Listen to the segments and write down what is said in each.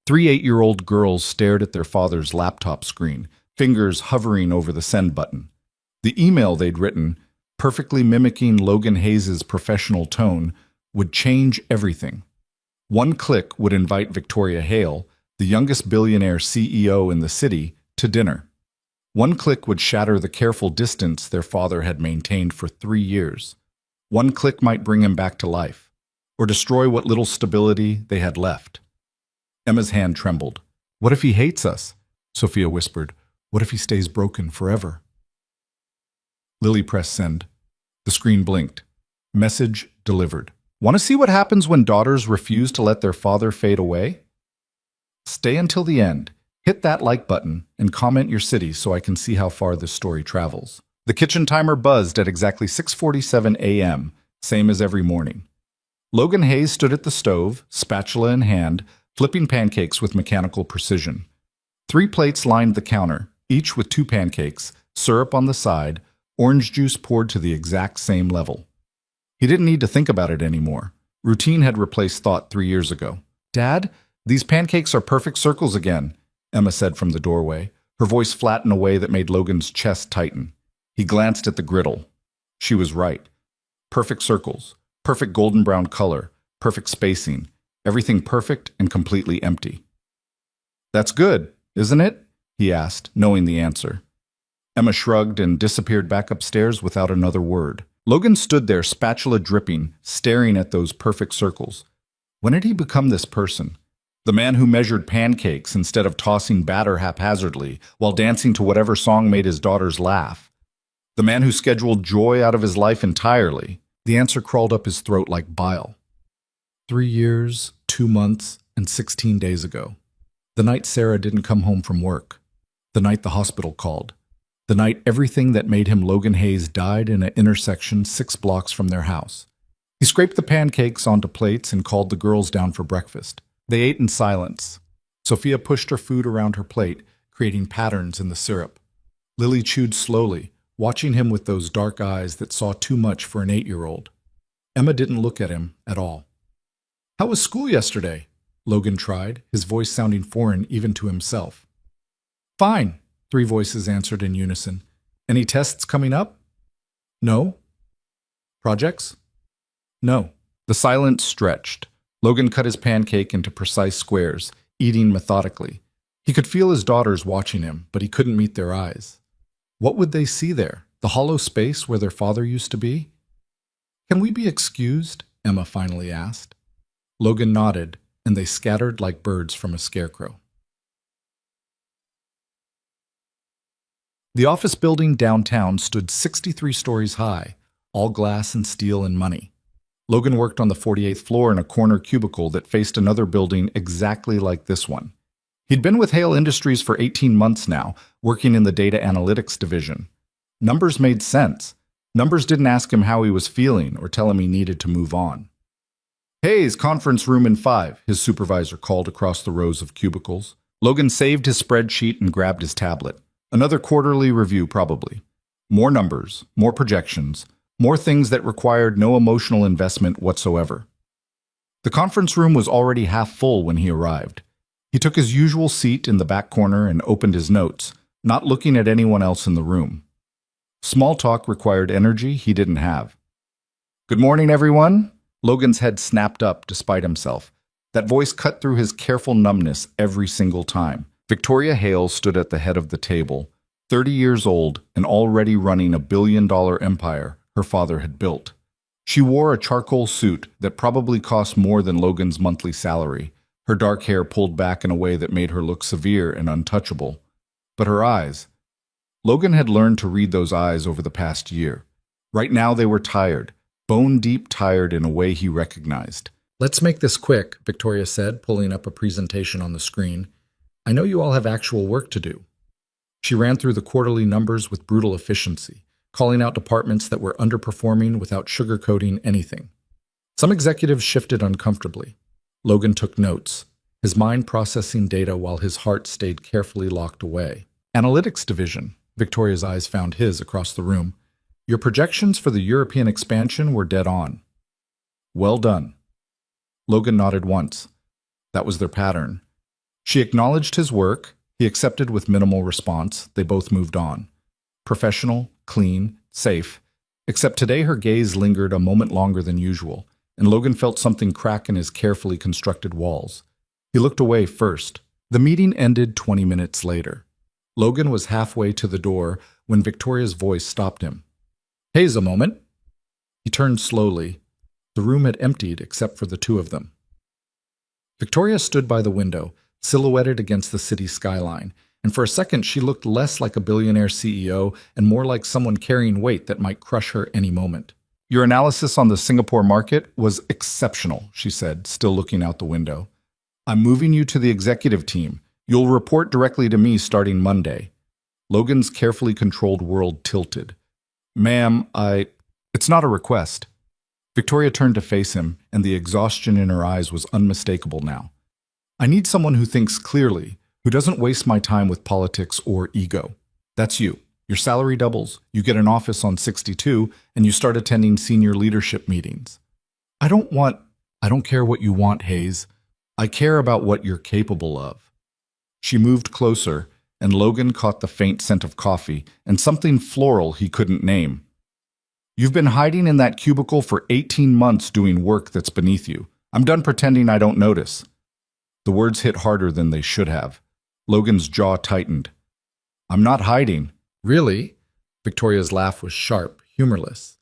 Three 8-year-old girls stared at their father's laptop screen, fingers hovering over the send button. The email they'd written, perfectly mimicking Logan Hayes' professional tone, would change everything. One click would invite Victoria Hale, the youngest billionaire CEO in the city, to dinner. One click would shatter the careful distance their father had maintained for 3 years. One click might bring him back to life, or destroy what little stability they had left. Emma's hand trembled. "What if he hates us?" Sophia whispered. "What if he stays broken forever?" Lily pressed send. The screen blinked. Message delivered. "Want to see what happens when daughters refuse to let their father fade away? Stay until the end. Hit that like button and comment your city so I can see how far this story travels." The kitchen timer buzzed at exactly 6:47 a.m., same as every morning. Logan Hayes stood at the stove, spatula in hand, flipping pancakes with mechanical precision. 3 plates lined the counter, each with 2 pancakes, syrup on the side, orange juice poured to the exact same level. He didn't need to think about it anymore. Routine had replaced thought 3 years ago. "Dad, these pancakes are perfect circles again," Emma said from the doorway, her voice flat in a way that made Logan's chest tighten. He glanced at the griddle. She was right. Perfect circles, perfect golden brown color, perfect spacing, everything perfect and completely empty. "That's good, isn't it?" he asked, knowing the answer. Emma shrugged and disappeared back upstairs without another word. Logan stood there, spatula dripping, staring at those perfect circles. When had he become this person? The man who measured pancakes instead of tossing batter haphazardly while dancing to whatever song made his daughters laugh. The man who scheduled joy out of his life entirely. The answer crawled up his throat like bile. 3 years, 2 months, and 16 days ago. The night Sarah didn't come home from work. The night the hospital called. The night everything that made him Logan Hayes died in an intersection 6 blocks from their house. He scraped the pancakes onto plates and called the girls down for breakfast. They ate in silence. Sophia pushed her food around her plate, creating patterns in the syrup. Lily chewed slowly, watching him with those dark eyes that saw too much for an 8-year-old. Emma didn't look at him at all. "How was school yesterday?" Logan tried, his voice sounding foreign even to himself. "Fine," 3 voices answered in unison. "Any tests coming up?" "No." "Projects?" "No." The silence stretched. Logan cut his pancake into precise squares, eating methodically. He could feel his daughters watching him, but he couldn't meet their eyes. What would they see there? The hollow space where their father used to be? "Can we be excused?" Emma finally asked. Logan nodded, and they scattered like birds from a scarecrow. The office building downtown stood 63 stories high, all glass and steel and money. Logan worked on the 48th floor in a corner cubicle that faced another building exactly like this one. He'd been with Hale Industries for 18 months now, working in the data analytics division. Numbers made sense. Numbers didn't ask him how he was feeling or tell him he needed to move on. "Hayes, conference room in 5, his supervisor called across the rows of cubicles. Logan saved his spreadsheet and grabbed his tablet. Another quarterly review, probably. More numbers, more projections, more things that required no emotional investment whatsoever. The conference room was already half full when he arrived. He took his usual seat in the back corner and opened his notes, not looking at anyone else in the room. Small talk required energy he didn't have. "Good morning, everyone." Logan's head snapped up despite himself. That voice cut through his careful numbness every single time. Victoria Hale stood at the head of the table, 30 years old and already running a billion-dollar empire her father had built. She wore a charcoal suit that probably cost more than Logan's monthly salary, her dark hair pulled back in a way that made her look severe and untouchable. But her eyes. Logan had learned to read those eyes over the past year. Right now they were tired, bone-deep tired in a way he recognized. "Let's make this quick," Victoria said, pulling up a presentation on the screen. "I know you all have actual work to do." She ran through the quarterly numbers with brutal efficiency, calling out departments that were underperforming without sugarcoating anything. Some executives shifted uncomfortably. Logan took notes, his mind processing data while his heart stayed carefully locked away. "Analytics division," Victoria's eyes found his across the room. "Your projections for the European expansion were dead on." "Well done." Logan nodded once. That was their pattern. She acknowledged his work. He accepted with minimal response. They both moved on. Professional, clean, safe. Except today her gaze lingered a moment longer than usual, and Logan felt something crack in his carefully constructed walls. He looked away first. The meeting ended 20 minutes later. Logan was halfway to the door when Victoria's voice stopped him. "Hayes, a moment." He turned slowly. The room had emptied except for the two of them. Victoria stood by the window, silhouetted against the city skyline, and for a second she looked less like a billionaire CEO and more like someone carrying weight that might crush her any moment. "Your analysis on the Singapore market was exceptional," she said, still looking out the window. "I'm moving you to the executive team. You'll report directly to me starting Monday." Logan's carefully controlled world tilted. "Ma'am, It's not a request." Victoria turned to face him, and the exhaustion in her eyes was unmistakable now. "I need someone who thinks clearly, who doesn't waste my time with politics or ego. That's you. Your salary doubles, you get an office on 62, and you start attending senior leadership meetings." I don't care what you want, Hayes. I care about what you're capable of." She moved closer, and Logan caught the faint scent of coffee and something floral he couldn't name. "You've been hiding in that cubicle for 18 months doing work that's beneath you. I'm done pretending I don't notice." The words hit harder than they should have. Logan's jaw tightened. "I'm not hiding." "Really?" Victoria's laugh was sharp, humorless.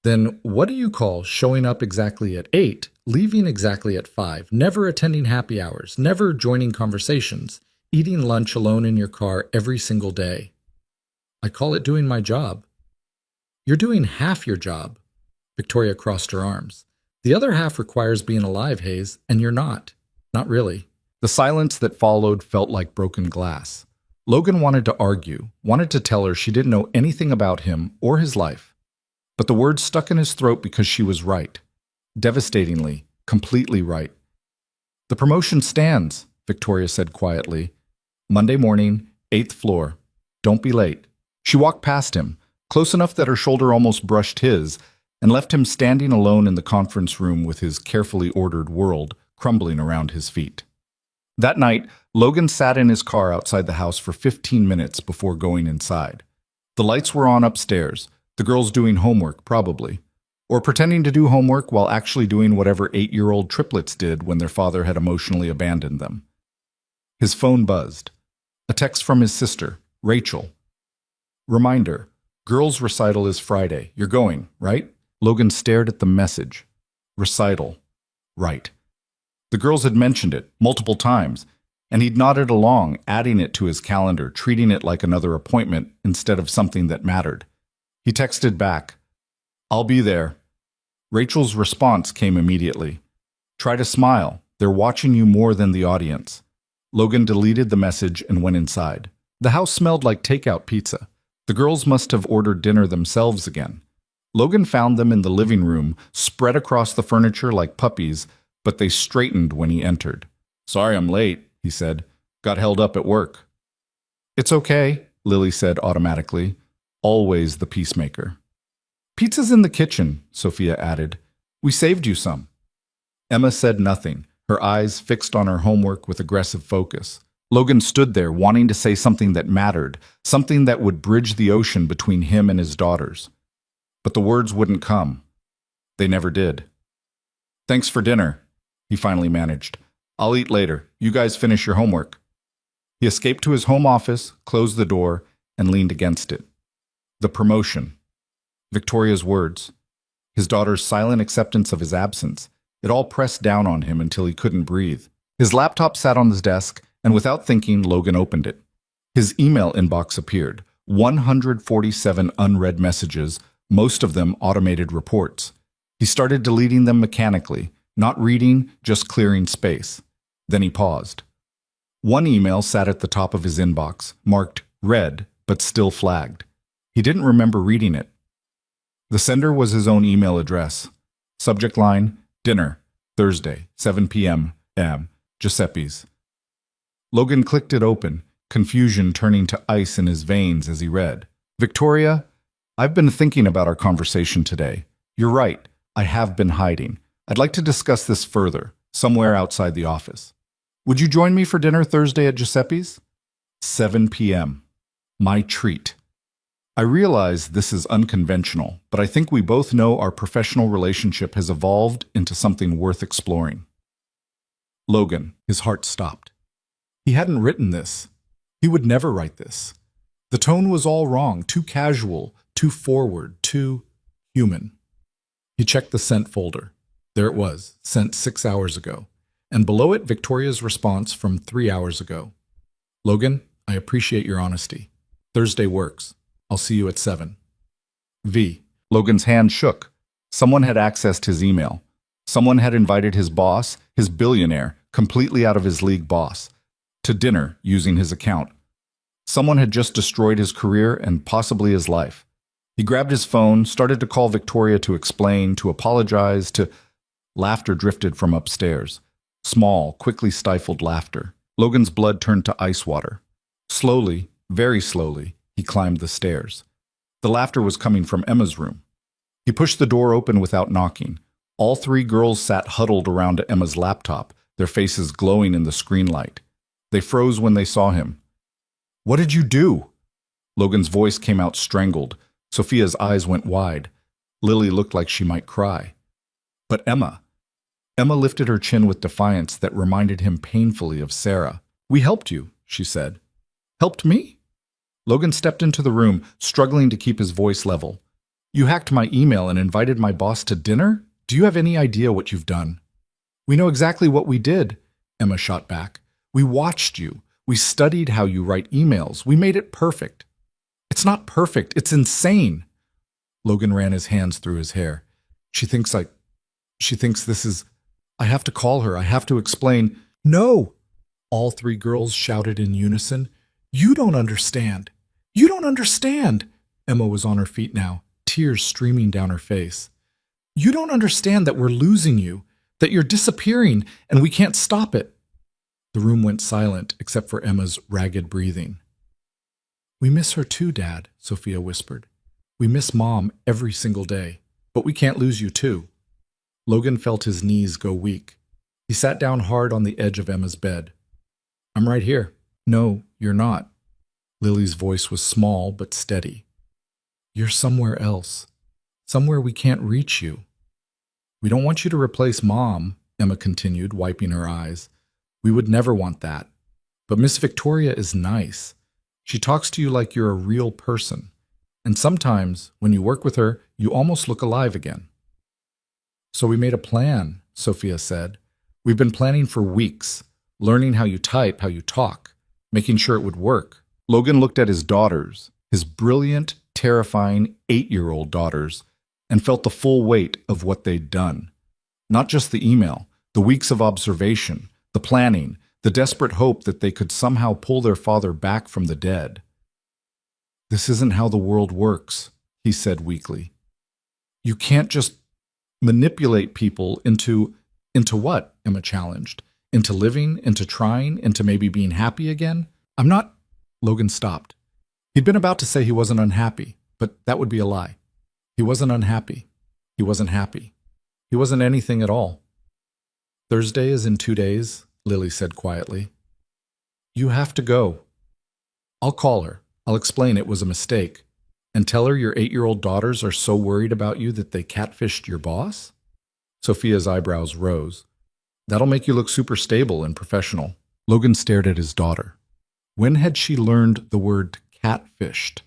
"Then what do you call showing up exactly at 8, leaving exactly at 5, never attending happy hours, never joining conversations, eating lunch alone in your car every single day?" "I call it doing my job." "You're doing half your job." Victoria crossed her arms. "The other half requires being alive, Hayes, and you're not. Not really." The silence that followed felt like broken glass. Logan wanted to argue, wanted to tell her she didn't know anything about him or his life. But the words stuck in his throat because she was right. Devastatingly, completely right. "The promotion stands," Victoria said quietly. "Monday morning, 8th floor. Don't be late." She walked past him, close enough that her shoulder almost brushed his, and left him standing alone in the conference room with his carefully ordered world crumbling around his feet. That night, Logan sat in his car outside the house for 15 minutes before going inside. The lights were on upstairs, the girls doing homework, probably. Or pretending to do homework while actually doing whatever 8-year-old triplets did when their father had emotionally abandoned them. His phone buzzed. A text from his sister, Rachel. "Reminder, girls' recital is Friday. You're going, right?" Logan stared at the message. Recital. Right. The girls had mentioned it multiple times, and he'd nodded along, adding it to his calendar, treating it like another appointment instead of something that mattered. He texted back, "I'll be there." Rachel's response came immediately. "Try to smile. They're watching you more than the audience." Logan deleted the message and went inside. The house smelled like takeout pizza. The girls must have ordered dinner themselves again. Logan found them in the living room, spread across the furniture like puppies, but they straightened when he entered. "Sorry I'm late," he said. "Got held up at work." "It's okay," Lily said automatically. Always the peacemaker. "Pizza's in the kitchen," Sophia added. "We saved you some." Emma said nothing, her eyes fixed on her homework with aggressive focus. Logan stood there wanting to say something that mattered, something that would bridge the ocean between him and his daughters. But the words wouldn't come. They never did. "Thanks for dinner," he finally managed. "I'll eat later. You guys finish your homework." He escaped to his home office, closed the door, and leaned against it. The promotion. Victoria's words. His daughter's silent acceptance of his absence. It all pressed down on him until he couldn't breathe. His laptop sat on his desk, and without thinking, Logan opened it. His email inbox appeared. 147 unread messages, most of them automated reports. He started deleting them mechanically, not reading, just clearing space. Then he paused. One email sat at the top of his inbox, marked read, but still flagged. He didn't remember reading it. The sender was his own email address. Subject line, dinner, Thursday, 7 p.m., Giuseppe's. Logan clicked it open, confusion turning to ice in his veins as he read. "Victoria, I've been thinking about our conversation today. You're right, I have been hiding. I'd like to discuss this further, somewhere outside the office." Would you join me for dinner Thursday at Giuseppe's? 7 p.m. My treat. I realize this is unconventional, but I think we both know our professional relationship has evolved into something worth exploring. Logan, his heart stopped. He hadn't written this. He would never write this. The tone was all wrong, too casual, too forward, too human. He checked the sent folder. There it was, sent 6 hours ago. And below it, Victoria's response from 3 hours ago. Logan, I appreciate your honesty. Thursday works. I'll see you at 7. V. Logan's hand shook. Someone had accessed his email. Someone had invited his boss, his billionaire, completely out of his league boss, to dinner using his account. Someone had just destroyed his career and possibly his life. He grabbed his phone, started to call Victoria to explain, to apologize, to... Laughter drifted from upstairs. Small, quickly stifled laughter. Logan's blood turned to ice water. Slowly, very slowly, he climbed the stairs. The laughter was coming from Emma's room. He pushed the door open without knocking. All 3 girls sat huddled around Emma's laptop, their faces glowing in the screen light. They froze when they saw him. What did you do? Logan's voice came out strangled. Sophia's eyes went wide. Lily looked like she might cry. But Emma. Emma lifted her chin with defiance that reminded him painfully of Sarah. We helped you, she said. Helped me? Logan stepped into the room, struggling to keep his voice level. You hacked my email and invited my boss to dinner? Do you have any idea what you've done? We know exactly what we did, Emma shot back. We watched you. We studied how you write emails. We made it perfect. It's not perfect. It's insane. Logan ran his hands through his hair. She thinks this is... I have to call her. I have to explain. No! All 3 girls shouted in unison. You don't understand. You don't understand. Emma was on her feet now, tears streaming down her face. You don't understand that we're losing you, that you're disappearing, and we can't stop it. The room went silent, except for Emma's ragged breathing. We miss her too, Dad, Sophia whispered. We miss Mom every single day, but we can't lose you too. Logan felt his knees go weak. He sat down hard on the edge of Emma's bed. I'm right here. No, you're not. Lily's voice was small but steady. You're somewhere else. Somewhere we can't reach you. We don't want you to replace Mom, Emma continued, wiping her eyes. We would never want that. But Miss Victoria is nice. She talks to you like you're a real person. And sometimes, when you work with her, you almost look alive again. So we made a plan, Sophia said. We've been planning for weeks, learning how you type, how you talk, making sure it would work. Logan looked at his daughters, his brilliant, terrifying 8-year-old daughters, and felt the full weight of what they'd done. Not just the email, the weeks of observation, the planning, the desperate hope that they could somehow pull their father back from the dead. This isn't how the world works, he said weakly. You can't just manipulate people into what? Emma challenged. Into living, into trying, into maybe being happy again? I'm not... Logan stopped. He'd been about to say he wasn't unhappy, but that would be a lie. He wasn't unhappy. He wasn't happy. He wasn't anything at all. Thursday is in 2 days, Lily said quietly. You have to go. I'll call her. I'll explain it was a mistake. And tell her your 8-year-old daughters are so worried about you that they catfished your boss? Sophia's eyebrows rose. That'll make you look super stable and professional. Logan stared at his daughter. When had she learned the word catfished?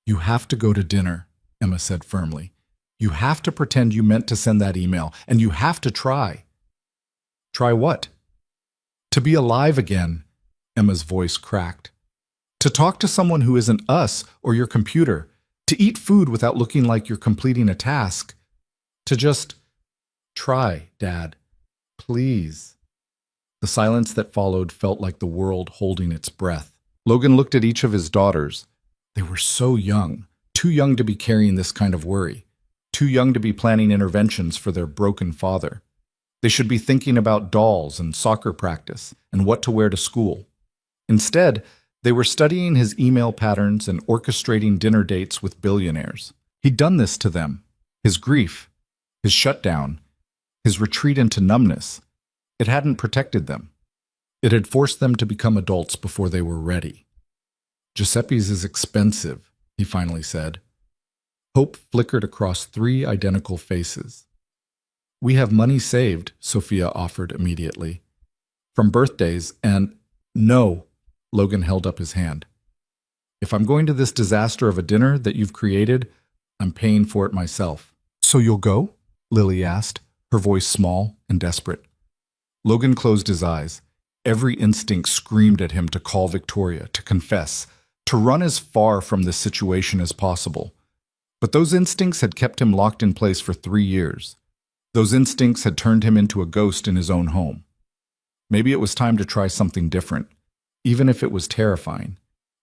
You have to go to dinner, Emma said firmly. You have to pretend you meant to send that email, and you have to try. Try what? To be alive again, Emma's voice cracked. To talk to someone who isn't us or your computer. To eat food without looking like you're completing a task. To just try, Dad. Please. The silence that followed felt like the world holding its breath. Logan looked at each of his daughters. They were so young, too young to be carrying this kind of worry, too young to be planning interventions for their broken father. They should be thinking about dolls and soccer practice and what to wear to school. Instead, they were studying his email patterns and orchestrating dinner dates with billionaires. He'd done this to them. His grief, his shutdown, his retreat into numbness. It hadn't protected them. It had forced them to become adults before they were ready. Giuseppe's is expensive, he finally said. Hope flickered across 3 identical faces. We have money saved, Sophia offered immediately. From birthdays and… No, Logan held up his hand. If I'm going to this disaster of a dinner that you've created, I'm paying for it myself. So you'll go? Lily asked, her voice small and desperate. Logan closed his eyes. Every instinct screamed at him to call Victoria, to confess, to run as far from this situation as possible. But those instincts had kept him locked in place for 3 years. Those instincts had turned him into a ghost in his own home. Maybe it was time to try something different, even if it was terrifying,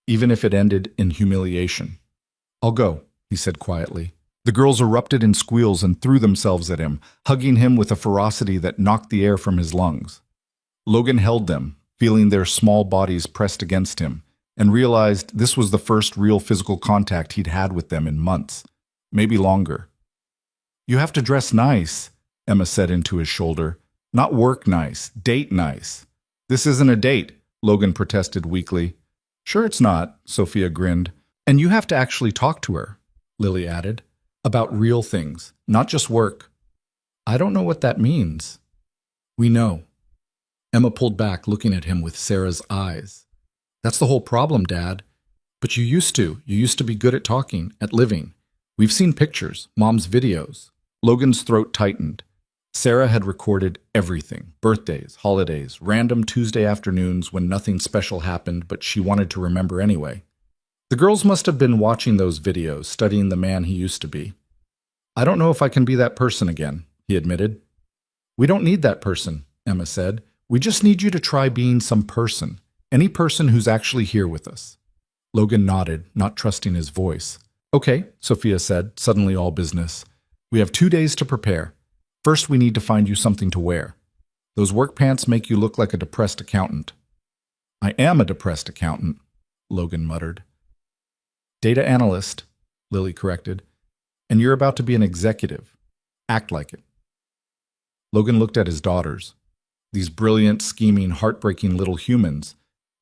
even if it ended in humiliation. I'll go, he said quietly. The girls erupted in squeals and threw themselves at him, hugging him with a ferocity that knocked the air from his lungs. Logan held them, feeling their small bodies pressed against him, and realized this was the first real physical contact he'd had with them in months, maybe longer. You have to dress nice, Emma said into his shoulder. Not work nice, date nice. This isn't a date, Logan protested weakly. Sure it's not, Sophia grinned. And you have to actually talk to her, Lily added, about real things, not just work. I don't know what that means. We know. Emma pulled back, looking at him with Sarah's eyes. That's the whole problem, Dad. But you used to be good at talking, at living. We've seen pictures, Mom's videos. Logan's throat tightened. Sarah had recorded everything, birthdays, holidays, random Tuesday afternoons when nothing special happened, but she wanted to remember anyway. The girls must have been watching those videos, studying the man he used to be. I don't know if I can be that person again, he admitted. We don't need that person, Emma said. We just need you to try being some person, any person who's actually here with us. Logan nodded, not trusting his voice. Okay, Sophia said, suddenly all business. We have 2 days to prepare. First, we need to find you something to wear. Those work pants make you look like a depressed accountant. I am a depressed accountant, Logan muttered. Data analyst, Lily corrected. And you're about to be an executive. Act like it. Logan looked at his daughters, these brilliant, scheming, heartbreaking little humans,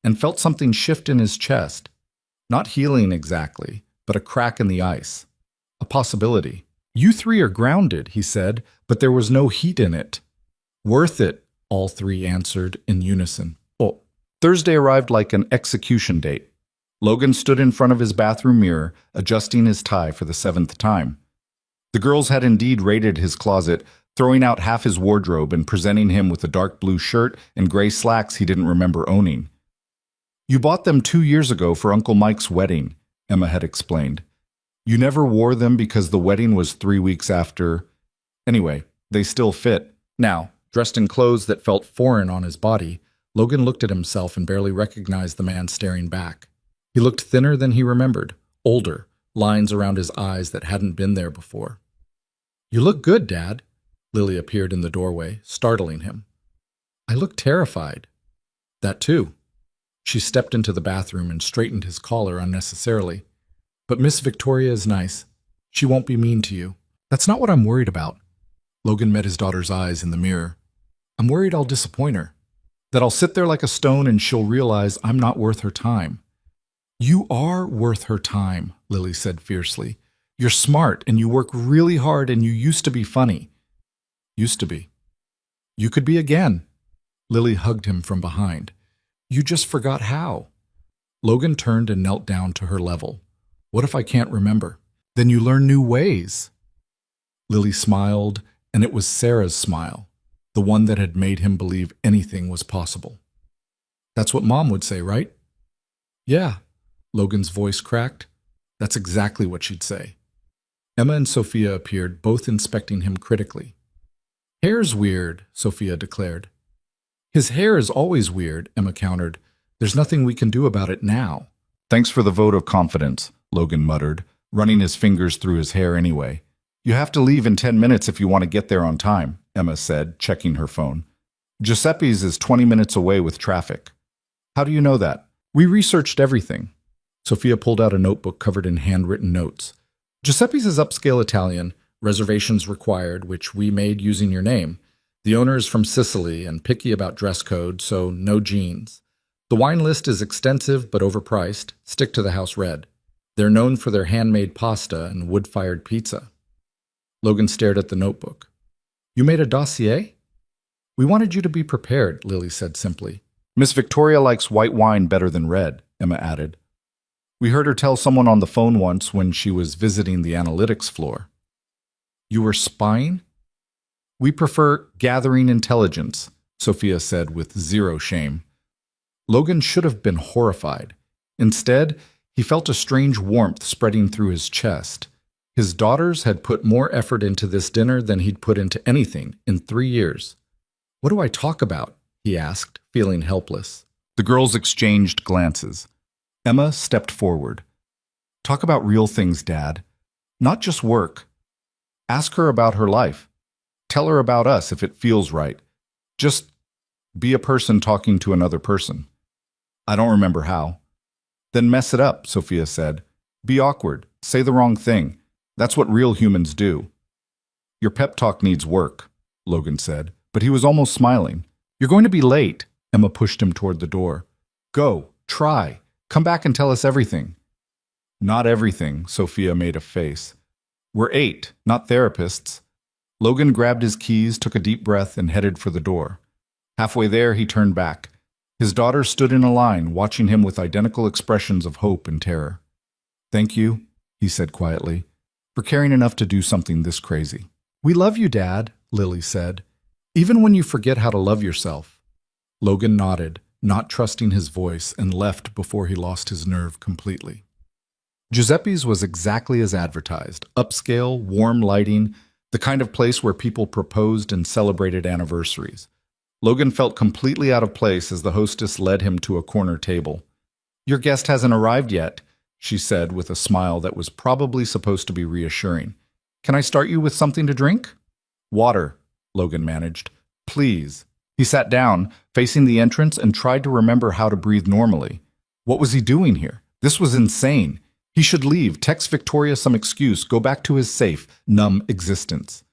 and felt something shift in his chest. Not healing exactly, but a crack in the ice. A possibility. You 3 are grounded, he said, but there was no heat in it. Worth it, all 3 answered in unison. Oh. Thursday arrived like an execution date. Logan stood in front of his bathroom mirror, adjusting his tie for the 7th time. The girls had indeed raided his closet, throwing out half his wardrobe and presenting him with a dark blue shirt and gray slacks he didn't remember owning. You bought them 2 years ago for Uncle Mike's wedding, Emma had explained. You never wore them because the wedding was 3 weeks after. Anyway, they still fit. Now, dressed in clothes that felt foreign on his body, Logan looked at himself and barely recognized the man staring back. He looked thinner than he remembered, older, lines around his eyes that hadn't been there before. You look good, Dad. Lily appeared in the doorway, startling him. I look terrified. That too. She stepped into the bathroom and straightened his collar unnecessarily. But Miss Victoria is nice. She won't be mean to you. That's not what I'm worried about. Logan met his daughter's eyes in the mirror. I'm worried I'll disappoint her. That I'll sit there like a stone and she'll realize I'm not worth her time. You are worth her time, Lily said fiercely. You're smart and you work really hard and you used to be funny. Used to be. You could be again. Lily hugged him from behind. You just forgot how. Logan turned and knelt down to her level. What if I can't remember? Then you learn new ways. Lily smiled, and it was Sarah's smile, the one that had made him believe anything was possible. That's what Mom would say, right? Yeah, Logan's voice cracked. That's exactly what she'd say. Emma and Sophia appeared, both inspecting him critically. Hair's weird, Sophia declared. His hair is always weird, Emma countered. There's nothing we can do about it now. Thanks for the vote of confidence, Logan muttered, running his fingers through his hair anyway. You have to leave in 10 minutes if you want to get there on time, Emma said, checking her phone. Giuseppe's is 20 minutes away with traffic. How do you know that? We researched everything. Sophia pulled out a notebook covered in handwritten notes. Giuseppe's is upscale Italian, reservations required, which we made using your name. The owner is from Sicily and picky about dress code, so no jeans. The wine list is extensive but overpriced. Stick to the house red. They're known for their handmade pasta and wood-fired pizza. Logan stared at the notebook. You made a dossier? We wanted you to be prepared, Lily said simply. Miss Victoria likes white wine better than red, Emma added. We heard her tell someone on the phone once when she was visiting the analytics floor. You were spying? We prefer gathering intelligence, Sophia said with zero shame. Logan should have been horrified. Instead, he felt a strange warmth spreading through his chest. His daughters had put more effort into this dinner than he'd put into anything in 3 years. What do I talk about? He asked, feeling helpless. The girls exchanged glances. Emma stepped forward. Talk about real things, Dad. Not just work. Ask her about her life. Tell her about us if it feels right. Just be a person talking to another person. I don't remember how. Then mess it up, Sophia said. Be awkward. Say the wrong thing. That's what real humans do. Your pep talk needs work, Logan said, but he was almost smiling. You're going to be late. Emma pushed him toward the door. Go. Try. Come back and tell us everything. Not everything, Sophia made a face. We're 8, not therapists. Logan grabbed his keys, took a deep breath, and headed for the door. Halfway there, he turned back. His daughters stood in a line, watching him with identical expressions of hope and terror. Thank you, he said quietly, for caring enough to do something this crazy. We love you, Dad, Lily said, even when you forget how to love yourself. Logan nodded, not trusting his voice, and left before he lost his nerve completely. Giuseppe's was exactly as advertised, upscale, warm lighting, the kind of place where people proposed and celebrated anniversaries. Logan felt completely out of place as the hostess led him to a corner table. Your guest hasn't arrived yet, she said with a smile that was probably supposed to be reassuring. Can I start you with something to drink? Water, Logan managed. Please. He sat down, facing the entrance, and tried to remember how to breathe normally. What was he doing here? This was insane. He should leave, text Victoria some excuse, go back to his safe, numb existence.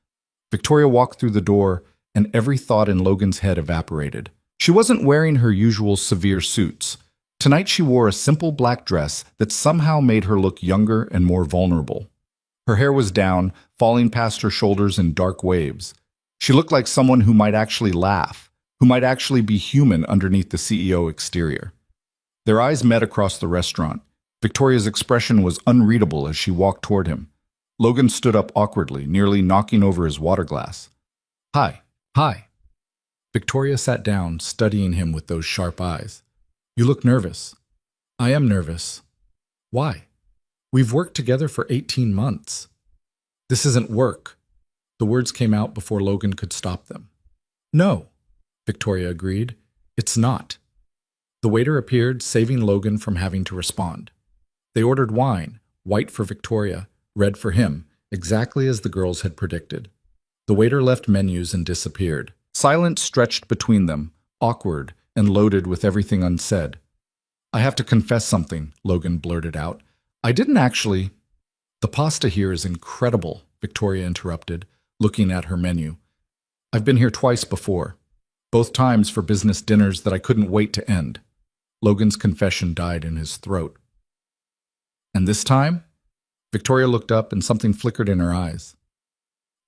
Victoria walked through the door, and every thought in Logan's head evaporated. She wasn't wearing her usual severe suits. Tonight she wore a simple black dress that somehow made her look younger and more vulnerable. Her hair was down, falling past her shoulders in dark waves. She looked like someone who might actually laugh, who might actually be human underneath the CEO exterior. Their eyes met across the restaurant. Victoria's expression was unreadable as she walked toward him. Logan stood up awkwardly, nearly knocking over his water glass. Hi. Hi. Victoria sat down, studying him with those sharp eyes. You look nervous. I am nervous. Why? We've worked together for 18 months. This isn't work. The words came out before Logan could stop them. No, Victoria agreed. It's not. The waiter appeared, saving Logan from having to respond. They ordered wine, white for Victoria, red for him, exactly as the girls had predicted. The waiter left menus and disappeared. Silence stretched between them, awkward and loaded with everything unsaid. I have to confess something, Logan blurted out. I didn't actually. The pasta here is incredible, Victoria interrupted, looking at her menu. I've been here twice before, both times for business dinners that I couldn't wait to end. Logan's confession died in his throat. And this time? Victoria looked up and something flickered in her eyes.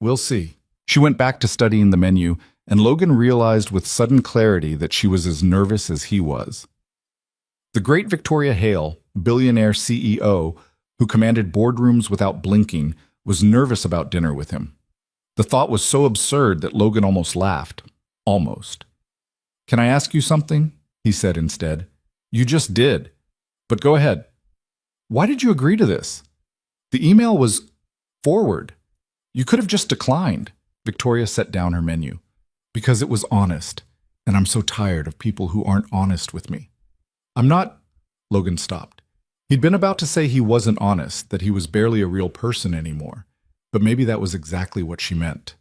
We'll see. She went back to studying the menu, and Logan realized with sudden clarity that she was as nervous as he was. The great Victoria Hale, billionaire CEO, who commanded boardrooms without blinking, was nervous about dinner with him. The thought was so absurd that Logan almost laughed. Almost. Can I ask you something? He said instead. You just did. But go ahead. Why did you agree to this? The email was forward. You could have just declined. Victoria set down her menu. Because it was honest, and I'm so tired of people who aren't honest with me. I'm not. Logan stopped. He'd been about to say he wasn't honest, that he was barely a real person anymore, but maybe that was exactly what she meant.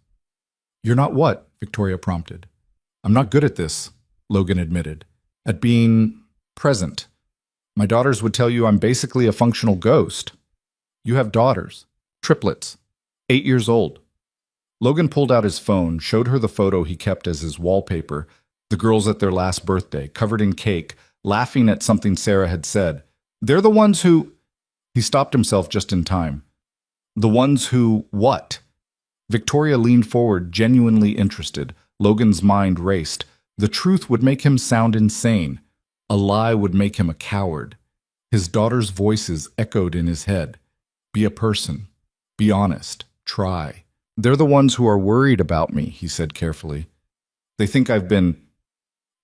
You're not what? Victoria prompted. I'm not good at this, Logan admitted, at being present. My daughters would tell you I'm basically a functional ghost. You have daughters, triplets, 8 years old. Logan pulled out his phone, showed her the photo he kept as his wallpaper, the girls at their last birthday, covered in cake, laughing at something Sarah had said. They're the ones who... He stopped himself just in time. The ones who what? Victoria leaned forward, genuinely interested. Logan's mind raced. The truth would make him sound insane. A lie would make him a coward. His daughter's voices echoed in his head. Be a person. Be honest. Try. They're the ones who are worried about me, he said carefully. They think I've been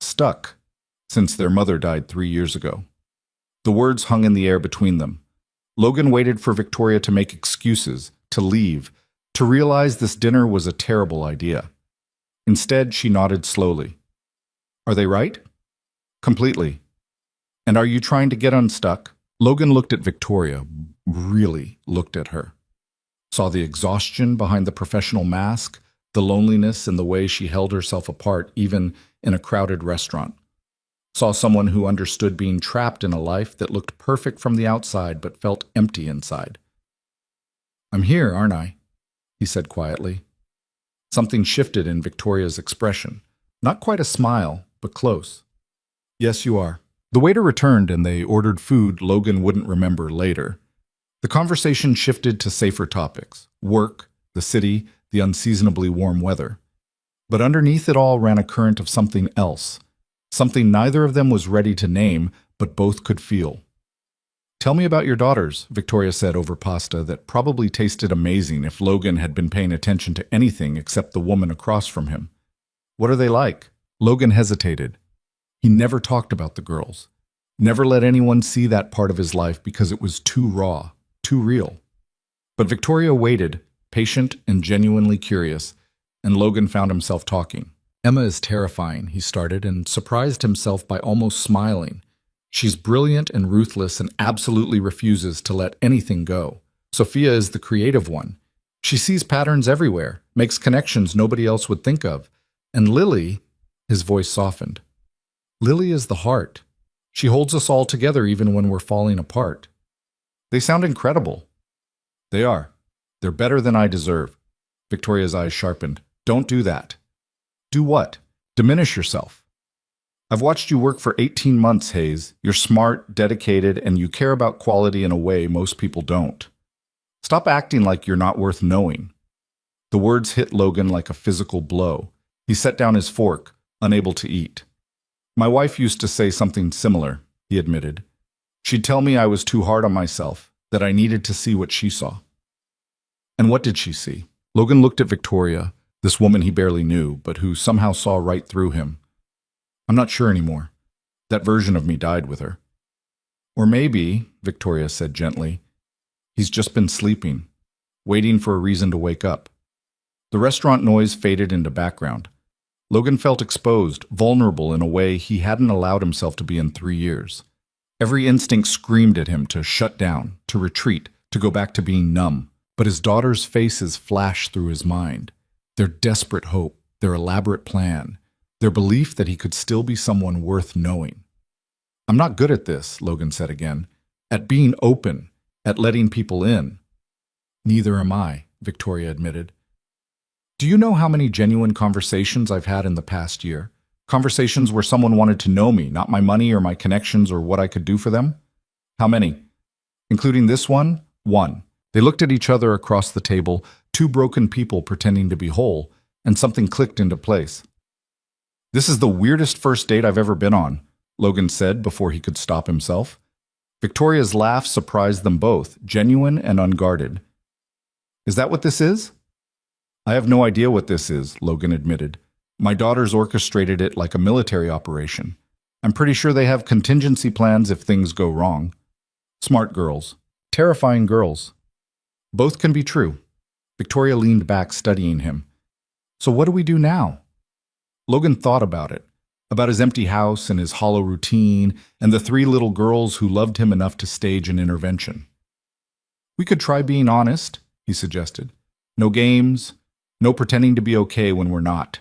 stuck since their mother died 3 years ago. The words hung in the air between them. Logan waited for Victoria to make excuses, to leave, to realize this dinner was a terrible idea. Instead, she nodded slowly. Are they right? Completely. And are you trying to get unstuck? Logan looked at Victoria, really looked at her. Saw the exhaustion behind the professional mask, the loneliness in the way she held herself apart, even in a crowded restaurant. Saw someone who understood being trapped in a life that looked perfect from the outside but felt empty inside. I'm here, aren't I? He said quietly. Something shifted in Victoria's expression. Not quite a smile, but close. Yes, you are. The waiter returned and they ordered food Logan wouldn't remember later. The conversation shifted to safer topics. Work, the city, the unseasonably warm weather. But underneath it all ran a current of something else. Something neither of them was ready to name, but both could feel. Tell me about your daughters, Victoria said over pasta that probably tasted amazing if Logan had been paying attention to anything except the woman across from him. What are they like? Logan hesitated. He never talked about the girls. Never let anyone see that part of his life because it was too raw, too real. But Victoria waited, patient and genuinely curious, and Logan found himself talking. Emma is terrifying, he started, and surprised himself by almost smiling. She's brilliant and ruthless and absolutely refuses to let anything go. Sophia is the creative one. She sees patterns everywhere, makes connections nobody else would think of. And Lily, his voice softened. Lily is the heart. She holds us all together even when we're falling apart. They sound incredible. They are. They're better than I deserve. Victoria's eyes sharpened. Don't do that. Do what? Diminish yourself. I've watched you work for 18 months, Hayes. You're smart, dedicated, and you care about quality in a way most people don't. Stop acting like you're not worth knowing. The words hit Logan like a physical blow. He set down his fork, unable to eat. My wife used to say something similar, he admitted. She'd tell me I was too hard on myself, that I needed to see what she saw. And what did she see? Logan looked at Victoria, this woman he barely knew, but who somehow saw right through him. I'm not sure anymore. That version of me died with her. Or maybe, Victoria said gently, he's just been sleeping, waiting for a reason to wake up. The restaurant noise faded into background. Logan felt exposed, vulnerable in a way he hadn't allowed himself to be in 3 years. Every instinct screamed at him to shut down, to retreat, to go back to being numb. But his daughter's faces flashed through his mind. Their desperate hope, their elaborate plan, their belief that he could still be someone worth knowing. I'm not good at this, Logan said again. At being open, at letting people in. Neither am I, Victoria admitted. Do you know how many genuine conversations I've had in the past year? Conversations where someone wanted to know me, not my money or my connections or what I could do for them? How many? Including this one? 1. They looked at each other across the table, two broken people pretending to be whole, and something clicked into place. This is the weirdest first date I've ever been on, Logan said before he could stop himself. Victoria's laugh surprised them both, genuine and unguarded. Is that what this is? I have no idea what this is, Logan admitted. My daughters orchestrated it like a military operation. I'm pretty sure they have contingency plans if things go wrong. Smart girls. Terrifying girls. Both can be true. Victoria leaned back, studying him. So what do we do now? Logan thought about it, about his empty house and his hollow routine, and the 3 little girls who loved him enough to stage an intervention. We could try being honest, he suggested. No games, no pretending to be okay when we're not.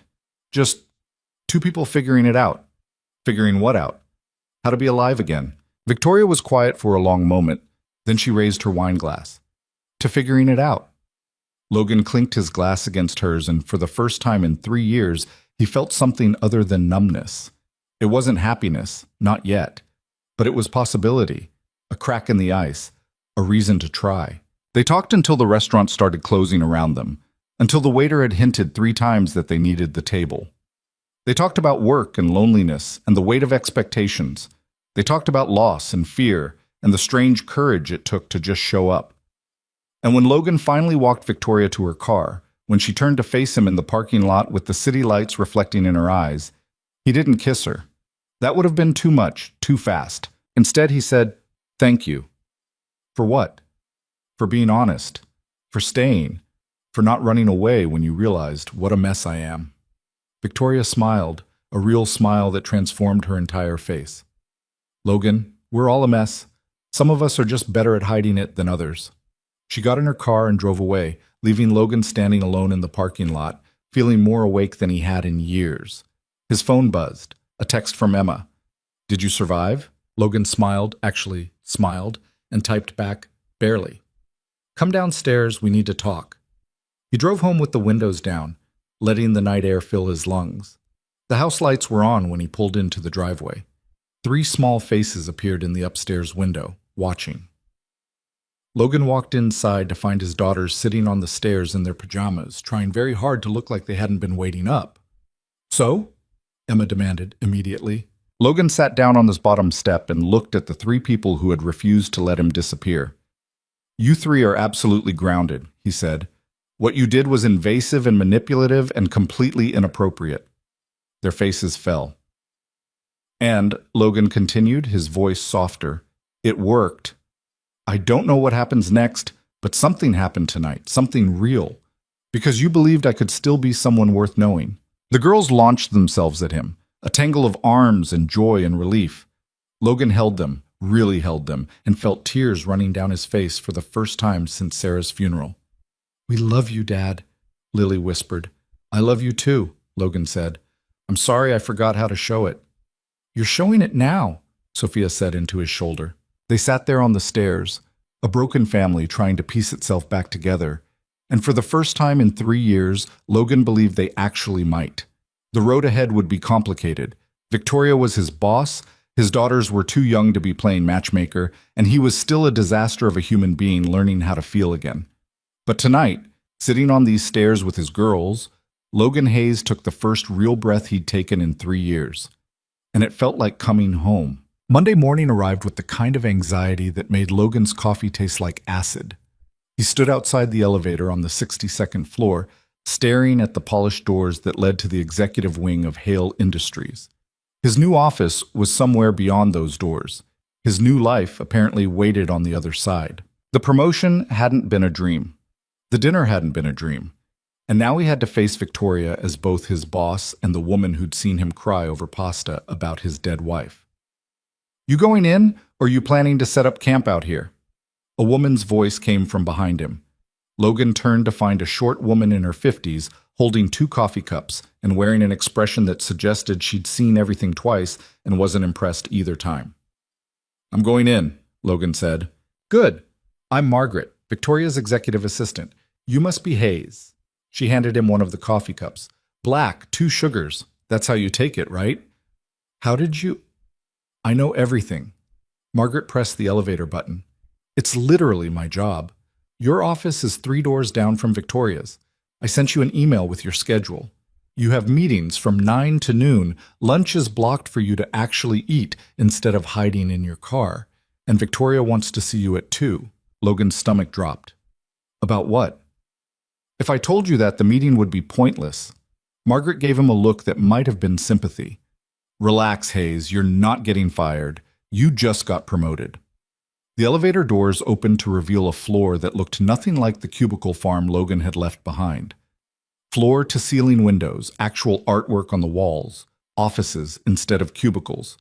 Just 2 people figuring it out. Figuring what out? How to be alive again. Victoria was quiet for a long moment, then she raised her wine glass. To figuring it out. Logan clinked his glass against hers, and for the first time in 3 years, he felt something other than numbness. It wasn't happiness, not yet, but it was possibility, a crack in the ice, a reason to try. They talked until the restaurant started closing around them, until the waiter had hinted 3 times that they needed the table. They talked about work and loneliness and the weight of expectations. They talked about loss and fear and the strange courage it took to just show up. And when Logan finally walked Victoria to her car, when she turned to face him in the parking lot with the city lights reflecting in her eyes, he didn't kiss her. That would have been too much, too fast. Instead, he said, "Thank you." For what? For being honest. For staying. For not running away when you realized what a mess I am. Victoria smiled, a real smile that transformed her entire face. "Logan, we're all a mess. Some of us are just better at hiding it than others." She got in her car and drove away, leaving Logan standing alone in the parking lot, feeling more awake than he had in years. His phone buzzed. A text from Emma. "Did you survive?" Logan smiled, and typed back, "Barely. Come downstairs, we need to talk." He drove home with the windows down, letting the night air fill his lungs. The house lights were on when he pulled into the driveway. 3 small faces appeared in the upstairs window, watching. Logan walked inside to find his daughters sitting on the stairs in their pajamas, trying very hard to look like they hadn't been waiting up. "So?" Emma demanded immediately. Logan sat down on his bottom step and looked at the 3 people who had refused to let him disappear. "You 3 are absolutely grounded," he said. "What you did was invasive and manipulative and completely inappropriate." Their faces fell. "And," Logan continued, his voice softer, "it worked. I don't know what happens next, but something happened tonight, something real. Because you believed I could still be someone worth knowing." The girls launched themselves at him, a tangle of arms and joy and relief. Logan held them, really held them, and felt tears running down his face for the first time since Sarah's funeral. "We love you, Dad," Lily whispered. "I love you too," Logan said. "I'm sorry I forgot how to show it." "You're showing it now," Sophia said into his shoulder. They sat there on the stairs, a broken family trying to piece itself back together. And for the first time in 3 years, Logan believed they actually might. The road ahead would be complicated. Victoria was his boss, his daughters were too young to be playing matchmaker, and he was still a disaster of a human being learning how to feel again. But tonight, sitting on these stairs with his girls, Logan Hayes took the first real breath he'd taken in 3 years. And it felt like coming home. Monday morning arrived with the kind of anxiety that made Logan's coffee taste like acid. He stood outside the elevator on the 62nd floor, staring at the polished doors that led to the executive wing of Hale Industries. His new office was somewhere beyond those doors. His new life apparently waited on the other side. The promotion hadn't been a dream. The dinner hadn't been a dream. And now he had to face Victoria as both his boss and the woman who'd seen him cry over pasta about his dead wife. "You going in, or you planning to set up camp out here?" A woman's voice came from behind him. Logan turned to find a short woman in her 50s holding 2 coffee cups and wearing an expression that suggested she'd seen everything twice and wasn't impressed either time. "I'm going in," Logan said. "Good. I'm Margaret, Victoria's executive assistant. You must be Hayes." She handed him one of the coffee cups. "Black, 2 sugars. That's how you take it, right?" "How did you—" "I know everything." Margaret pressed the elevator button. "It's literally my job. Your office is 3 doors down from Victoria's. I sent you an email with your schedule. You have meetings from 9 to noon. Lunch is blocked for you to actually eat instead of hiding in your car. And Victoria wants to see you at 2. Logan's stomach dropped. "About what?" "If I told you that, the meeting would be pointless." Margaret gave him a look that might have been sympathy. "Relax, Hayes. You're not getting fired. You just got promoted." The elevator doors opened to reveal a floor that looked nothing like the cubicle farm Logan had left behind. Floor-to-ceiling windows, actual artwork on the walls, offices instead of cubicles.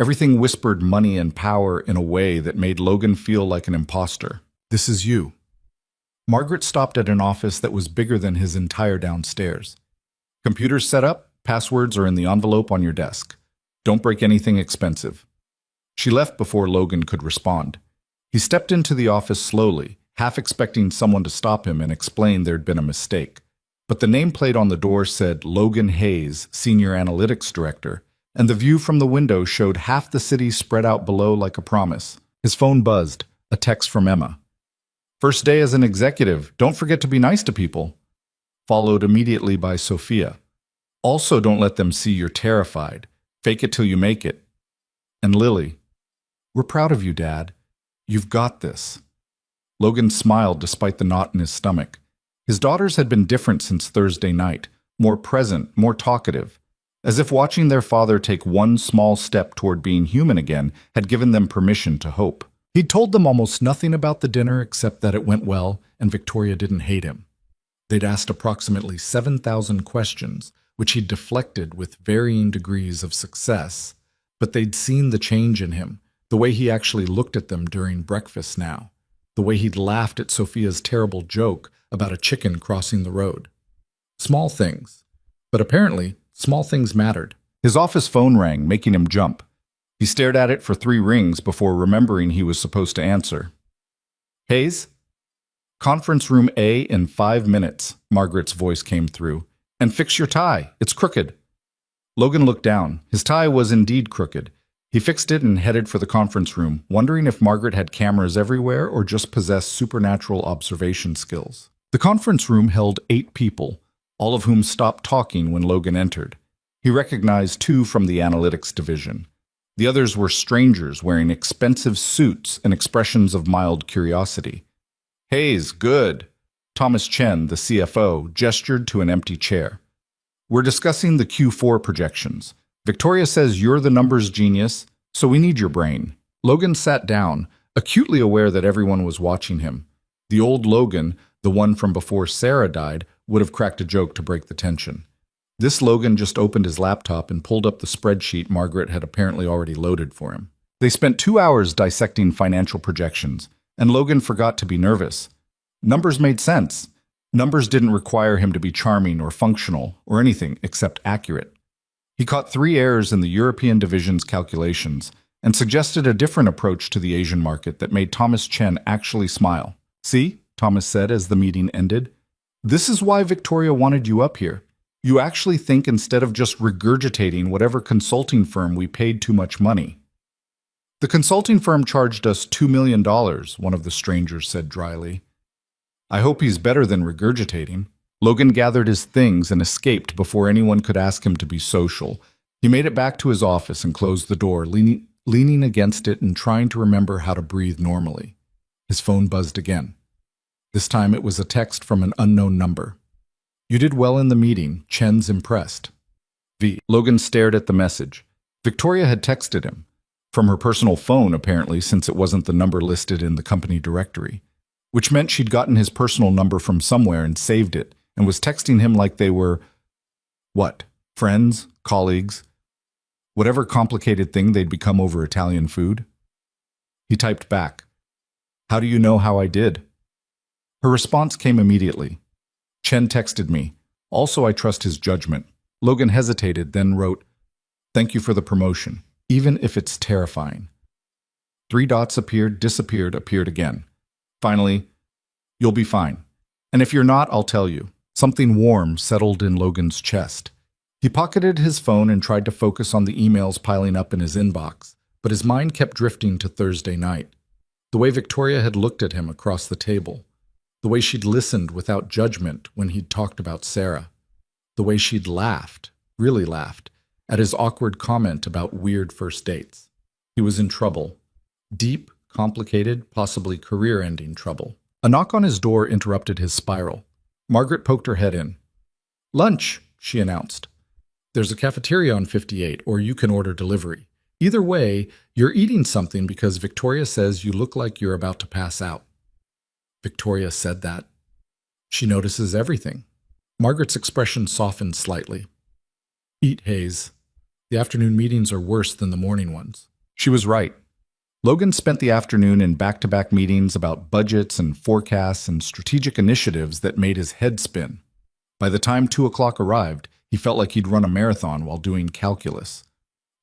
Everything whispered money and power in a way that made Logan feel like an imposter. "This is you." Margaret stopped at an office that was bigger than his entire downstairs. "Computers set up, passwords are in the envelope on your desk. Don't break anything expensive." She left before Logan could respond. He stepped into the office slowly, half expecting someone to stop him and explain there'd been a mistake. But the nameplate on the door said Logan Hayes, Senior Analytics Director, and the view from the window showed half the city spread out below like a promise. His phone buzzed, a text from Emma. "First day as an executive, don't forget to be nice to people." Followed immediately by Sophia. "Also don't let them see you're terrified. Fake it till you make it." And Lily. "We're proud of you, Dad. You've got this." Logan smiled despite the knot in his stomach. His daughters had been different since Thursday night, more present, more talkative, as if watching their father take one small step toward being human again had given them permission to hope. He'd told them almost nothing about the dinner except that it went well and Victoria didn't hate him. They'd asked approximately 7,000 questions, which he'd deflected with varying degrees of success, but they'd seen the change in him, the way he actually looked at them during breakfast now, the way he'd laughed at Sophia's terrible joke about a chicken crossing the road. Small things. But apparently, small things mattered. His office phone rang, making him jump. He stared at it for 3 rings before remembering he was supposed to answer. "Hayes?" "Conference room A in 5 minutes," Margaret's voice came through. "And fix your tie. It's crooked." Logan looked down. His tie was indeed crooked. He fixed it and headed for the conference room, wondering if Margaret had cameras everywhere or just possessed supernatural observation skills. The conference room held 8 people, all of whom stopped talking when Logan entered. He recognized 2 from the analytics division. The others were strangers wearing expensive suits and expressions of mild curiosity. "Hayes, good." Thomas Chen, the CFO, gestured to an empty chair. "We're discussing the Q4 projections. Victoria says you're the numbers genius, so we need your brain." Logan sat down, acutely aware that everyone was watching him. The old Logan, the one from before Sarah died, would have cracked a joke to break the tension. This Logan just opened his laptop and pulled up the spreadsheet Margaret had apparently already loaded for him. They spent 2 hours dissecting financial projections, and Logan forgot to be nervous. Numbers made sense. Numbers didn't require him to be charming or functional or anything except accurate. He caught 3 errors in the European division's calculations and suggested a different approach to the Asian market that made Thomas Chen actually smile. "See," Thomas said as the meeting ended, "this is why Victoria wanted you up here. You actually think instead of just regurgitating whatever consulting firm we paid too much money." "The consulting firm charged us $2 million, one of the strangers said dryly. "I hope he's better than regurgitating." Logan gathered his things and escaped before anyone could ask him to be social. He made it back to his office and closed the door, leaning against it and trying to remember how to breathe normally. His phone buzzed again. This time it was a text from an unknown number. "You did well in the meeting. Chen's impressed." Logan stared at the message. Victoria had texted him. From her personal phone, apparently, since it wasn't the number listed in the company directory. Which meant she'd gotten his personal number from somewhere and saved it, and was texting him like they were, what, friends, colleagues, whatever complicated thing they'd become over Italian food. He typed back, "How do you know how I did?" Her response came immediately. "Chen texted me. Also, I trust his judgment." Logan hesitated, then wrote, "Thank you for the promotion, even if it's terrifying." 3 dots appeared, disappeared, appeared again. Finally, "You'll be fine. And if you're not, I'll tell you." Something warm settled in Logan's chest. He pocketed his phone and tried to focus on the emails piling up in his inbox, but his mind kept drifting to Thursday night. The way Victoria had looked at him across the table. The way she'd listened without judgment when he'd talked about Sarah. The way she'd laughed, really laughed, at his awkward comment about weird first dates. He was in trouble. Deep, complicated, possibly career-ending trouble. A knock on his door interrupted his spiral. Margaret poked her head in. "Lunch," she announced. "There's a cafeteria on 58, or you can order delivery. Either way, you're eating something because Victoria says you look like you're about to pass out." Victoria said that. She notices everything. Margaret's expression softened slightly. "Eat, Hayes. The afternoon meetings are worse than the morning ones." She was right. Logan spent the afternoon in back-to-back meetings about budgets and forecasts and strategic initiatives that made his head spin. By the time 2 o'clock arrived, he felt like he'd run a marathon while doing calculus.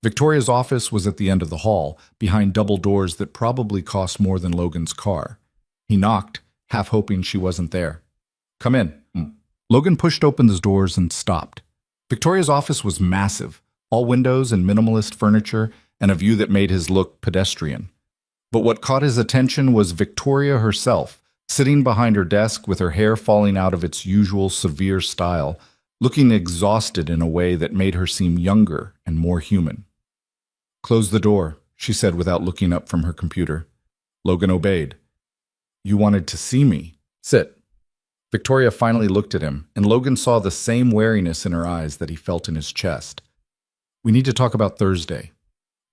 Victoria's office was at the end of the hall, behind double doors that probably cost more than Logan's car. He knocked, half hoping she wasn't there. "Come in." Logan pushed open the doors and stopped. Victoria's office was massive, all windows and minimalist furniture, and a view that made his look pedestrian. But what caught his attention was Victoria herself, sitting behind her desk with her hair falling out of its usual severe style, looking exhausted in a way that made her seem younger and more human. "Close the door," she said without looking up from her computer. Logan obeyed. "You wanted to see me. Sit." Victoria finally looked at him, and Logan saw the same wariness in her eyes that he felt in his chest. "We need to talk about Thursday."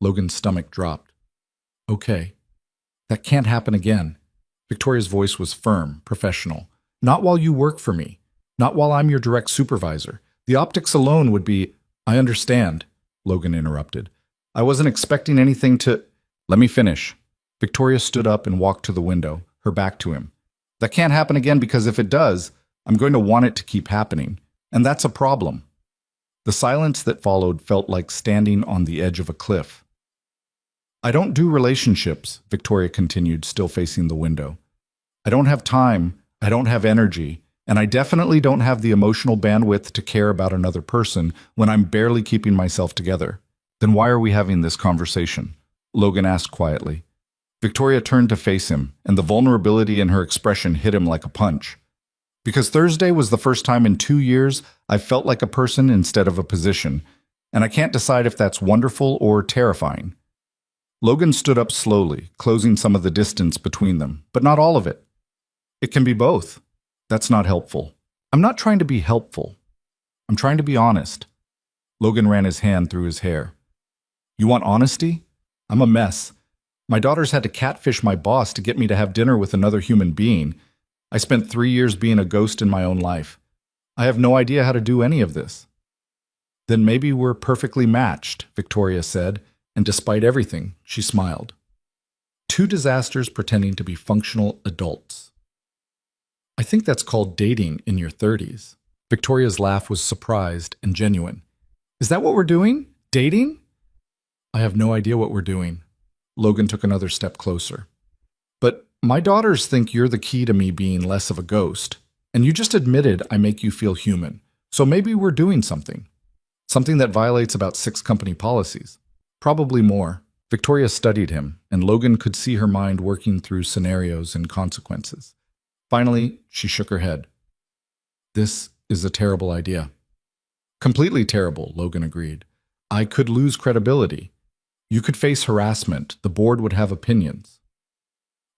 Logan's stomach dropped. "Okay. That can't happen again." Victoria's voice was firm, professional. "Not while you work for me. Not while I'm your direct supervisor. The optics alone would be—" "I understand," Logan interrupted. "I wasn't expecting anything to—" "Let me finish." Victoria stood up and walked to the window, her back to him. "That can't happen again because if it does, I'm going to want it to keep happening. And that's a problem." The silence that followed felt like standing on the edge of a cliff. "I don't do relationships," Victoria continued, still facing the window. "I don't have time, I don't have energy, and I definitely don't have the emotional bandwidth to care about another person when I'm barely keeping myself together." "Then why are we having this conversation?" Logan asked quietly. Victoria turned to face him, and the vulnerability in her expression hit him like a punch. "Because Thursday was the first time in 2 years I felt like a person instead of a position, and I can't decide if that's wonderful or terrifying." Logan stood up slowly, closing some of the distance between them, but not all of it. "It can be both. That's not helpful." "I'm not trying to be helpful. I'm trying to be honest." Logan ran his hand through his hair. "You want honesty? I'm a mess. My daughters had to catfish my boss to get me to have dinner with another human being. I spent 3 years being a ghost in my own life. I have no idea how to do any of this." "Then maybe we're perfectly matched," Victoria said, and despite everything, she smiled. Two disasters pretending to be functional adults. "I think that's called dating in your 30s. Victoria's laugh was surprised and genuine. "Is that what we're doing? Dating?" "I have no idea what we're doing." Logan took another step closer. "But my daughters think you're the key to me being less of a ghost, and you just admitted I make you feel human, so maybe we're doing something. Something that violates about 6 company policies. Probably more." Victoria studied him, and Logan could see her mind working through scenarios and consequences. Finally, she shook her head. "This is a terrible idea." "Completely terrible," Logan agreed. "I could lose credibility. You could face harassment. The board would have opinions."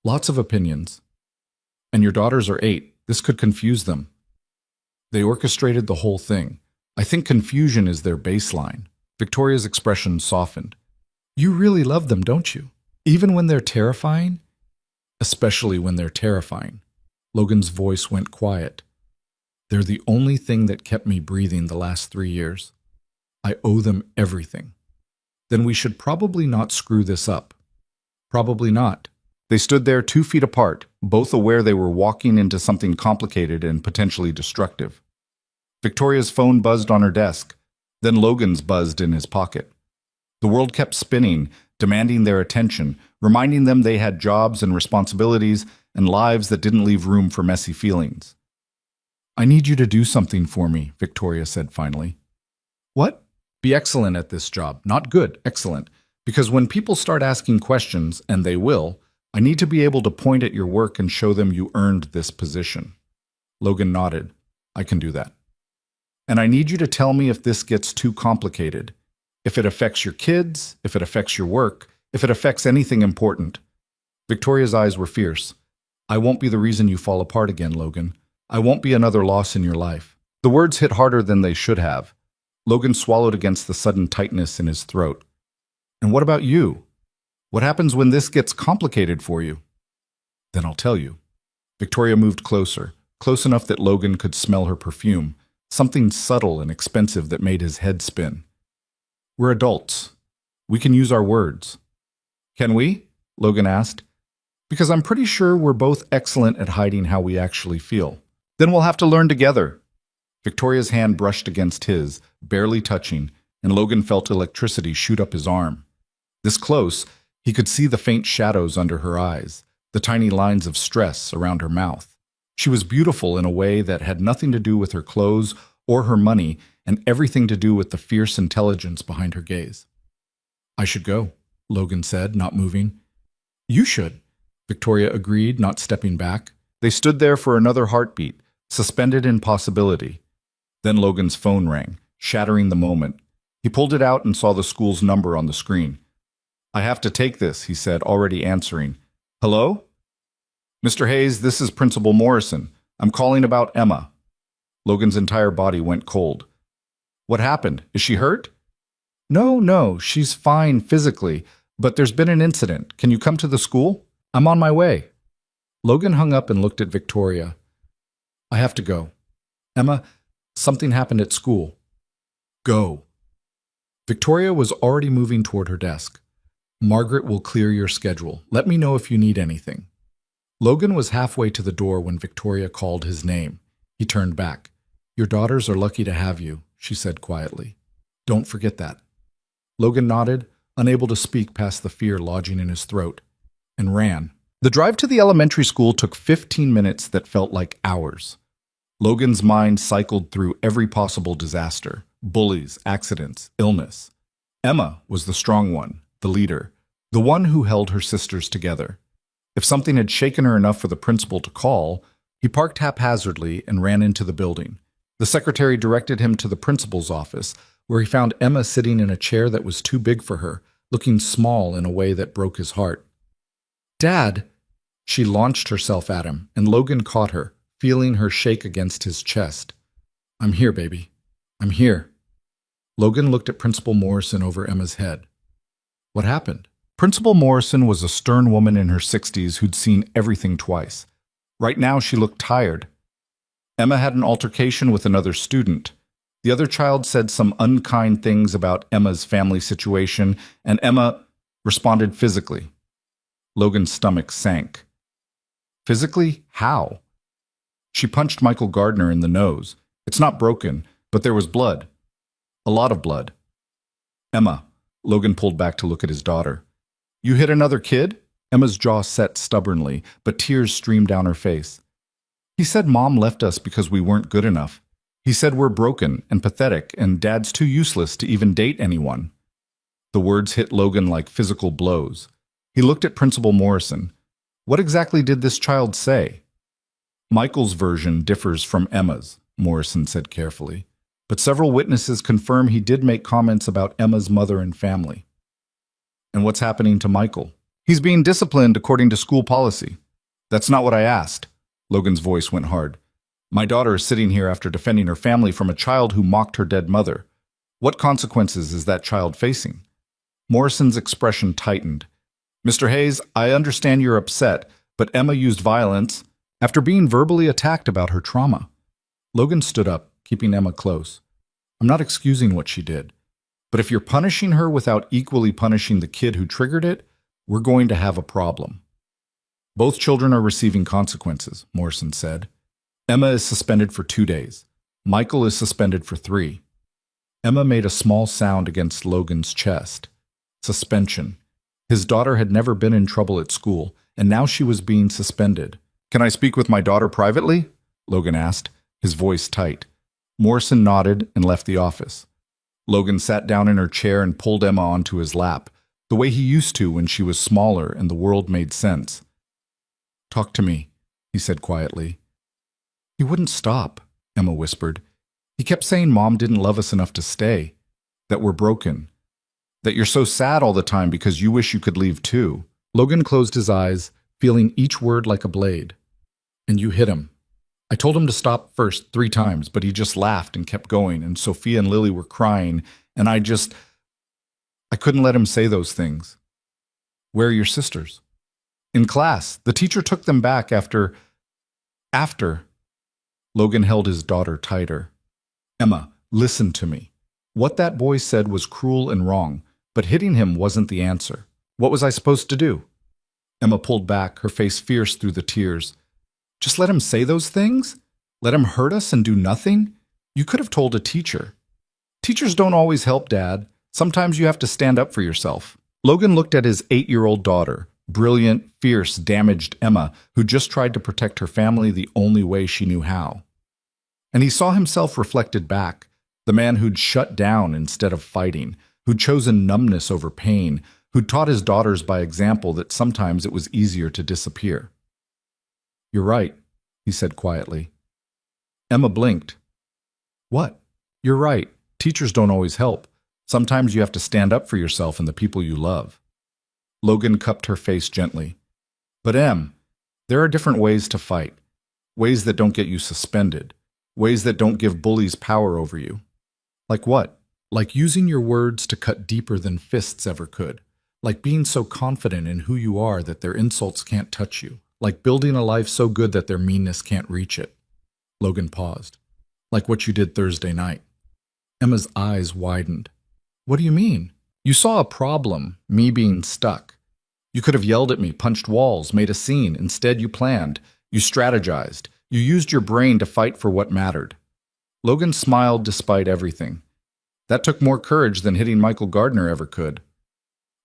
"Lots of opinions. And your daughters are 8. This could confuse them." "They orchestrated the whole thing. I think confusion is their baseline." Victoria's expression softened. "You really love them, don't you? Even when they're terrifying?" "Especially when they're terrifying." Logan's voice went quiet. "They're the only thing that kept me breathing the last 3 years. I owe them everything." "Then we should probably not screw this up." "Probably not." They stood there 2 feet apart, both aware they were walking into something complicated and potentially destructive. Victoria's phone buzzed on her desk. Then Logan's buzzed in his pocket. The world kept spinning, demanding their attention, reminding them they had jobs and responsibilities and lives that didn't leave room for messy feelings. "I need you to do something for me," Victoria said finally. "What?" "Be excellent at this job. Not good, excellent. Because when people start asking questions, and they will, I need to be able to point at your work and show them you earned this position." Logan nodded. "I can do that." "And I need you to tell me if this gets too complicated. If it affects your kids, if it affects your work, if it affects anything important." Victoria's eyes were fierce. "I won't be the reason you fall apart again, Logan. I won't be another loss in your life." The words hit harder than they should have. Logan swallowed against the sudden tightness in his throat. "And what about you? What happens when this gets complicated for you?" "Then I'll tell you." Victoria moved closer, close enough that Logan could smell her perfume, something subtle and expensive that made his head spin. "We're adults. We can use our words." "Can we?" Logan asked. "Because I'm pretty sure we're both excellent at hiding how we actually feel." "Then we'll have to learn together." Victoria's hand brushed against his, barely touching, and Logan felt electricity shoot up his arm. This close, he could see the faint shadows under her eyes, the tiny lines of stress around her mouth. She was beautiful in a way that had nothing to do with her clothes or her money and everything to do with the fierce intelligence behind her gaze. "I should go," Logan said, not moving. "You should," Victoria agreed, not stepping back. They stood there for another heartbeat, suspended in possibility. Then Logan's phone rang, shattering the moment. He pulled it out and saw the school's number on the screen. "I have to take this," he said, already answering. "Hello? Mr. Hayes, this is Principal Morrison. I'm calling about Emma." Logan's entire body went cold. "What happened? Is she hurt?" No, she's fine physically, but there's been an incident. Can you come to the school? I'm on my way." Logan hung up and looked at Victoria. "I have to go. Emma, something happened at school." "Go." Victoria was already moving toward her desk. "Margaret will clear your schedule. Let me know if you need anything." Logan was halfway to the door when Victoria called his name. He turned back. "Your daughters are lucky to have you," she said quietly. "Don't forget that." Logan nodded, unable to speak past the fear lodging in his throat, and ran. The drive to the elementary school took 15 minutes that felt like hours. Logan's mind cycled through every possible disaster: bullies, accidents, illness. Emma was the strong one, the leader, the one who held her sisters together. If something had shaken her enough for the principal to call, he parked haphazardly and ran into the building. The secretary directed him to the principal's office, where he found Emma sitting in a chair that was too big for her, looking small in a way that broke his heart. "Dad!" She launched herself at him, and Logan caught her, feeling her shake against his chest. "I'm here, baby. I'm here." Logan looked at Principal Morrison over Emma's head. "What happened?" Principal Morrison was a stern woman in her 60s who'd seen everything twice. Right now she looked tired. Emma had an altercation with another student. The other child said some unkind things about Emma's family situation, and Emma responded physically. Logan's stomach sank. Physically? How? "She punched Michael Gardner in the nose. It's not broken, but there was blood. A lot of blood." "Emma," Logan pulled back to look at his daughter. "You hit another kid?" Emma's jaw set stubbornly, but tears streamed down her face. "He said Mom left us because we weren't good enough. He said we're broken and pathetic, and Dad's too useless to even date anyone." The words hit Logan like physical blows. He looked at Principal Morrison. "What exactly did this child say?" "Michael's version differs from Emma's," Morrison said carefully. "But several witnesses confirm he did make comments about Emma's mother and family." "And what's happening to Michael?" "He's being disciplined according to school policy." "That's not what I asked." Logan's voice went hard. "My daughter is sitting here after defending her family from a child who mocked her dead mother. What consequences is that child facing?" Morrison's expression tightened. "Mr. Hayes, I understand you're upset, but Emma used violence after being verbally attacked about her trauma." Logan stood up, keeping Emma close. "I'm not excusing what she did, but if you're punishing her without equally punishing the kid who triggered it, we're going to have a problem." "Both children are receiving consequences," Morrison said. "Emma is suspended for 2 days. Michael is suspended for 3. Emma made a small sound against Logan's chest. Suspension. His daughter had never been in trouble at school, and now she was being suspended. "Can I speak with my daughter privately?" Logan asked, his voice tight. Morrison nodded and left the office. Logan sat down in her chair and pulled Emma onto his lap, the way he used to when she was smaller and the world made sense. "Talk to me," he said quietly. "He wouldn't stop," Emma whispered. "He kept saying Mom didn't love us enough to stay, that we're broken, that you're so sad all the time because you wish you could leave too." Logan closed his eyes, feeling each word like a blade. "And you hit him. I told him to stop first 3 times, but he just laughed and kept going, and Sophia and Lily were crying, and I couldn't let him say those things." "Where are your sisters?" "In class. The teacher took them back after... Logan held his daughter tighter. "Emma, listen to me. What that boy said was cruel and wrong, but hitting him wasn't the answer. What was I supposed to do?" Emma pulled back, her face fierce through the tears. "Just let him say those things? Let him hurt us and do nothing? You could have told a teacher." "Teachers don't always help, Dad. Sometimes you have to stand up for yourself." Logan looked at his 8-year-old daughter, Brilliant, fierce, damaged Emma, who just tried to protect her family the only way she knew how. And he saw himself reflected back, the man who'd shut down instead of fighting, who'd chosen numbness over pain, who'd taught his daughters by example that sometimes it was easier to disappear. "You're right," he said quietly. Emma blinked. "What?" "You're right. Teachers don't always help. Sometimes you have to stand up for yourself and the people you love." Logan cupped her face gently. "But Em, there are different ways to fight. Ways that don't get you suspended. Ways that don't give bullies power over you." "Like what?" "Like using your words to cut deeper than fists ever could. Like being so confident in who you are that their insults can't touch you. Like building a life so good that their meanness can't reach it." Logan paused. "Like what you did Thursday night." Emma's eyes widened. "What do you mean?" "You saw a problem, me being stuck. You could have yelled at me, punched walls, made a scene. Instead, you planned. You strategized. You used your brain to fight for what mattered." Logan smiled despite everything. "That took more courage than hitting Michael Gardner ever could."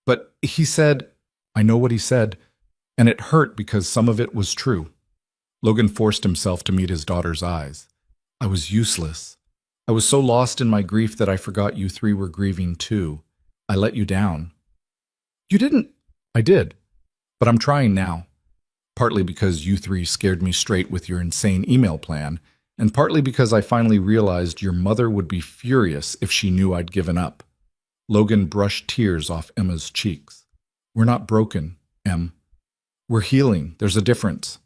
"But he said—" "I know what he said, and it hurt because some of it was true." Logan forced himself to meet his daughter's eyes. "I was useless. I was so lost in my grief that I forgot you three were grieving too. I let you down." "You didn't—" "I did, but I'm trying now. Partly because you three scared me straight with your insane email plan, and partly because I finally realized your mother would be furious if she knew I'd given up." Logan brushed tears off Emma's cheeks. "We're not broken, Em. We're healing. There's a difference."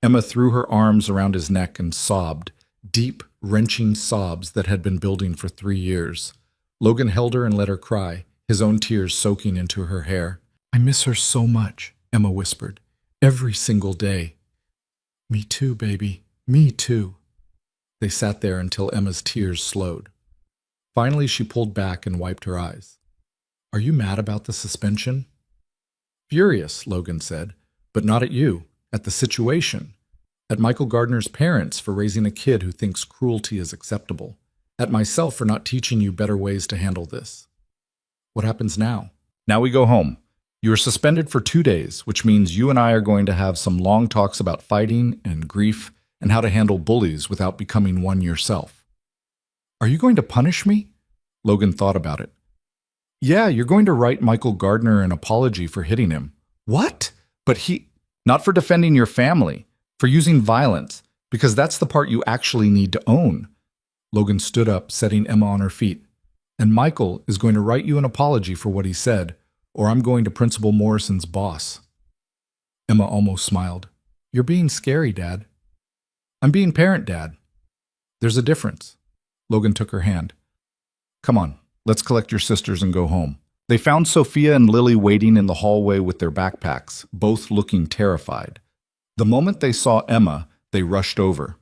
Emma threw her arms around his neck and sobbed, deep, wrenching sobs that had been building for 3 years. Logan held her and let her cry, his own tears soaking into her hair. "I miss her so much," Emma whispered. "Every single day." "Me too, baby. Me too." They sat there until Emma's tears slowed. Finally, she pulled back and wiped her eyes. "Are you mad about the suspension?" "Furious," Logan said, "but not at you, at the situation. At Michael Gardner's parents for raising a kid who thinks cruelty is acceptable. At myself for not teaching you better ways to handle this." "What happens now?" "Now we go home. You are suspended for 2 days, which means you and I are going to have some long talks about fighting and grief and how to handle bullies without becoming one yourself." "Are you going to punish me?" Logan thought about it. "Yeah, you're going to write Michael Gardner an apology for hitting him." "What?" "But he—" "Not for defending your family, for using violence, because that's the part you actually need to own." Logan stood up, setting Emma on her feet. "And Michael is going to write you an apology for what he said, or I'm going to Principal Morrison's boss." Emma almost smiled. "You're being scary, Dad." "I'm being parent, Dad." "There's a difference." Logan took her hand. "Come on, let's collect your sisters and go home." They found Sophia and Lily waiting in the hallway with their backpacks, both looking terrified. The moment they saw Emma, they rushed over.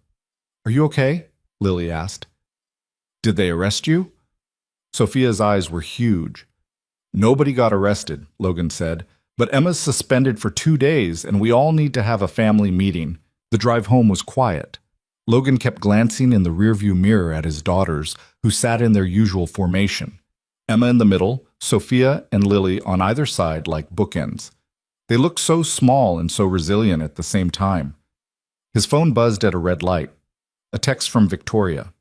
"Are you okay?" Lily asked. "Did they arrest you?" Sophia's eyes were huge. "Nobody got arrested," Logan said, "but Emma's suspended for 2 days and we all need to have a family meeting." The drive home was quiet. Logan kept glancing in the rearview mirror at his daughters, who sat in their usual formation. Emma in the middle, Sophia and Lily on either side like bookends. They looked so small and so resilient at the same time. His phone buzzed at a red light. A text from Victoria.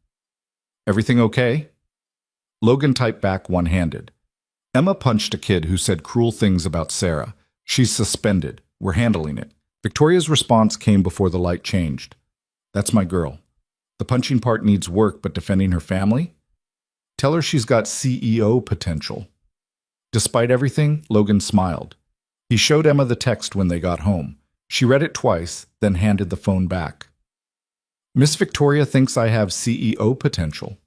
"Everything okay?" Logan typed back one-handed. Emma punched a kid who said cruel things about Sarah. "She's suspended. We're handling it." Victoria's response came before the light changed. "That's my girl. The punching part needs work, but defending her family? Tell her she's got CEO potential." Despite everything, Logan smiled. He showed Emma the text when they got home. She read it twice, then handed the phone back. "Miss Victoria thinks I have CEO potential."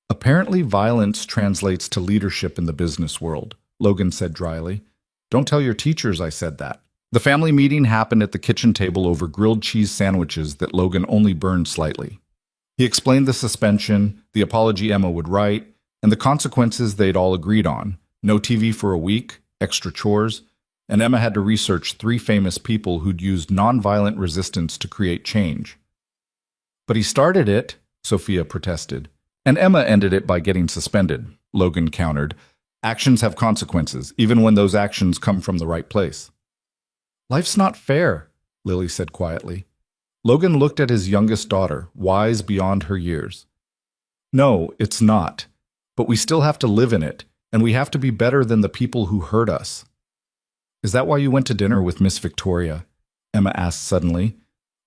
"Apparently violence translates to leadership in the business world," Logan said dryly. "Don't tell your teachers I said that." The family meeting happened at the kitchen table over grilled cheese sandwiches that Logan only burned slightly. He explained the suspension, the apology Emma would write, and the consequences they'd all agreed on. No TV for a week, extra chores, and Emma had to research 3 famous people who'd used nonviolent resistance to create change. "But he started it," Sophia protested. "And Emma ended it by getting suspended," Logan countered. "Actions have consequences, even when those actions come from the right place." Life's not fair, Lily said quietly. Logan looked at his youngest daughter, wise beyond her years. No, it's not. But we still have to live in it, and we have to be better than the people who hurt us. Is that why you went to dinner with Miss Victoria? Emma asked suddenly.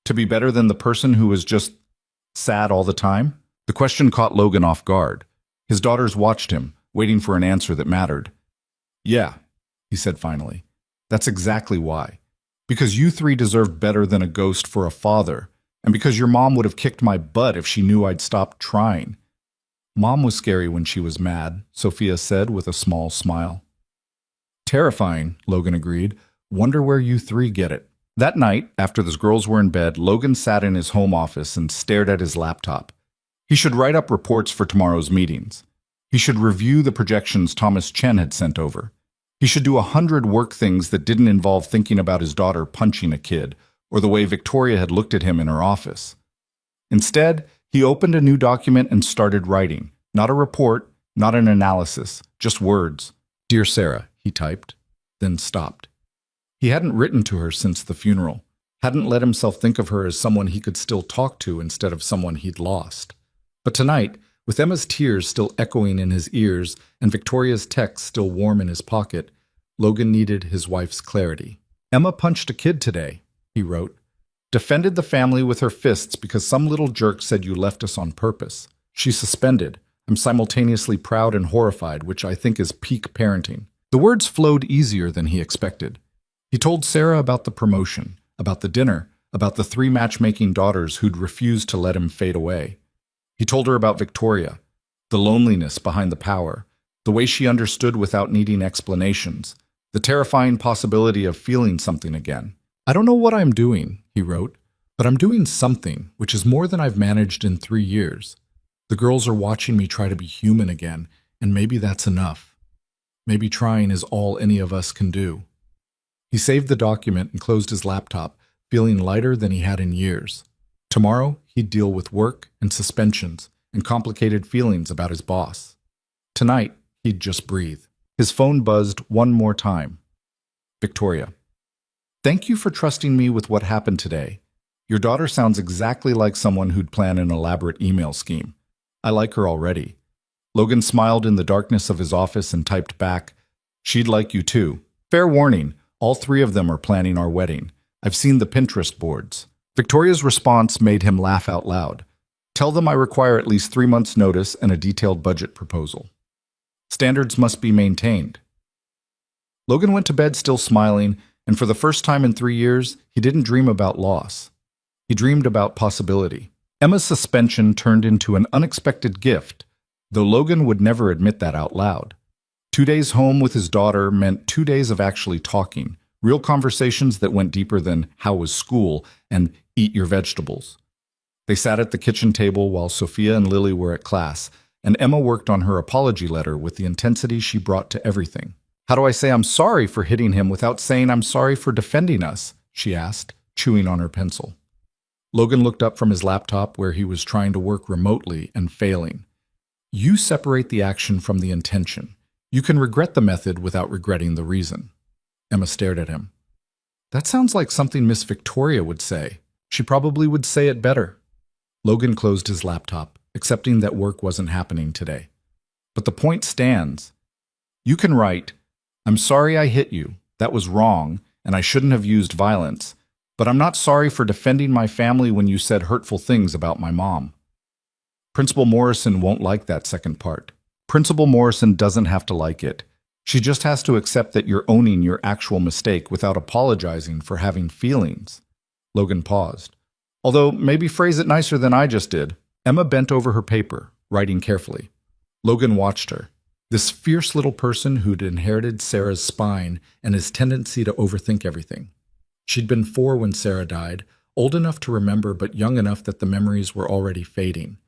To be better than the person who was just sad all the time? The question caught Logan off guard. His daughters watched him, waiting for an answer that mattered. Yeah, he said finally. That's exactly why. Because you three deserved better than a ghost for a father, and because your mom would have kicked my butt if she knew I'd stopped trying. Mom was scary when she was mad, Sophia said with a small smile. Terrifying, Logan agreed. Wonder where you three get it. That night, after the girls were in bed, Logan sat in his home office and stared at his laptop. He should write up reports for tomorrow's meetings. He should review the projections Thomas Chen had sent over. He should do 100 work things that didn't involve thinking about his daughter punching a kid or the way Victoria had looked at him in her office. Instead, he opened a new document and started writing. Not a report, not an analysis, just words. Dear Sarah, he typed, then stopped. He hadn't written to her since the funeral, hadn't let himself think of her as someone he could still talk to instead of someone he'd lost. But tonight, with Emma's tears still echoing in his ears and Victoria's text still warm in his pocket, Logan needed his wife's clarity. Emma punched a kid today, he wrote. Defended the family with her fists because some little jerk said you left us on purpose. She's suspended. I'm simultaneously proud and horrified, which I think is peak parenting. The words flowed easier than he expected. He told Sarah about the promotion, about the dinner, about the 3 matchmaking daughters who'd refused to let him fade away. He told her about Victoria, the loneliness behind the power, the way she understood without needing explanations, the terrifying possibility of feeling something again. I don't know what I'm doing, he wrote, but I'm doing something, which is more than I've managed in 3 years. The girls are watching me try to be human again, and maybe that's enough. Maybe trying is all any of us can do. He saved the document and closed his laptop, feeling lighter than he had in years. Tomorrow, he'd deal with work and suspensions and complicated feelings about his boss. Tonight, he'd just breathe. His phone buzzed one more time. Victoria. Thank you for trusting me with what happened today. Your daughter sounds exactly like someone who'd plan an elaborate email scheme. I like her already. Logan smiled in the darkness of his office and typed back, She'd like you too. Fair warning, all 3 of them are planning our wedding. I've seen the Pinterest boards. Victoria's response made him laugh out loud. Tell them I require at least 3 months' notice and a detailed budget proposal. Standards must be maintained. Logan went to bed still smiling, and for the first time in 3 years, he didn't dream about loss. He dreamed about possibility. Emma's suspension turned into an unexpected gift, though Logan would never admit that out loud. 2 days home with his daughter meant 2 days of actually talking, real conversations that went deeper than how was school and eat your vegetables. They sat at the kitchen table while Sophia and Lily were at class, and Emma worked on her apology letter with the intensity she brought to everything. How do I say I'm sorry for hitting him without saying I'm sorry for defending us? She asked, chewing on her pencil. Logan looked up from his laptop where he was trying to work remotely and failing. You separate the action from the intention. You can regret the method without regretting the reason. Emma stared at him. That sounds like something Miss Victoria would say. She probably would say it better. Logan closed his laptop, accepting that work wasn't happening today. But the point stands. You can write, I'm sorry I hit you. That was wrong, and I shouldn't have used violence. But I'm not sorry for defending my family when you said hurtful things about my mom. Principal Morrison won't like that second part. Principal Morrison doesn't have to like it. She just has to accept that you're owning your actual mistake without apologizing for having feelings. Logan paused. Although, maybe phrase it nicer than I just did. Emma bent over her paper, writing carefully. Logan watched her. This fierce little person who'd inherited Sarah's spine and his tendency to overthink everything. She'd been 4 when Sarah died, old enough to remember but young enough that the memories were already fading.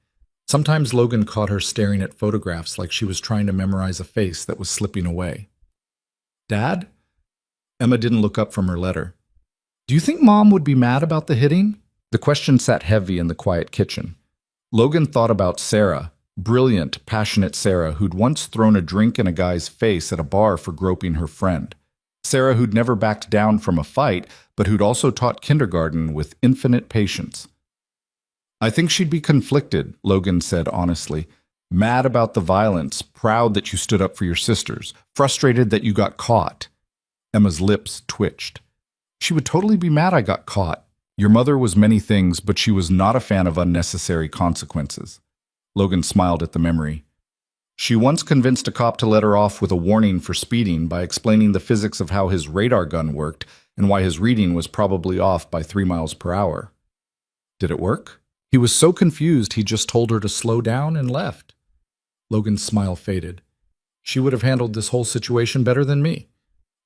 Sometimes Logan caught her staring at photographs like she was trying to memorize a face that was slipping away. Dad? Emma didn't look up from her letter. Do you think Mom would be mad about the hitting? The question sat heavy in the quiet kitchen. Logan thought about Sarah, brilliant, passionate Sarah who'd once thrown a drink in a guy's face at a bar for groping her friend. Sarah, who'd never backed down from a fight, but who'd also taught kindergarten with infinite patience. I think she'd be conflicted, Logan said honestly. Mad about the violence, proud that you stood up for your sisters, frustrated that you got caught. Emma's lips twitched. She would totally be mad I got caught. Your mother was many things, but she was not a fan of unnecessary consequences. Logan smiled at the memory. She once convinced a cop to let her off with a warning for speeding by explaining the physics of how his radar gun worked and why his reading was probably off by 3 miles per hour. Did it work? He was so confused he just told her to slow down and left. Logan's smile faded. She would have handled this whole situation better than me.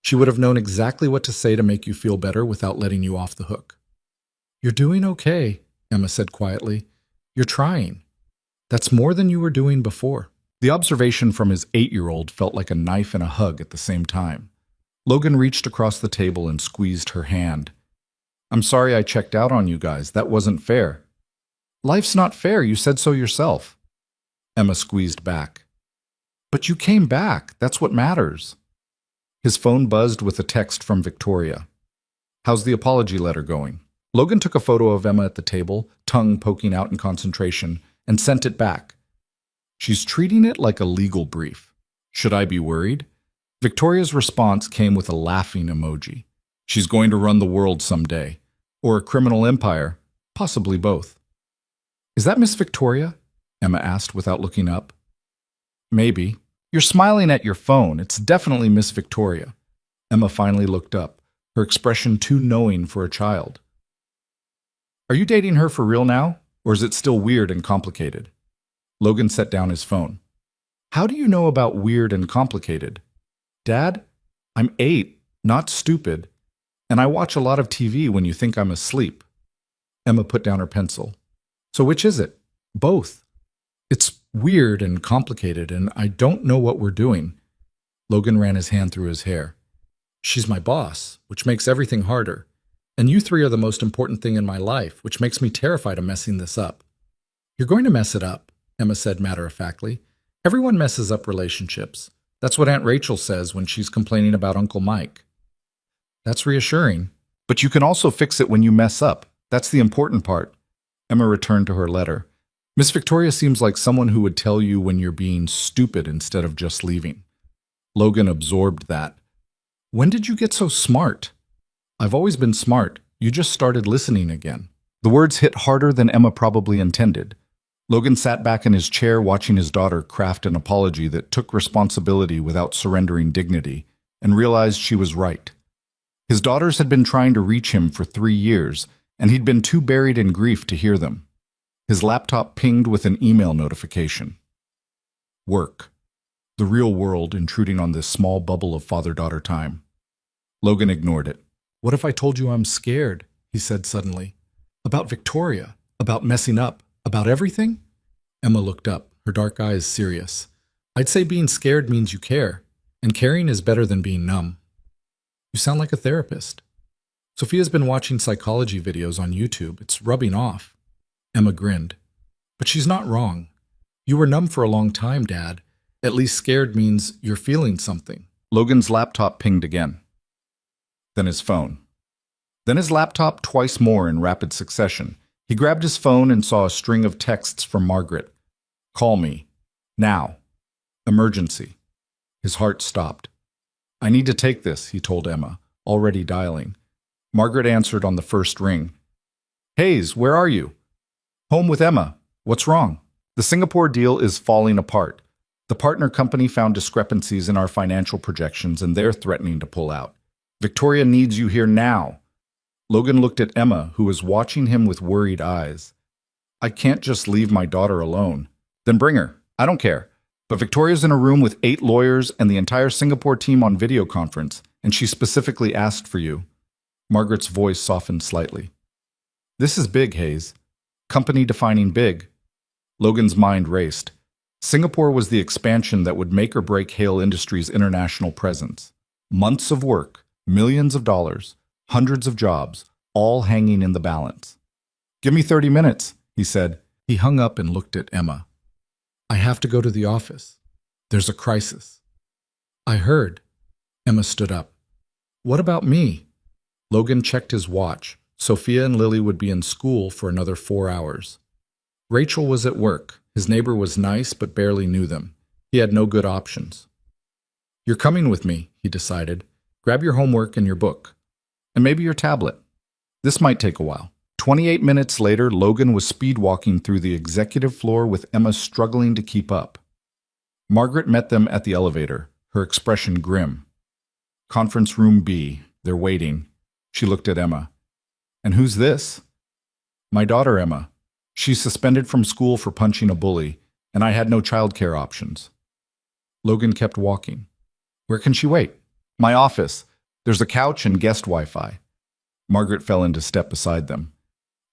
She would have known exactly what to say to make you feel better without letting you off the hook. You're doing okay, Emma said quietly. You're trying. That's more than you were doing before. The observation from his 8-year-old felt like a knife and a hug at the same time. Logan reached across the table and squeezed her hand. I'm sorry I checked out on you guys. That wasn't fair. Life's not fair. You said so yourself. Emma squeezed back. But you came back. That's what matters. His phone buzzed with a text from Victoria. How's the apology letter going? Logan took a photo of Emma at the table, tongue poking out in concentration, and sent it back. She's treating it like a legal brief. Should I be worried? Victoria's response came with a laughing emoji. She's going to run the world someday. Or a criminal empire. Possibly both. Is that Miss Victoria? Emma asked without looking up. Maybe. You're smiling at your phone. It's definitely Miss Victoria. Emma finally looked up, her expression too knowing for a child. Are you dating her for real now? Or is it still weird and complicated? Logan set down his phone. How do you know about weird and complicated? Dad, I'm 8, not stupid. And I watch a lot of TV when you think I'm asleep. Emma put down her pencil. So which is it? Both. It's weird and complicated, and I don't know what we're doing. Logan ran his hand through his hair. She's my boss, which makes everything harder. And you 3 are the most important thing in my life, which makes me terrified of messing this up. You're going to mess it up, Emma said matter-of-factly. Everyone messes up relationships. That's what Aunt Rachel says when she's complaining about Uncle Mike. That's reassuring. But you can also fix it when you mess up. That's the important part. Emma returned to her letter. Miss Victoria seems like someone who would tell you when you're being stupid instead of just leaving. Logan absorbed that. When did you get so smart? I've always been smart. You just started listening again. The words hit harder than Emma probably intended. Logan sat back in his chair watching his daughter craft an apology that took responsibility without surrendering dignity, and realized she was right. His daughters had been trying to reach him for 3 years, and he'd been too buried in grief to hear them. His laptop pinged with an email notification. Work. The real world intruding on this small bubble of father-daughter time. Logan ignored it. What if I told you I'm scared? He said suddenly. About Victoria, about messing up, about everything? Emma looked up, her dark eyes serious. I'd say being scared means you care, and caring is better than being numb. You sound like a therapist. Sophia's been watching psychology videos on YouTube. It's rubbing off. Emma grinned. But she's not wrong. You were numb for a long time, Dad. At least scared means you're feeling something. Logan's laptop pinged again. Then his phone. Then his laptop twice more in rapid succession. He grabbed his phone and saw a string of texts from Margaret. Call me. Now. Emergency. His heart stopped. I need to take this, he told Emma, already dialing. Margaret answered on the first ring. Hayes, where are you? Home with Emma. What's wrong? The Singapore deal is falling apart. The partner company found discrepancies in our financial projections and they're threatening to pull out. Victoria needs you here now. Logan looked at Emma, who was watching him with worried eyes. I can't just leave my daughter alone. Then bring her. I don't care. But Victoria's in a room with 8 lawyers and the entire Singapore team on video conference, and she specifically asked for you. Margaret's voice softened slightly. This is big, Hayes. Company defining big. Logan's mind raced. Singapore was the expansion that would make or break Hale Industries' international presence. Months of work, millions of dollars, hundreds of jobs, all hanging in the balance. Give me 30 minutes, he said. He hung up and looked at Emma. I have to go to the office. There's a crisis. I heard. Emma stood up. What about me? Logan checked his watch. Sophia and Lily would be in school for another 4 hours. Rachel was at work. His neighbor was nice but barely knew them. He had no good options. You're coming with me, he decided. Grab your homework and your book. And maybe your tablet. This might take a while. 28 minutes later, Logan was speed-walking through the executive floor with Emma struggling to keep up. Margaret met them at the elevator, her expression grim. Conference room B. They're waiting. She looked at Emma. And who's this? My daughter, Emma. She's suspended from school for punching a bully, and I had no childcare options. Logan kept walking. Where can she wait? My office. There's a couch and guest Wi-Fi. Margaret fell into step beside them.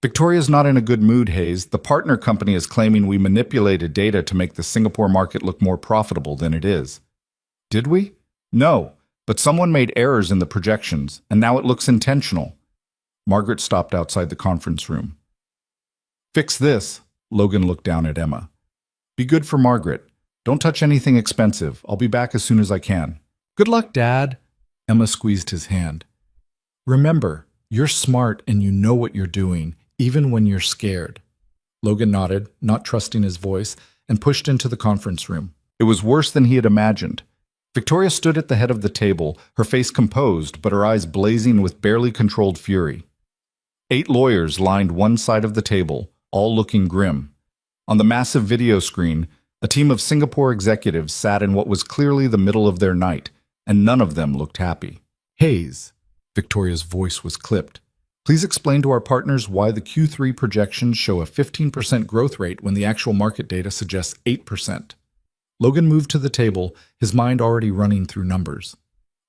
Victoria's not in a good mood, Hayes. The partner company is claiming we manipulated data to make the Singapore market look more profitable than it is. Did we? No, but someone made errors in the projections, and now it looks intentional. Margaret stopped outside the conference room. Fix this. Logan looked down at Emma. Be good for Margaret. Don't touch anything expensive. I'll be back as soon as I can. Good luck, Dad. Emma squeezed his hand. Remember, you're smart and you know what you're doing, even when you're scared. Logan nodded, not trusting his voice, and pushed into the conference room. It was worse than he had imagined. Victoria stood at the head of the table, her face composed, but her eyes blazing with barely controlled fury. 8 lawyers lined one side of the table, all looking grim. On the massive video screen, a team of Singapore executives sat in what was clearly the middle of their night, and none of them looked happy. Hayes, Victoria's voice was clipped. Please explain to our partners why the Q3 projections show a 15% growth rate when the actual market data suggests 8%. Logan moved to the table, his mind already running through numbers.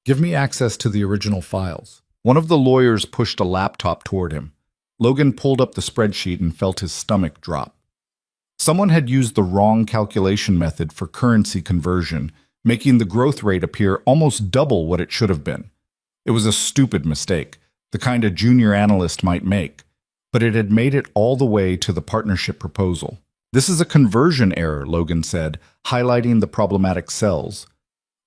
Give me access to the original files. One of the lawyers pushed a laptop toward him. Logan pulled up the spreadsheet and felt his stomach drop. Someone had used the wrong calculation method for currency conversion, making the growth rate appear almost double what it should have been. It was a stupid mistake, the kind a junior analyst might make, but it had made it all the way to the partnership proposal. This is a conversion error, Logan said, highlighting the problematic cells.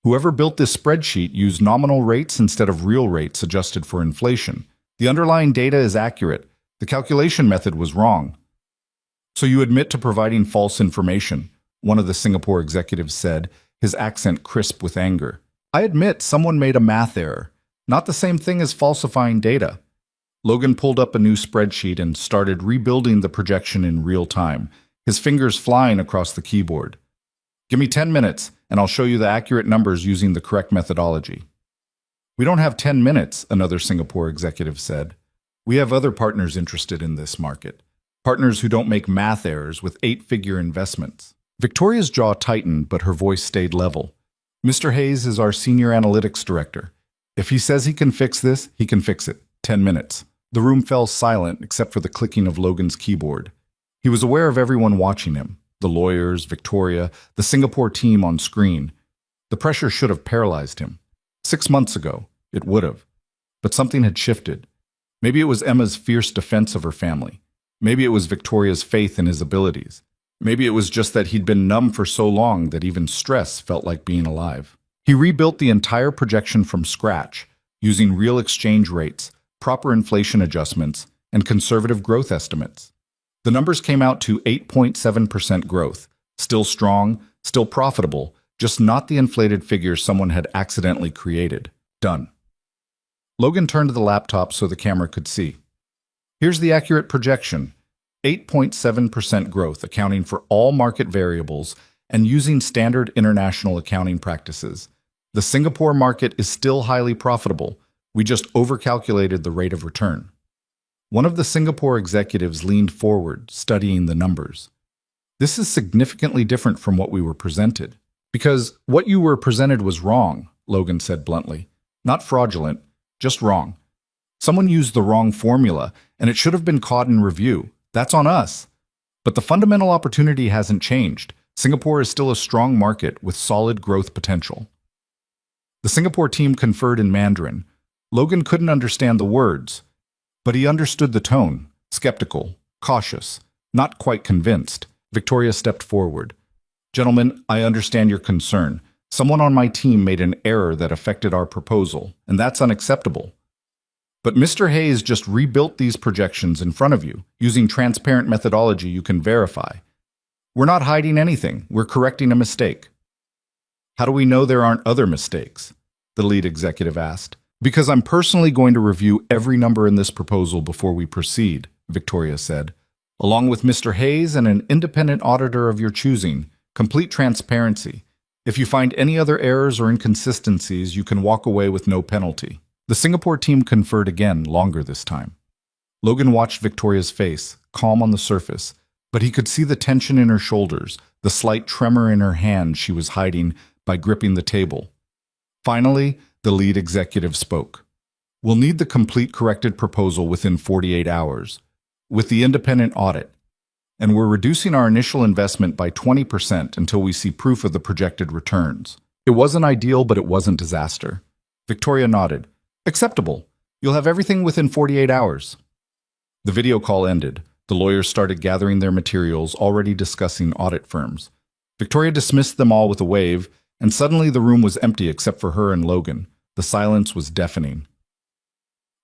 Whoever built this spreadsheet used nominal rates instead of real rates adjusted for inflation. The underlying data is accurate. The calculation method was wrong. So you admit to providing false information, one of the Singapore executives said, his accent crisp with anger. I admit someone made a math error. Not the same thing as falsifying data. Logan pulled up a new spreadsheet and started rebuilding the projection in real time, his fingers flying across the keyboard. Give me 10 minutes, and I'll show you the accurate numbers using the correct methodology. We don't have 10 minutes, another Singapore executive said. We have other partners interested in this market. Partners who don't make math errors with 8-figure investments. Victoria's jaw tightened, but her voice stayed level. Mr. Hayes is our senior analytics director. If he says he can fix this, he can fix it. 10 minutes. The room fell silent except for the clicking of Logan's keyboard. He was aware of everyone watching him. The lawyers, Victoria, the Singapore team on screen. The pressure should have paralyzed him. 6 months ago, it would have. But something had shifted. Maybe it was Emma's fierce defense of her family. Maybe it was Victoria's faith in his abilities. Maybe it was just that he'd been numb for so long that even stress felt like being alive. He rebuilt the entire projection from scratch, using real exchange rates, proper inflation adjustments, and conservative growth estimates. The numbers came out to 8.7% growth, still strong, still profitable, just not the inflated figures someone had accidentally created. Done. Logan turned the laptop so the camera could see. Here's the accurate projection. 8.7% growth, accounting for all market variables and using standard international accounting practices. The Singapore market is still highly profitable. We just overcalculated the rate of return. One of the Singapore executives leaned forward, studying the numbers. This is significantly different from what we were presented. Because what you were presented was wrong, Logan said bluntly. Not fraudulent, just wrong. Someone used the wrong formula, and it should have been caught in review. That's on us. But the fundamental opportunity hasn't changed. Singapore is still a strong market with solid growth potential. The Singapore team conferred in Mandarin. Logan couldn't understand the words, but he understood the tone, skeptical, cautious, not quite convinced. Victoria stepped forward. Gentlemen, I understand your concern, Someone on my team made an error that affected our proposal, and that's unacceptable. But Mr. Hayes just rebuilt these projections in front of you, using transparent methodology you can verify. We're not hiding anything, we're correcting a mistake. How do we know there aren't other mistakes? The lead executive asked. Because I'm personally going to review every number in this proposal before we proceed, Victoria said, along with Mr. Hayes and an independent auditor of your choosing. Complete transparency. If you find any other errors or inconsistencies, you can walk away with no penalty. The Singapore team conferred again, longer this time. Logan watched Victoria's face, calm on the surface, but he could see the tension in her shoulders, the slight tremor in her hand she was hiding by gripping the table. Finally, the lead executive spoke. We'll need the complete corrected proposal within 48 hours, with the independent audit, and we're reducing our initial investment by 20% until we see proof of the projected returns. It wasn't ideal, but it wasn't disaster. Victoria nodded. Acceptable. You'll have everything within 48 hours. The video call ended. The lawyers started gathering their materials, already discussing audit firms. Victoria dismissed them all with a wave, and suddenly the room was empty except for her and Logan. The silence was deafening.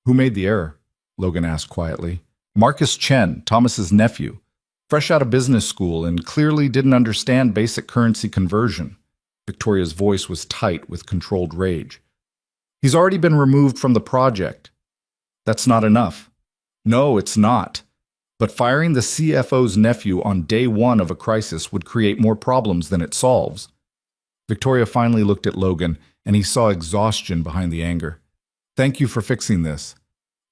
Who made the error? Logan asked quietly. Marcus Chen, Thomas's nephew, fresh out of business school and clearly didn't understand basic currency conversion. Victoria's voice was tight with controlled rage. He's already been removed from the project. That's not enough. No, it's not. But firing the CFO's nephew on day one of a crisis would create more problems than it solves. Victoria finally looked at Logan, and he saw exhaustion behind the anger. Thank you for fixing this.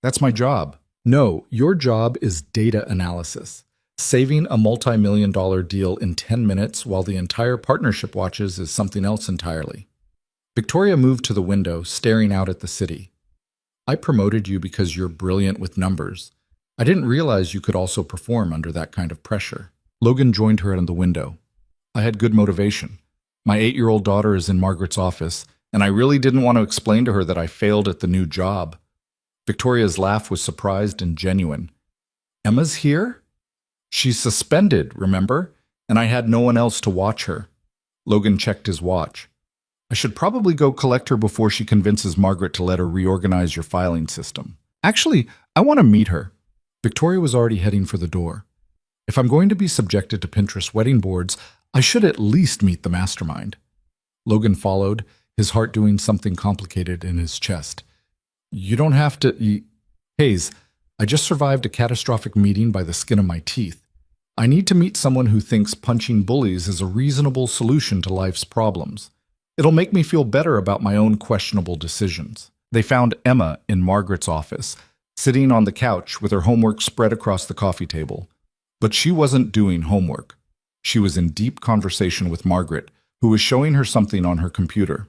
That's my job. No, your job is data analysis. Saving a multi-million-dollar deal in 10 minutes while the entire partnership watches is something else entirely. Victoria moved to the window, staring out at the city. I promoted you because you're brilliant with numbers. I didn't realize you could also perform under that kind of pressure. Logan joined her at the window. I had good motivation. My 8-year-old daughter is in Margaret's office, and I really didn't want to explain to her that I failed at the new job. Victoria's laugh was surprised and genuine. Emma's here? She's suspended, remember? And I had no one else to watch her. Logan checked his watch. I should probably go collect her before she convinces Margaret to let her reorganize your filing system. Actually, I want to meet her. Victoria was already heading for the door. If I'm going to be subjected to Pinterest wedding boards, I should at least meet the mastermind. Logan followed, his heart doing something complicated in his chest. You don't have to... Hayes, I just survived a catastrophic meeting by the skin of my teeth. I need to meet someone who thinks punching bullies is a reasonable solution to life's problems. It'll make me feel better about my own questionable decisions. They found Emma in Margaret's office, sitting on the couch with her homework spread across the coffee table. But she wasn't doing homework. She was in deep conversation with Margaret, who was showing her something on her computer.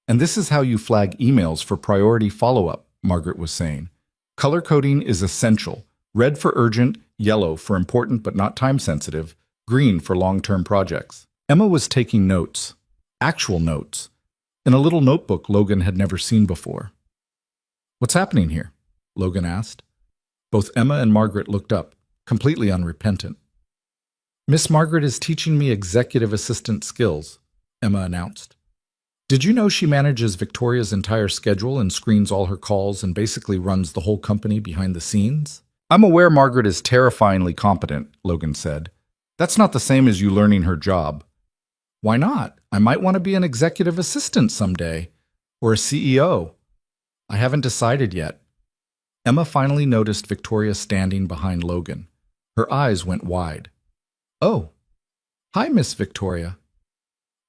And this is how you flag emails for priority follow-up, Margaret was saying. Color coding is essential. Red for urgent, yellow for important but not time-sensitive, green for long-term projects. Emma was taking notes. Actual notes. In a little notebook Logan had never seen before. What's happening here? Logan asked. Both Emma and Margaret looked up, completely unrepentant. Miss Margaret is teaching me executive assistant skills, Emma announced. Did you know she manages Victoria's entire schedule and screens all her calls and basically runs the whole company behind the scenes? I'm aware Margaret is terrifyingly competent, Logan said. That's not the same as you learning her job. Why not? I might want to be an executive assistant someday, or a CEO. I haven't decided yet. Emma finally noticed Victoria standing behind Logan. Her eyes went wide. Oh, hi, Miss Victoria.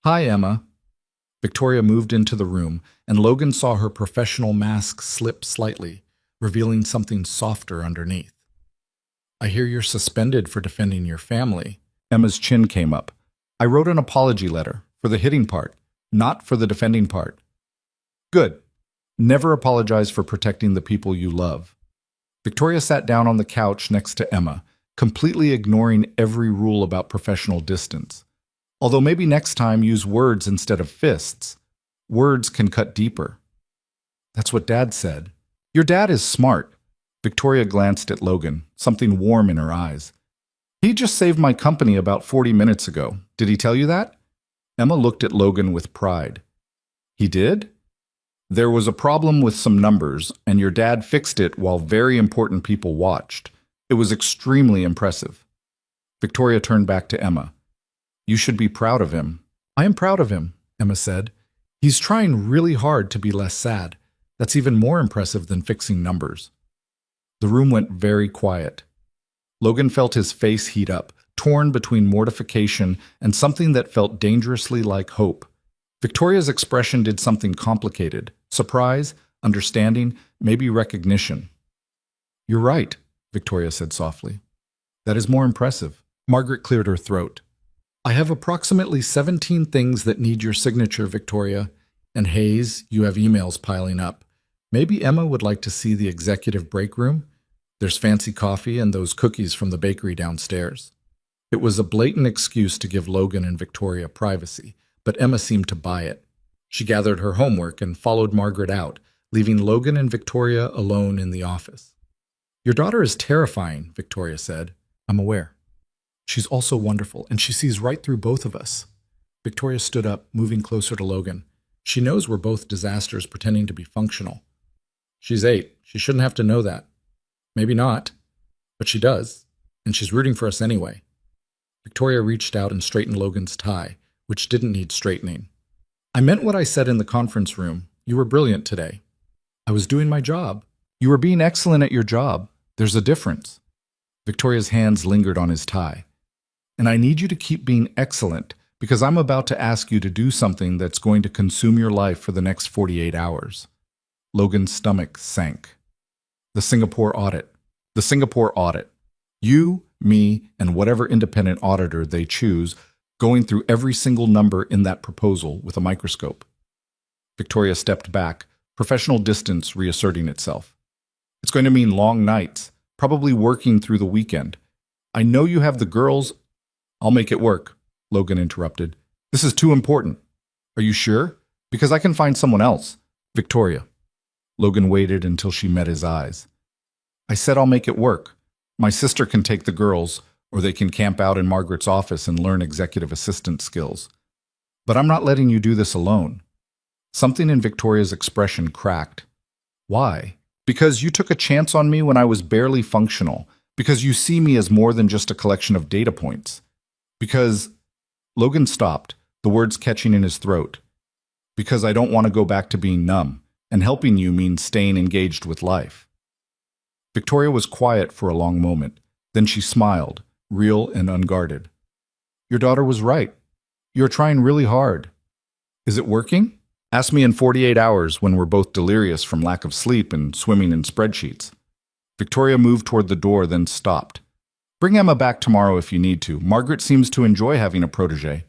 Hi, Emma. Victoria moved into the room, and Logan saw her professional mask slip slightly, revealing something softer underneath. I hear you're suspended for defending your family. Emma's chin came up. I wrote an apology letter for the hitting part, not for the defending part. Good. Never apologize for protecting the people you love. Victoria sat down on the couch next to Emma, completely ignoring every rule about professional distance. Although maybe next time use words instead of fists. Words can cut deeper. That's what Dad said. Your dad is smart. Victoria glanced at Logan, something warm in her eyes. He just saved my company about 40 minutes ago. Did he tell you that? Emma looked at Logan with pride. He did? There was a problem with some numbers, and your dad fixed it while very important people watched. It was extremely impressive. Victoria turned back to Emma. You should be proud of him. I am proud of him, Emma said. He's trying really hard to be less sad. That's even more impressive than fixing numbers. The room went very quiet. Logan felt his face heat up, torn between mortification and something that felt dangerously like hope. Victoria's expression did something complicated. Surprise, understanding, maybe recognition. You're right, Victoria said softly. That is more impressive. Margaret cleared her throat. I have approximately 17 things that need your signature, Victoria. And Hayes, you have emails piling up. Maybe Emma would like to see the executive break room? There's fancy coffee and those cookies from the bakery downstairs. It was a blatant excuse to give Logan and Victoria privacy, but Emma seemed to buy it. She gathered her homework and followed Margaret out, leaving Logan and Victoria alone in the office. Your daughter is terrifying, Victoria said. I'm aware. She's also wonderful, and she sees right through both of us. Victoria stood up, moving closer to Logan. She knows we're both disasters pretending to be functional. She's 8. She shouldn't have to know that. Maybe not, but she does, and she's rooting for us anyway. Victoria reached out and straightened Logan's tie, which didn't need straightening. I meant what I said in the conference room. You were brilliant today. I was doing my job. You were being excellent at your job. There's a difference. Victoria's hands lingered on his tie. And I need you to keep being excellent, because I'm about to ask you to do something that's going to consume your life for the next 48 hours. Logan's stomach sank. The Singapore audit. The Singapore audit. You, me, and whatever independent auditor they choose, going through every single number in that proposal with a microscope. Victoria stepped back, professional distance reasserting itself. It's going to mean long nights, probably working through the weekend. I know you have the girls. I'll make it work, Logan interrupted. This is too important. Are you sure? Because I can find someone else. Victoria. Logan waited until she met his eyes. I said I'll make it work. My sister can take the girls, or they can camp out in Margaret's office and learn executive assistant skills. But I'm not letting you do this alone. Something in Victoria's expression cracked. Why? Because you took a chance on me when I was barely functional. Because you see me as more than just a collection of data points. Because... Logan stopped, the words catching in his throat. Because I don't want to go back to being numb, and helping you means staying engaged with life. Victoria was quiet for a long moment. Then she smiled, real and unguarded. Your daughter was right. You're trying really hard. Is it working? Ask me in 48 hours when we're both delirious from lack of sleep and swimming in spreadsheets. Victoria moved toward the door, then stopped. Bring Emma back tomorrow if you need to. Margaret seems to enjoy having a protege.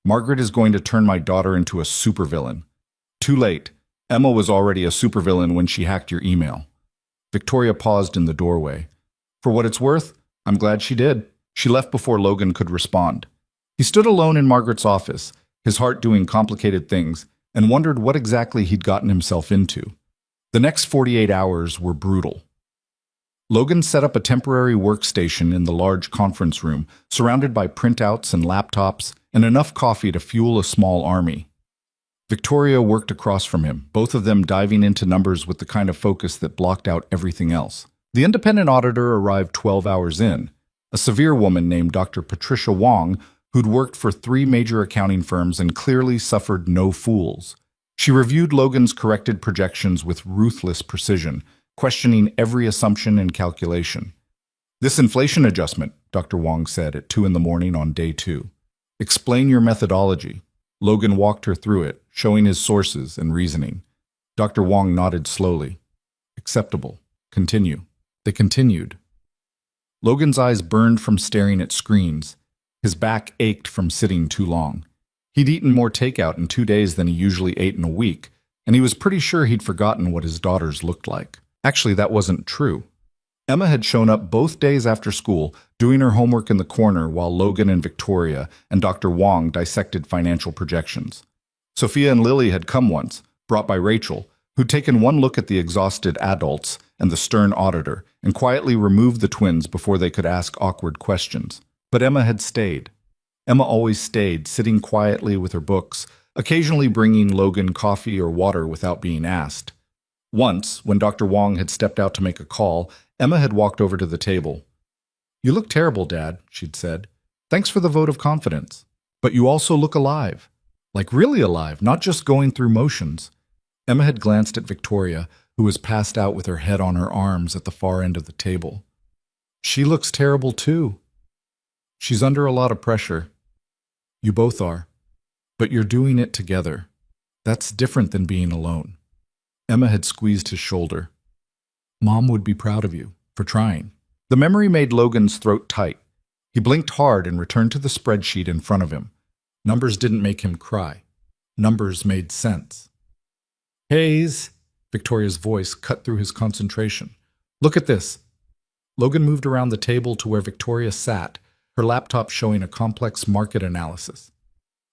Margaret is going to turn my daughter into a supervillain. Too late. Emma was already a supervillain when she hacked your email. Victoria paused in the doorway. For what it's worth, I'm glad she did. She left before Logan could respond. He stood alone in Margaret's office, his heart doing complicated things, and wondered what exactly he'd gotten himself into. The next 48 hours were brutal. Logan set up a temporary workstation in the large conference room, surrounded by printouts and laptops, and enough coffee to fuel a small army. Victoria worked across from him, both of them diving into numbers with the kind of focus that blocked out everything else. The independent auditor arrived 12 hours in, a severe woman named Dr. Patricia Wong, who'd worked for 3 major accounting firms and clearly suffered no fools. She reviewed Logan's corrected projections with ruthless precision, questioning every assumption and calculation. This inflation adjustment, Dr. Wong said at 2 a.m. on day 2. Explain your methodology. Logan walked her through it, showing his sources and reasoning. Dr. Wong nodded slowly. Acceptable. Continue. They continued. Logan's eyes burned from staring at screens. His back ached from sitting too long. He'd eaten more takeout in 2 days than he usually ate in a week, and he was pretty sure he'd forgotten what his daughters looked like. Actually, that wasn't true. Emma had shown up both days after school, doing her homework in the corner while Logan and Victoria and Dr. Wong dissected financial projections. Sophia and Lily had come once, brought by Rachel, who'd taken one look at the exhausted adults and the stern auditor and quietly removed the twins before they could ask awkward questions. But Emma had stayed. Emma always stayed, sitting quietly with her books, occasionally bringing Logan coffee or water without being asked. Once, when Dr. Wong had stepped out to make a call, Emma had walked over to the table. "You look terrible, Dad," she'd said. "Thanks for the vote of confidence. But you also look alive. Like really alive, not just going through motions." Emma had glanced at Victoria, who was passed out with her head on her arms at the far end of the table. "She looks terrible too. She's under a lot of pressure. You both are. But you're doing it together. That's different than being alone." Emma had squeezed his shoulder. "Mom would be proud of you for trying." The memory made Logan's throat tight. He blinked hard and returned to the spreadsheet in front of him. Numbers didn't make him cry. Numbers made sense. "Hayes," Victoria's voice cut through his concentration. "Look at this." Logan moved around the table to where Victoria sat, her laptop showing a complex market analysis.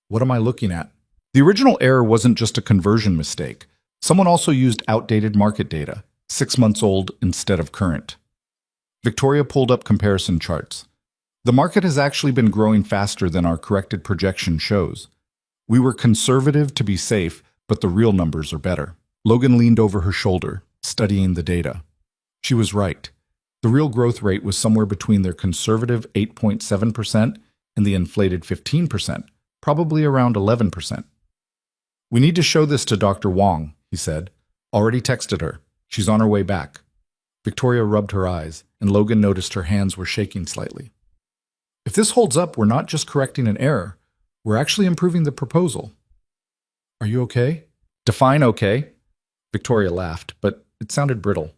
"What am I looking at?" The original error wasn't just a conversion mistake. Someone also used outdated market data, 6 months old instead of current. Victoria pulled up comparison charts. "The market has actually been growing faster than our corrected projection shows. We were conservative to be safe, but the real numbers are better." Logan leaned over her shoulder, studying the data. She was right. The real growth rate was somewhere between their conservative 8.7% and the inflated 15%, probably around 11%. "We need to show this to Dr. Wong," he said. "Already texted her. She's on her way back." Victoria rubbed her eyes, and Logan noticed her hands were shaking slightly. "If this holds up, we're not just correcting an error. We're actually improving the proposal." "Are you okay?" "Define okay." Victoria laughed, but it sounded brittle.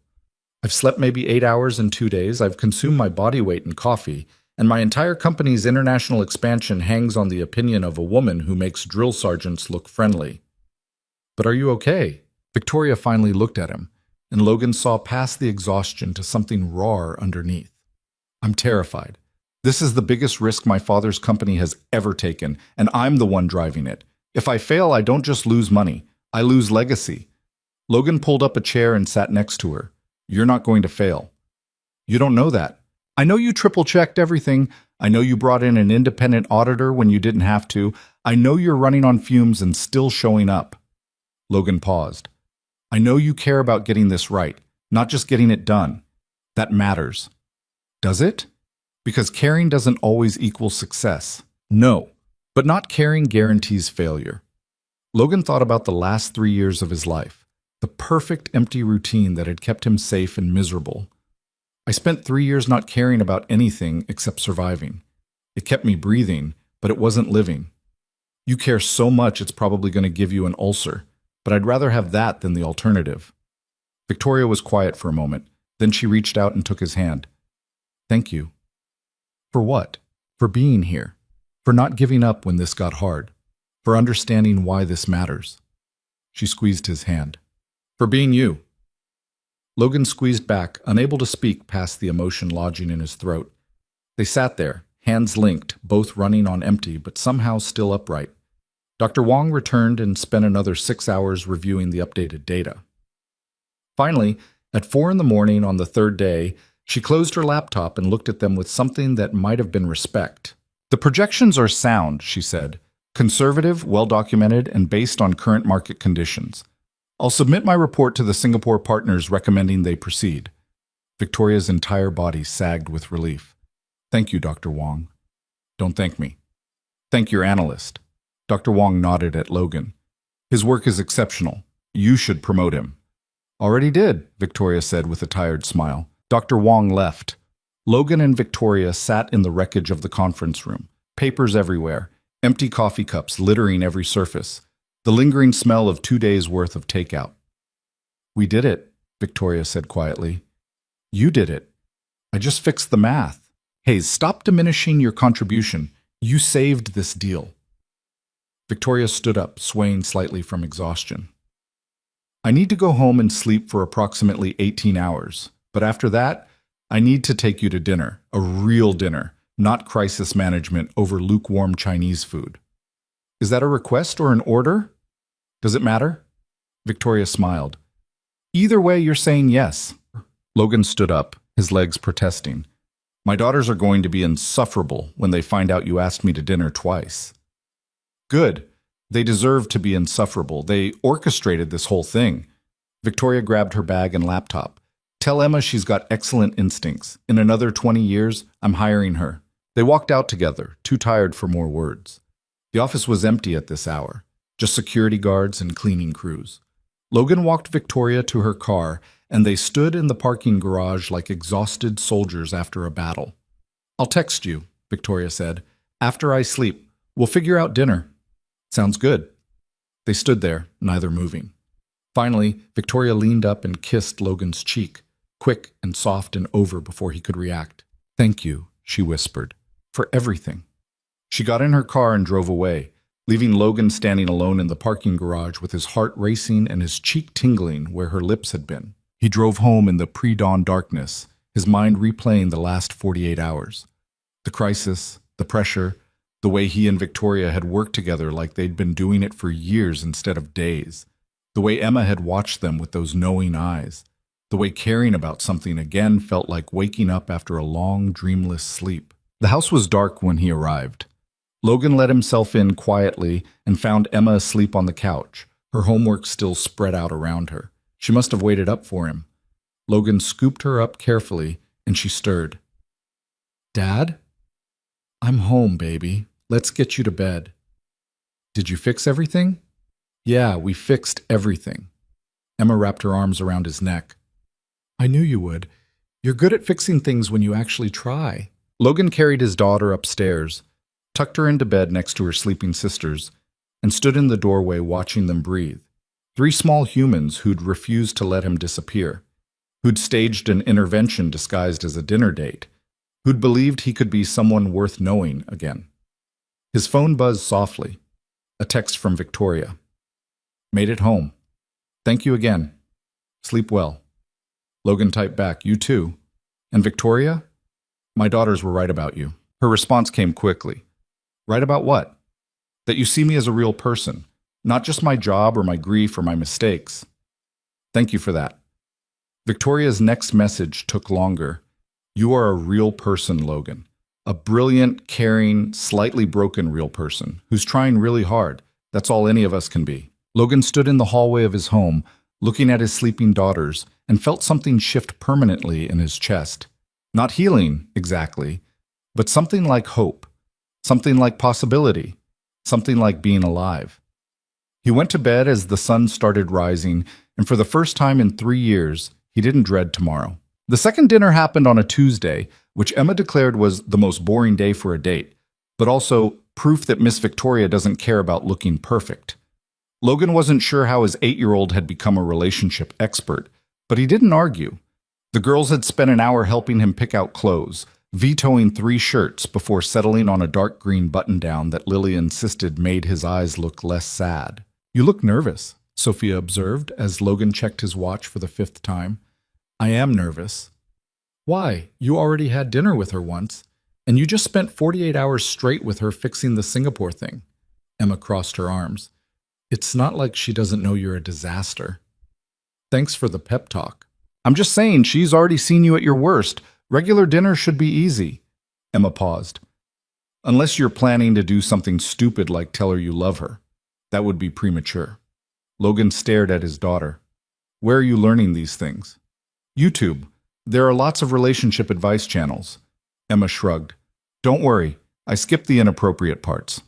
"I've slept maybe 8 hours in 2 days, I've consumed my body weight in coffee, and my entire company's international expansion hangs on the opinion of a woman who makes drill sergeants look friendly." "But are you okay?" Victoria finally looked at him, and Logan saw past the exhaustion to something raw underneath. "I'm terrified. This is the biggest risk my father's company has ever taken, and I'm the one driving it. If I fail, I don't just lose money, I lose legacy." Logan pulled up a chair and sat next to her. "You're not going to fail." "You don't know that. I know you triple-checked everything. I know you brought in an independent auditor when you didn't have to. I know you're running on fumes and still showing up." Logan paused. "I know you care about getting this right, not just getting it done. That matters." "Does it?" "Because caring doesn't always equal success." "No, but not caring guarantees failure." Logan thought about the last 3 years of his life, the perfect empty routine that had kept him safe and miserable. "I spent 3 years not caring about anything except surviving. It kept me breathing, but it wasn't living. You care so much it's probably going to give you an ulcer, but I'd rather have that than the alternative." Victoria was quiet for a moment, then she reached out and took his hand. "Thank you." "For what?" "For being here. For not giving up when this got hard. For understanding why this matters." She squeezed his hand. "For being you." Logan squeezed back, unable to speak past the emotion lodging in his throat. They sat there, hands linked, both running on empty, but somehow still upright. Dr. Wong returned and spent another 6 hours reviewing the updated data. Finally, at 4 a.m. on the third day, she closed her laptop and looked at them with something that might have been respect. "The projections are sound," she said. "Conservative, well-documented, and based on current market conditions. I'll submit my report to the Singapore partners recommending they proceed." Victoria's entire body sagged with relief. "Thank you, Dr. Wong." "Don't thank me. Thank your analyst." Dr. Wong nodded at Logan. "His work is exceptional. You should promote him." "Already did," Victoria said with a tired smile. Dr. Wong left. Logan and Victoria sat in the wreckage of the conference room. Papers everywhere, empty coffee cups littering every surface, the lingering smell of 2 days' worth of takeout. "We did it," Victoria said quietly. "You did it. I just fixed the math. Hayes, stop diminishing your contribution. You saved this deal." Victoria stood up, swaying slightly from exhaustion. "I need to go home and sleep for approximately 18 hours, but after that, I need to take you to dinner, a real dinner, not crisis management over lukewarm Chinese food." "Is that a request or an order? Does it matter?" Victoria smiled. "Either way, you're saying yes." Logan stood up, his legs protesting. My daughters are going to be insufferable when they find out you asked me to dinner twice. Good. They deserve to be insufferable. They orchestrated this whole thing. Victoria grabbed her bag and laptop. Tell Emma she's got excellent instincts. In another 20 years, I'm hiring her. They walked out together, too tired for more words. The office was empty at this hour, just security guards and cleaning crews. Logan walked Victoria to her car, and they stood in the parking garage like exhausted soldiers after a battle. I'll text you, Victoria said. After I sleep, we'll figure out dinner. Sounds good. They stood there, neither moving. Finally, Victoria leaned up and kissed Logan's cheek, quick and soft and over before he could react. Thank you, she whispered, for everything. She got in her car and drove away, leaving Logan standing alone in the parking garage with his heart racing and his cheek tingling where her lips had been. He drove home in the pre-dawn darkness, his mind replaying the last 48 hours. The crisis, the pressure, the way he and Victoria had worked together like they'd been doing it for years instead of days. The way Emma had watched them with those knowing eyes. The way caring about something again felt like waking up after a long, dreamless sleep. The house was dark when he arrived. Logan let himself in quietly and found Emma asleep on the couch, her homework still spread out around her. She must have waited up for him. Logan scooped her up carefully, and she stirred. Dad? I'm home, baby. Let's get you to bed. Did you fix everything? Yeah, we fixed everything. Emma wrapped her arms around his neck. I knew you would. You're good at fixing things when you actually try. Logan carried his daughter upstairs, tucked her into bed next to her sleeping sisters, and stood in the doorway watching them breathe. 3 small humans who'd refused to let him disappear, who'd staged an intervention disguised as a dinner date, who'd believed he could be someone worth knowing again. His phone buzzed softly. A text from Victoria. Made it home. Thank you again. Sleep well. Logan typed back, you too. And Victoria? My daughters were right about you. Her response came quickly. Right about what? That you see me as a real person, not just my job or my grief or my mistakes. Thank you for that. Victoria's next message took longer. You are a real person, Logan. A brilliant, caring, slightly broken real person who's trying really hard. That's all any of us can be. Logan stood in the hallway of his home, looking at his sleeping daughters, and felt something shift permanently in his chest. Not healing, exactly, but something like hope, something like possibility, something like being alive. He went to bed as the sun started rising, and for the first time in 3 years, he didn't dread tomorrow. The second dinner happened on a Tuesday, which Emma declared was the most boring day for a date, but also proof that Miss Victoria doesn't care about looking perfect. Logan wasn't sure how his 8-year-old had become a relationship expert, but he didn't argue. The girls had spent an hour helping him pick out clothes, vetoing 3 shirts before settling on a dark green button-down that Lily insisted made his eyes look less sad. You look nervous, Sophia observed as Logan checked his watch for the 5th time. I am nervous. Why? You already had dinner with her once, and you just spent 48 hours straight with her fixing the Singapore thing. Emma crossed her arms. It's not like she doesn't know you're a disaster. Thanks for the pep talk. I'm just saying she's already seen you at your worst. Regular dinner should be easy. Emma paused. Unless you're planning to do something stupid like tell her you love her. That would be premature. Logan stared at his daughter. Where are you learning these things? YouTube. There are lots of relationship advice channels. Emma shrugged. Don't worry, I skipped the inappropriate parts.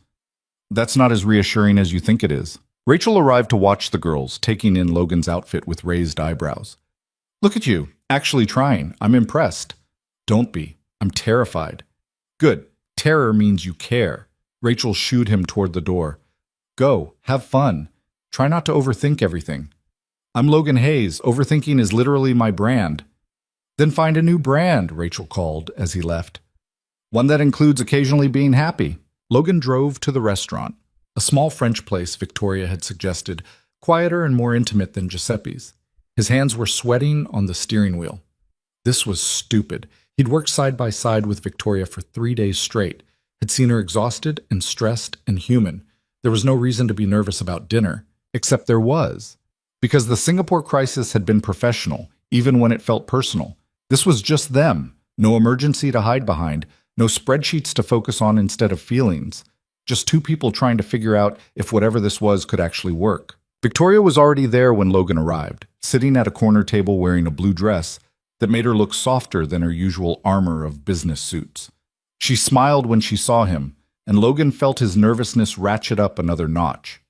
That's not as reassuring as you think it is. Rachel arrived to watch the girls, taking in Logan's outfit with raised eyebrows. Look at you, actually trying. I'm impressed. Don't be. I'm terrified. Good. Terror means you care. Rachel shooed him toward the door. Go. Have fun. Try not to overthink everything. I'm Logan Hayes. Overthinking is literally my brand. Then find a new brand, Rachel called as he left. One that includes occasionally being happy. Logan drove to the restaurant, a small French place Victoria had suggested, quieter and more intimate than Giuseppe's. His hands were sweating on the steering wheel. This was stupid. He'd worked side by side with Victoria for 3 days straight, had seen her exhausted and stressed and human. There was no reason to be nervous about dinner, except there was. Because the Singapore crisis had been professional, even when it felt personal. This was just them, No emergency to hide behind, no spreadsheets to focus on instead of feelings. Just two people trying to figure out if whatever this was could actually work. Victoria was already there when Logan arrived, sitting at a corner table wearing a blue dress that made her look softer than her usual armor of business suits. She smiled when she saw him, and Logan felt his nervousness ratchet up another notch.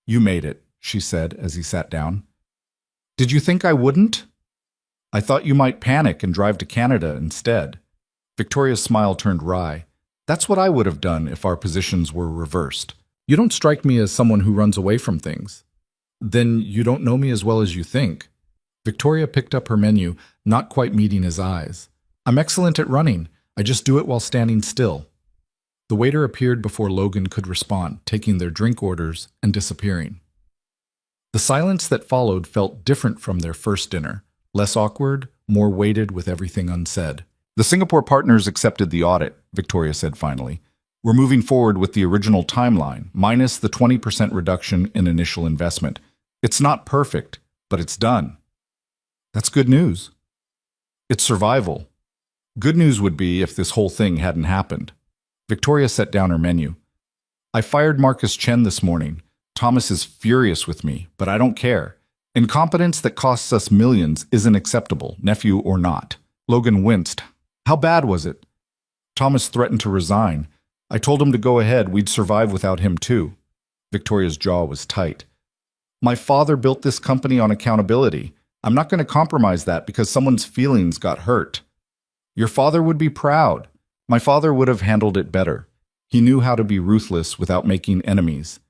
"You made it," she said as he sat down. "Did you think I wouldn't?" "I thought you might panic and drive to Canada instead." Victoria's smile turned wry. "That's what I would have done if our positions were reversed. You don't strike me as someone who runs away from things." "Then you don't know me as well as you think." Victoria picked up her menu, not quite meeting his eyes. "I'm excellent at running. I just do it while standing still." The waiter appeared before Logan could respond, taking their drink orders and disappearing. The silence that followed felt different from their first dinner, less awkward, more weighted with everything unsaid. "The Singapore partners accepted the audit," Victoria said finally. "We're moving forward with the original timeline, minus the 20% reduction in initial investment. It's not perfect, but it's done." "That's good news." "It's survival. Good news would be if this whole thing hadn't happened." Victoria set down her menu. "I fired Marcus Chen this morning. Thomas is furious with me, but I don't care. Incompetence that costs us millions isn't acceptable, nephew or not." Logan winced. "How bad was it?" "Thomas threatened to resign. I told him to go ahead, we'd survive without him too." Victoria's jaw was tight. "My father built this company on accountability. I'm not going to compromise that because someone's feelings got hurt." "Your father would be proud. My father would have handled it better. He knew how to be ruthless without making enemies."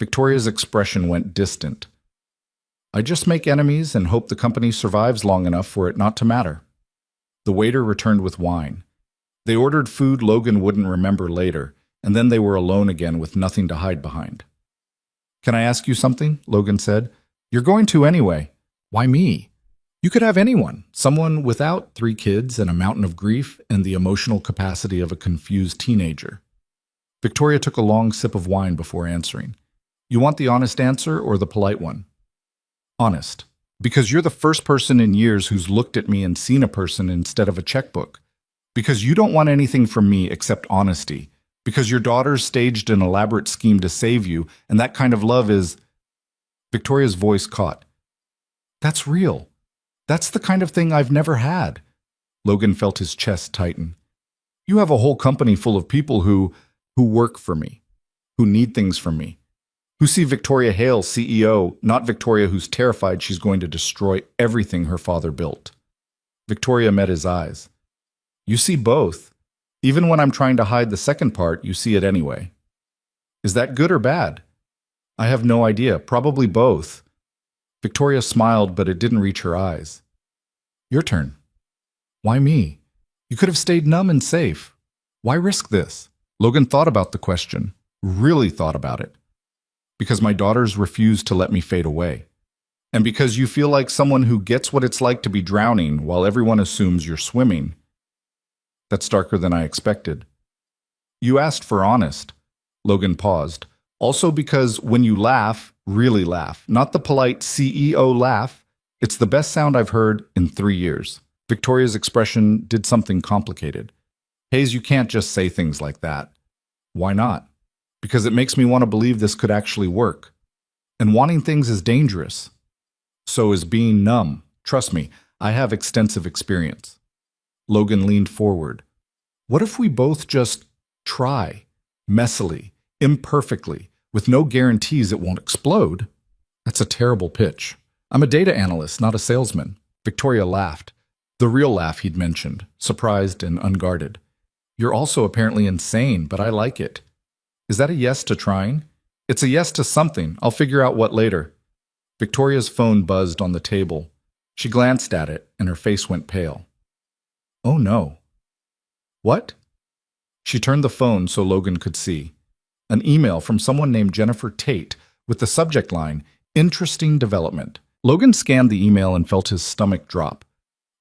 Victoria's expression went distant. "I just make enemies and hope the company survives long enough for it not to matter." The waiter returned with wine. They ordered food Logan wouldn't remember later, and then they were alone again with nothing to hide behind. "Can I ask you something?" Logan said. "You're going to anyway." "Why me?" "You could have anyone. Someone without 3 kids and a mountain of grief and the emotional capacity of a confused teenager." Victoria took a long sip of wine before answering. "You want the honest answer or the polite one?" "Honest. Because you're the first person in years who's looked at me and seen a person instead of a checkbook. Because you don't want anything from me except honesty. Because your daughter's staged an elaborate scheme to save you, and that kind of love is—" Victoria's voice caught. "That's real. That's the kind of thing I've never had." Logan felt his chest tighten. "You have a whole company full of people who work for me, who need things from me, who see Victoria Hale, CEO, not Victoria who's terrified she's going to destroy everything her father built." Victoria met his eyes. "You see both. Even when I'm trying to hide the second part, you see it anyway." "Is that good or bad?" "I have no idea. Probably both." Victoria smiled, but it didn't reach her eyes. "Your turn." "Why me? You could have stayed numb and safe. Why risk this?" Logan thought about the question, really thought about it. "Because my daughters refuse to let me fade away. And because you feel like someone who gets what it's like to be drowning while everyone assumes you're swimming." "That's darker than I expected." "You asked for honest." Logan paused. "Also because when you laugh, really laugh, not the polite CEO laugh, it's the best sound I've heard in 3 years." Victoria's expression did something complicated. "Hayes, you can't just say things like that." "Why not?" "Because it makes me want to believe this could actually work. And wanting things is dangerous. So is being numb. Trust me, I have extensive experience." Logan leaned forward. "What if we both just try, messily, imperfectly, with no guarantees it won't explode?" "That's a terrible pitch. I'm a data analyst, not a salesman." Victoria laughed, the real laugh he'd mentioned, surprised and unguarded. "You're also apparently insane, but I like it. Is that a yes to trying?" "It's a yes to something. I'll figure out what later." Victoria's phone buzzed on the table. She glanced at it, and her face went pale. "Oh no." "What?" She turned the phone so Logan could see. An email from someone named Jennifer Tate with the subject line, "Interesting development." Logan scanned the email and felt his stomach drop.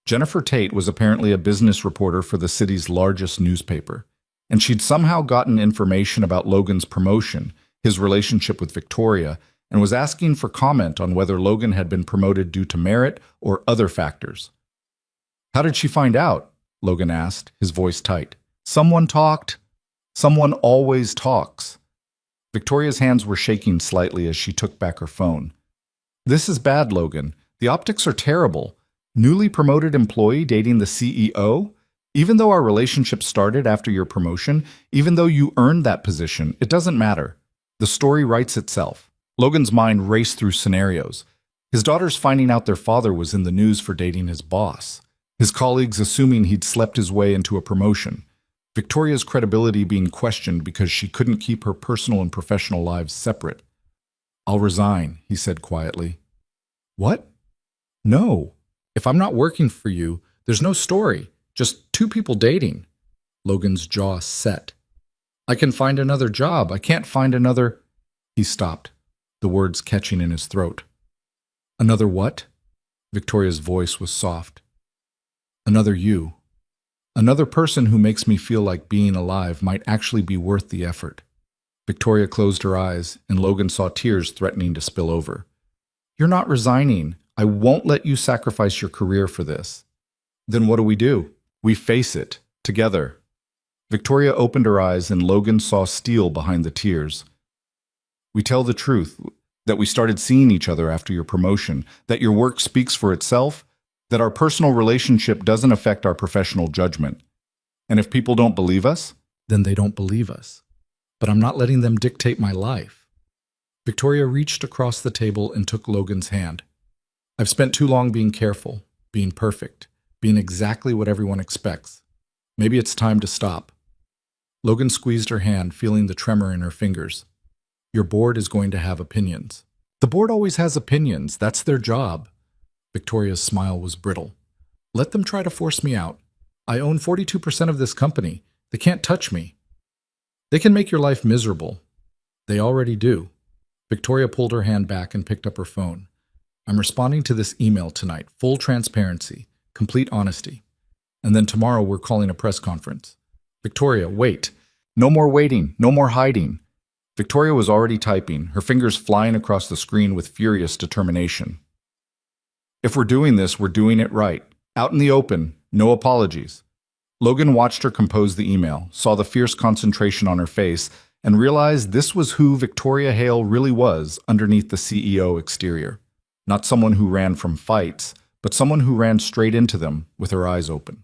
Jennifer Tate was apparently a business reporter for the city's largest newspaper, and she'd somehow gotten information about Logan's promotion, his relationship with Victoria, and was asking for comment on whether Logan had been promoted due to merit or other factors. "How did she find out?" Logan asked, his voice tight. Someone talked. Someone always talks. Victoria's hands were shaking slightly as she took back her phone. This is bad, Logan. The optics are terrible. Newly promoted employee dating the CEO? Even though our relationship started after your promotion, even though you earned that position, it doesn't matter. The story writes itself. Logan's mind raced through scenarios. His daughters finding out their father was in the news for dating his boss. His colleagues assuming he'd slept his way into a promotion. Victoria's credibility being questioned because she couldn't keep her personal and professional lives separate. I'll resign, he said quietly. What? No. If I'm not working for you, there's no story. Just two people dating. Logan's jaw set. I can find another job. I can't find another... He stopped, the words catching in his throat. Another what? Victoria's voice was soft. Another you. Another person who makes me feel like being alive might actually be worth the effort. Victoria closed her eyes, and Logan saw tears threatening to spill over. You're not resigning. I won't let you sacrifice your career for this. Then what do? We face it, together. Victoria opened her eyes, and Logan saw steel behind the tears. We tell the truth, that we started seeing each other after your promotion, that your work speaks for itself, that our personal relationship doesn't affect our professional judgment. And if people don't believe us, then they don't believe us. But I'm not letting them dictate my life. Victoria reached across the table and took Logan's hand. I've spent too long being careful, being perfect, being exactly what everyone expects. Maybe it's time to stop. Logan squeezed her hand, feeling the tremor in her fingers. Your board is going to have opinions. The board always has opinions. That's their job. Victoria's smile was brittle. Let them try to force me out. I own 42% of this company. They can't touch me. They can make your life miserable. They already do. Victoria pulled her hand back and picked up her phone. I'm responding to this email tonight. Full transparency. Complete honesty. And then tomorrow we're calling a press conference. Victoria, wait. No more waiting. No more hiding. Victoria was already typing, her fingers flying across the screen with furious determination. If we're doing this, we're doing it right. Out in the open. No apologies. Logan watched her compose the email, saw the fierce concentration on her face, and realized this was who Victoria Hale really was underneath the CEO exterior. Not someone who ran from fights, but someone who ran straight into them with her eyes open.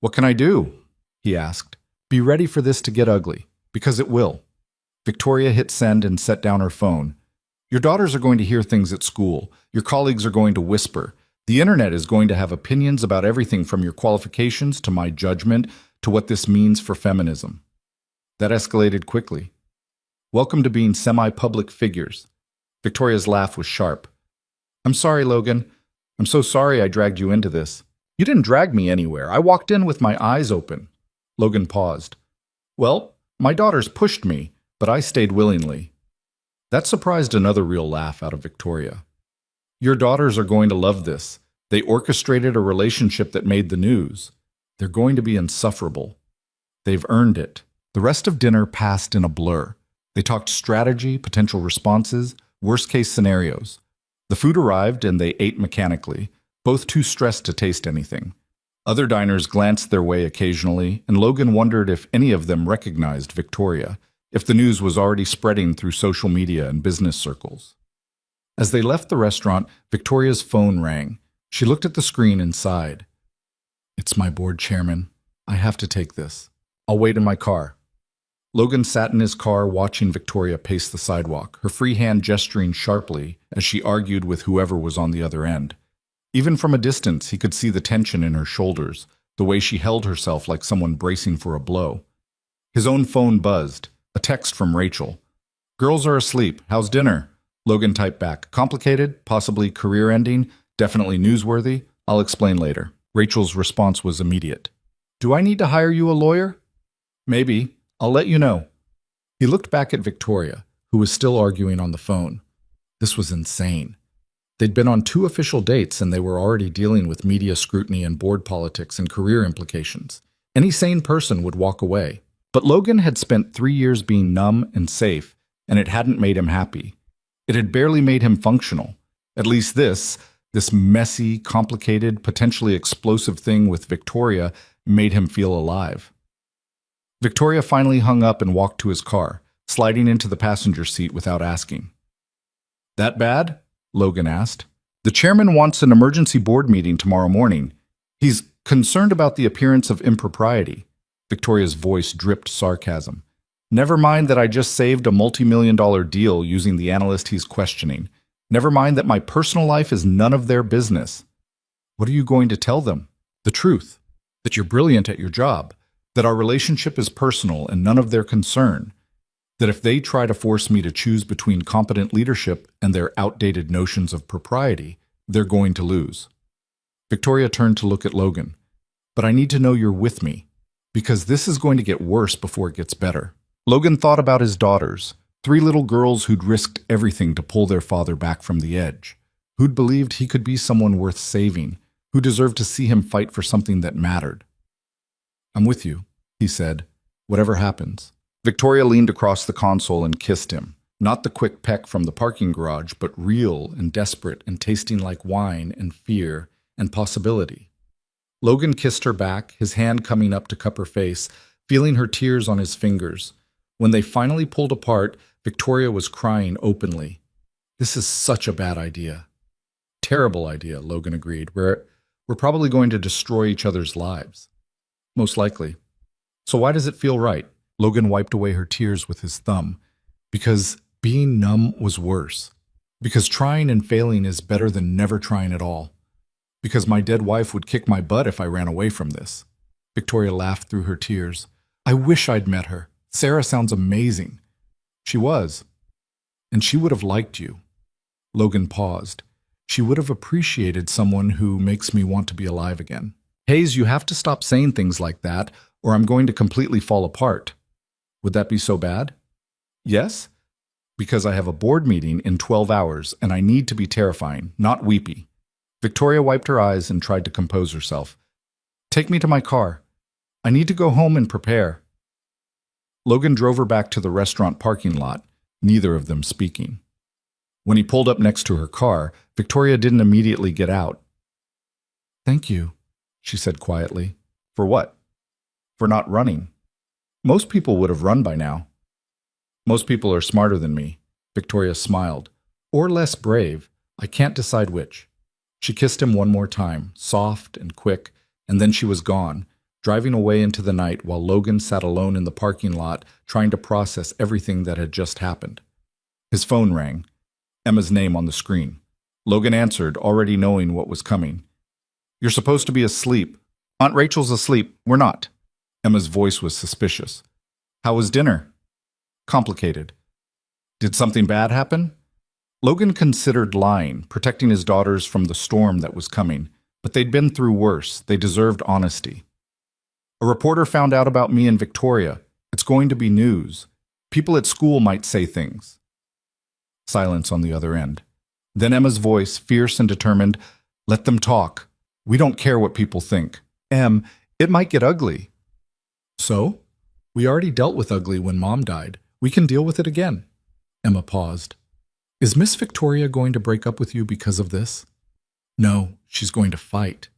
What can I do? He asked. Be ready for this to get ugly, because it will. Victoria hit send and set down her phone. Your daughters are going to hear things at school. Your colleagues are going to whisper. The internet is going to have opinions about everything from your qualifications to my judgment to what this means for feminism. That escalated quickly. Welcome to being semi-public figures. Victoria's laugh was sharp. I'm sorry, Logan. I'm so sorry I dragged you into this. You didn't drag me anywhere. I walked in with my eyes open. Logan paused. Well, my daughters pushed me, but I stayed willingly. That surprised another real laugh out of Victoria. Your daughters are going to love this. They orchestrated a relationship that made the news. They're going to be insufferable. They've earned it. The rest of dinner passed in a blur. They talked strategy, potential responses, worst-case scenarios. The food arrived and they ate mechanically, both too stressed to taste anything. Other diners glanced their way occasionally, and Logan wondered if any of them recognized Victoria, if the news was already spreading through social media and business circles. As they left the restaurant, Victoria's phone rang. She looked at the screen and sighed. It's my board chairman. I have to take this. I'll wait in my car. Logan sat in his car watching Victoria pace the sidewalk, her free hand gesturing sharply as she argued with whoever was on the other end. Even from a distance, he could see the tension in her shoulders, the way she held herself like someone bracing for a blow. His own phone buzzed, a text from Rachel. Girls are asleep. How's dinner? Logan typed back. Complicated, possibly career-ending, definitely newsworthy. I'll explain later. Rachel's response was immediate. Do I need to hire you a lawyer? Maybe. I'll let you know. He looked back at Victoria, who was still arguing on the phone. This was insane. They'd been on 2 official dates and they were already dealing with media scrutiny and board politics and career implications. Any sane person would walk away. But Logan had spent 3 years being numb and safe, and it hadn't made him happy. It had barely made him functional. At least this, This messy, complicated, potentially explosive thing with Victoria made him feel alive. Victoria finally hung up and walked to his car, sliding into the passenger seat without asking. "That bad?" Logan asked. "The chairman wants an emergency board meeting tomorrow morning. He's concerned about the appearance of impropriety." Victoria's voice dripped sarcasm. "Never mind that I just saved a multi-million-dollar deal using the analyst he's questioning. Never mind that my personal life is none of their business." "What are you going to tell them?" "The truth. That you're brilliant at your job. That our relationship is personal and none of their concern. That if they try to force me to choose between competent leadership and their outdated notions of propriety, they're going to lose." Victoria turned to look at Logan. "But I need to know you're with me, because this is going to get worse before it gets better." Logan thought about his daughters, 3 little girls who'd risked everything to pull their father back from the edge, who'd believed he could be someone worth saving, who deserved to see him fight for something that mattered. "I'm with you," he said, "whatever happens." Victoria leaned across the console and kissed him, not the quick peck from the parking garage, but real and desperate and tasting like wine and fear and possibility. Logan kissed her back, his hand coming up to cup her face, feeling her tears on his fingers. When they finally pulled apart, Victoria was crying openly. "This is such a bad idea." "Terrible idea," Logan agreed. We're probably going to destroy each other's lives." "Most likely. So why does it feel right?" Logan wiped away her tears with his thumb. "Because being numb was worse. Because trying and failing is better than never trying at all. Because my dead wife would kick my butt if I ran away from this." Victoria laughed through her tears. "I wish I'd met her. Sarah sounds amazing." "She was. And she would have liked you." Logan paused. "She would have appreciated someone who makes me want to be alive again." "Hayes, you have to stop saying things like that, or I'm going to completely fall apart." "Would that be so bad?" "Yes, because I have a board meeting in 12 hours, and I need to be terrifying, not weepy." Victoria wiped her eyes and tried to compose herself. "Take me to my car. I need to go home and prepare." Logan drove her back to the restaurant parking lot, neither of them speaking. When he pulled up next to her car, Victoria didn't immediately get out. "Thank you," she said quietly. "For what?" "For not running. Most people would have run by now." "Most people are smarter than me." Victoria smiled. "Or less brave. I can't decide which." She kissed him one more time, soft and quick, and then she was gone, driving away into the night while Logan sat alone in the parking lot trying to process everything that had just happened. His phone rang. Emma's name on the screen. Logan answered, already knowing what was coming. "You're supposed to be asleep." "Aunt Rachel's asleep. We're not." Emma's voice was suspicious. "How was dinner?" "Complicated." "Did something bad happen?" Logan considered lying, protecting his daughters from the storm that was coming, but they'd been through worse. They deserved honesty. "A reporter found out about me and Victoria. It's going to be news. People at school might say things." Silence on the other end. Then Emma's voice, fierce and determined, "Let them talk. We don't care what people think." "Em, it might get ugly." "So? We already dealt with ugly when Mom died. We can deal with it again." Emma paused. "Is Miss Victoria going to break up with you because of this?" "No, she's going to fight."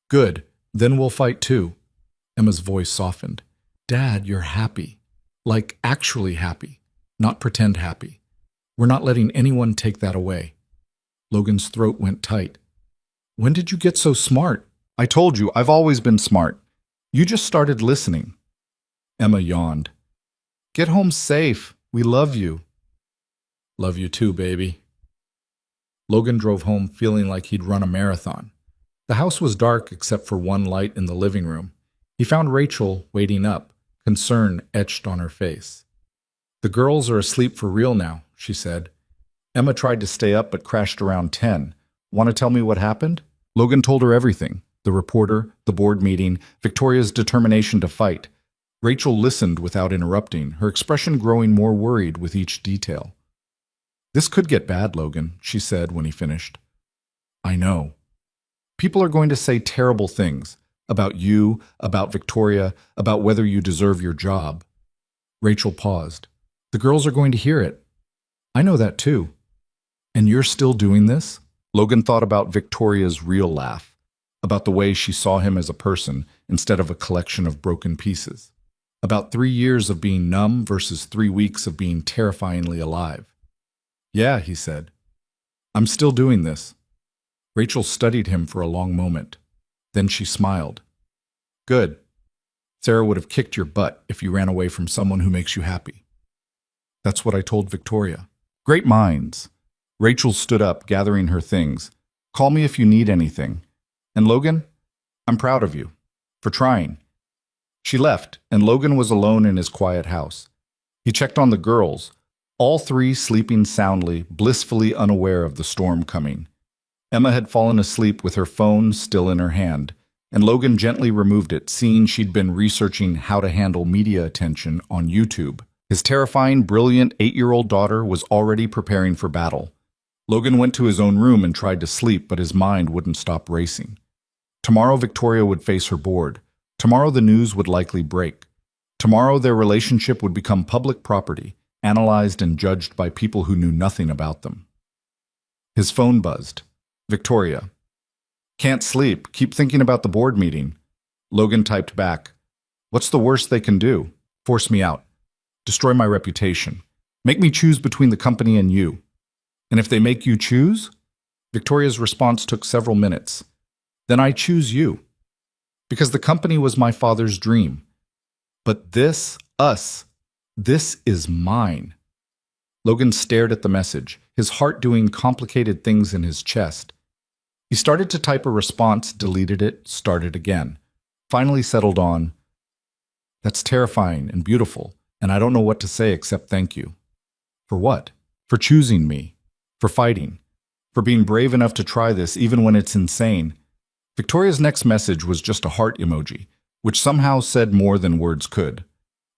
"Good. Then we'll fight too." Emma's voice softened. "Dad, you're happy. Like actually happy. Not pretend happy. We're not letting anyone take that away." Logan's throat went tight. "When did you get so smart?" "I told you, I've always been smart. You just started listening." Emma yawned. "Get home safe. We love you." "Love you too, baby." Logan drove home feeling like he'd run a marathon. The house was dark except for one light in the living room. He found Rachel waiting up, concern etched on her face. "The girls are asleep for real now," she said. Emma tried to stay up but crashed around 10. "Want to tell me what happened?" Logan told her everything. The reporter, the board meeting, Victoria's determination to fight. Rachel listened without interrupting, her expression growing more worried with each detail. "This could get bad, Logan," she said when he finished. "I know. People are going to say terrible things about you, about Victoria, about whether you deserve your job." Rachel paused. "The girls are going to hear it." "I know that too." "And you're still doing this?" Logan thought about Victoria's real laugh, about the way she saw him as a person instead of a collection of broken pieces, about 3 years of being numb versus 3 weeks of being terrifyingly alive. "Yeah," he said. "I'm still doing this." Rachel studied him for a long moment. Then she smiled. "Good. Sarah would have kicked your butt if you ran away from someone who makes you happy." That's what I told Victoria. Great minds. Rachel stood up, gathering her things. "Call me if you need anything. And Logan, I'm proud of you. For trying." She left, and Logan was alone in his quiet house. He checked on the girls, all 3 sleeping soundly, blissfully unaware of the storm coming. Emma had fallen asleep with her phone still in her hand, and Logan gently removed it, seeing she'd been researching how to handle media attention on YouTube. His terrifying, brilliant 8-year-old daughter was already preparing for battle. Logan went to his own room and tried to sleep, but his mind wouldn't stop racing. Tomorrow Victoria would face her board. Tomorrow the news would likely break. Tomorrow their relationship would become public property, analyzed and judged by people who knew nothing about them. His phone buzzed. "Victoria." "Can't sleep. Keep thinking about the board meeting." Logan typed back, "What's the worst they can do? Force me out. Destroy my reputation. Make me choose between the company and you. And if they make you choose?" Victoria's response took several minutes. "Then I choose you. Because the company was my father's dream. But this is mine." Logan stared at the message, his heart doing complicated things in his chest. He started to type a response, deleted it, started again. Finally settled on, "That's terrifying and beautiful, and I don't know what to say except thank you." For what? For choosing me. For fighting. For being brave enough to try this even when it's insane. Victoria's next message was just a heart emoji, which somehow said more than words could.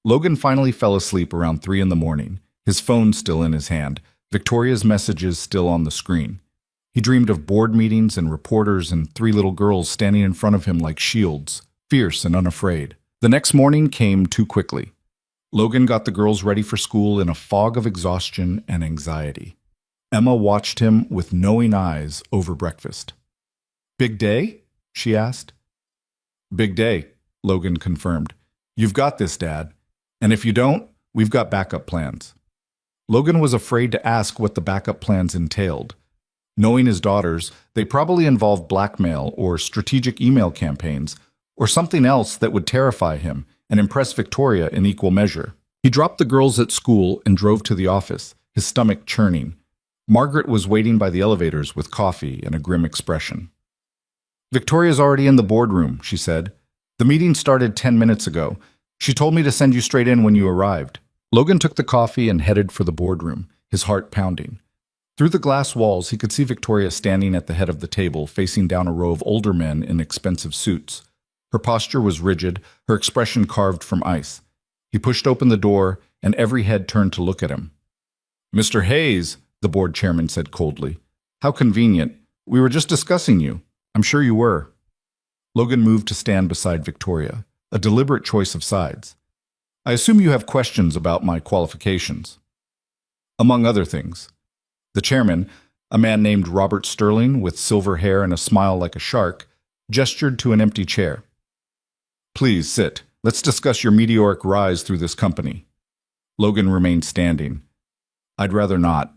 Logan finally fell asleep around 3 in the morning, his phone still in his hand, Victoria's messages still on the screen. He dreamed of board meetings and reporters and 3 little girls standing in front of him like shields, fierce and unafraid. The next morning came too quickly. Logan got the girls ready for school in a fog of exhaustion and anxiety. Emma watched him with knowing eyes over breakfast. "Big day?" she asked. "Big day," Logan confirmed. "You've got this, Dad. And if you don't, we've got backup plans." Logan was afraid to ask what the backup plans entailed. Knowing his daughters, they probably involved blackmail or strategic email campaigns, or something else that would terrify him and impress Victoria in equal measure. He dropped the girls at school and drove to the office, his stomach churning. Margaret was waiting by the elevators with coffee and a grim expression. "Victoria's already in the boardroom," she said. "The meeting started 10 minutes ago. She told me to send you straight in when you arrived." Logan took the coffee and headed for the boardroom, his heart pounding. Through the glass walls, he could see Victoria standing at the head of the table, facing down a row of older men in expensive suits. Her posture was rigid, her expression carved from ice. He pushed open the door, and every head turned to look at him. "Mr. Hayes," the board chairman said coldly. "How convenient. We were just discussing you. I'm sure you were." Logan moved to stand beside Victoria, a deliberate choice of sides. "I assume you have questions about my qualifications." "Among other things." The chairman, a man named Robert Sterling with silver hair and a smile like a shark, gestured to an empty chair. "Please sit. Let's discuss your meteoric rise through this company." Logan remained standing. "I'd rather not.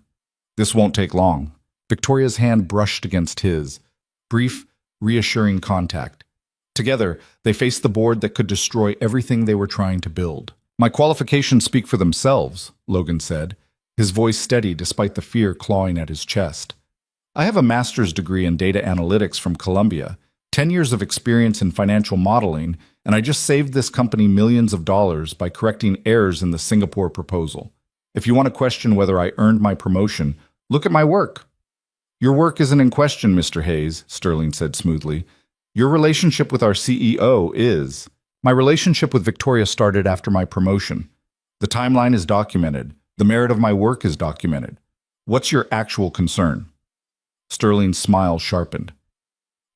This won't take long." Victoria's hand brushed against his. Brief, reassuring contact. Together, they faced the board that could destroy everything they were trying to build. "My qualifications speak for themselves," Logan said, his voice steady despite the fear clawing at his chest. "I have a master's degree in data analytics from Columbia, 10 years of experience in financial modeling, and I just saved this company millions of dollars by correcting errors in the Singapore proposal. If you want to question whether I earned my promotion, look at my work." "Your work isn't in question, Mr. Hayes," Sterling said smoothly. "Your relationship with our CEO is. My relationship with Victoria started after my promotion. The timeline is documented. The merit of my work is documented. What's your actual concern?" Sterling's smile sharpened.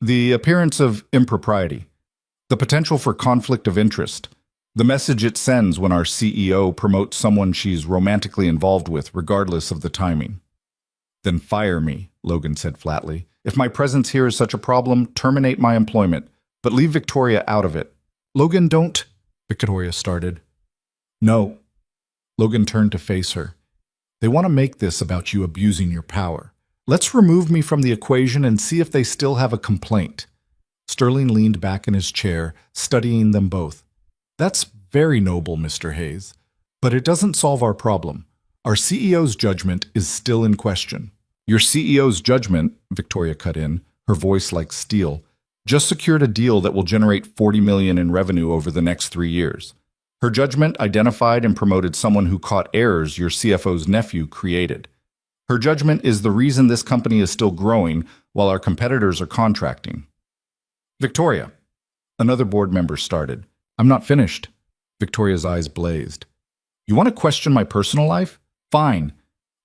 "The appearance of impropriety. The potential for conflict of interest. The message it sends when our CEO promotes someone she's romantically involved with, regardless of the timing." "Then fire me," Logan said flatly. If my presence here is such a problem, terminate my employment, but leave Victoria out of it. Logan, don't, Victoria started. No. Logan turned to face her. They want to make this about you abusing your power. Let's remove me from the equation and see if they still have a complaint. Sterling leaned back in his chair, studying them both. That's very noble, Mr. Hayes, but it doesn't solve our problem. Our CEO's judgment is still in question. Your CEO's judgment, Victoria cut in, her voice like steel, just secured a deal that will generate $40 million in revenue over the next 3 years. Her judgment identified and promoted someone who caught errors your CFO's nephew created. Her judgment is the reason this company is still growing while our competitors are contracting. Victoria. Another board member started. I'm not finished. Victoria's eyes blazed. You want to question my personal life? Fine.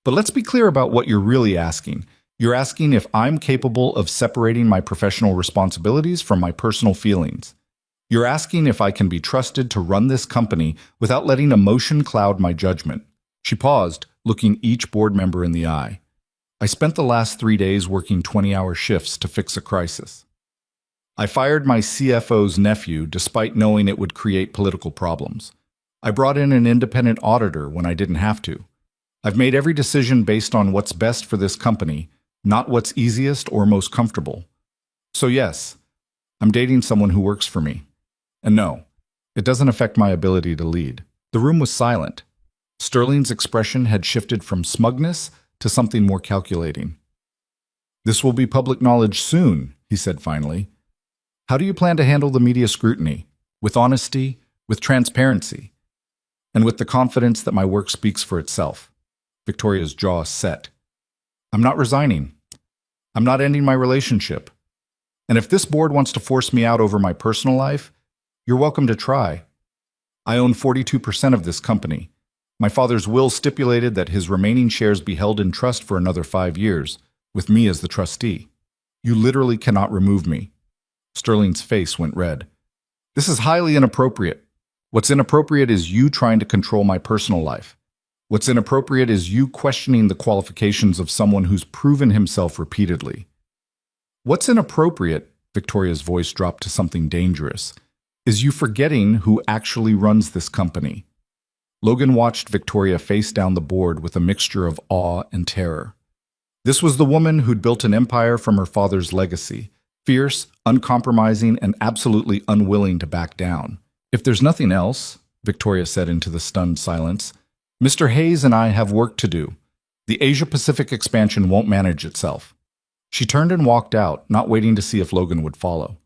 But let's be clear about what you're really asking. You're asking if I'm capable of separating my professional responsibilities from my personal feelings. You're asking if I can be trusted to run this company without letting emotion cloud my judgment. She paused, looking each board member in the eye. I spent the last 3 days working 20-hour shifts to fix a crisis. I fired my CFO's nephew despite knowing it would create political problems. I brought in an independent auditor when I didn't have to. I've made every decision based on what's best for this company, not what's easiest or most comfortable. So yes, I'm dating someone who works for me. And no, it doesn't affect my ability to lead. The room was silent. Sterling's expression had shifted from smugness to something more calculating. This will be public knowledge soon, he said finally. How do you plan to handle the media scrutiny? With honesty, with transparency, and with the confidence that my work speaks for itself? Victoria's jaw set. I'm not resigning. I'm not ending my relationship. And if this board wants to force me out over my personal life, you're welcome to try. I own 42% of this company. My father's will stipulated that his remaining shares be held in trust for another 5 years, with me as the trustee. You literally cannot remove me. Sterling's face went red. This is highly inappropriate. What's inappropriate is you trying to control my personal life. What's inappropriate is you questioning the qualifications of someone who's proven himself repeatedly. What's inappropriate, Victoria's voice dropped to something dangerous, is you forgetting who actually runs this company. Logan watched Victoria face down the board with a mixture of awe and terror. This was the woman who'd built an empire from her father's legacy, fierce, uncompromising, and absolutely unwilling to back down. If there's nothing else, Victoria said into the stunned silence, Mr. Hayes and I have work to do. The Asia-Pacific expansion won't manage itself. She turned and walked out, not waiting to see if Logan would follow.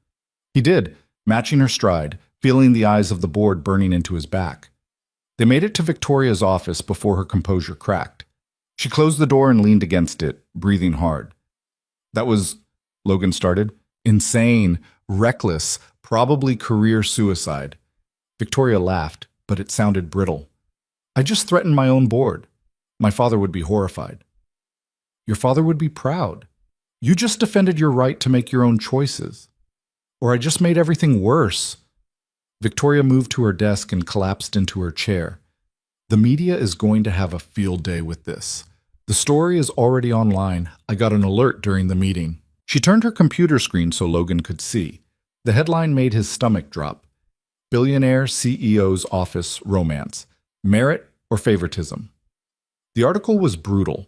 He did, matching her stride, feeling the eyes of the board burning into his back. They made it to Victoria's office before her composure cracked. She closed the door and leaned against it, breathing hard. That was, Logan started, insane, reckless, probably career suicide. Victoria laughed, but it sounded brittle. I just threatened my own board. My father would be horrified. Your father would be proud. You just defended your right to make your own choices. Or I just made everything worse. Victoria moved to her desk and collapsed into her chair. The media is going to have a field day with this. The story is already online. I got an alert during the meeting. She turned her computer screen so Logan could see. The headline made his stomach drop. Billionaire CEO's Office Romance. Merit or favoritism? The article was brutal.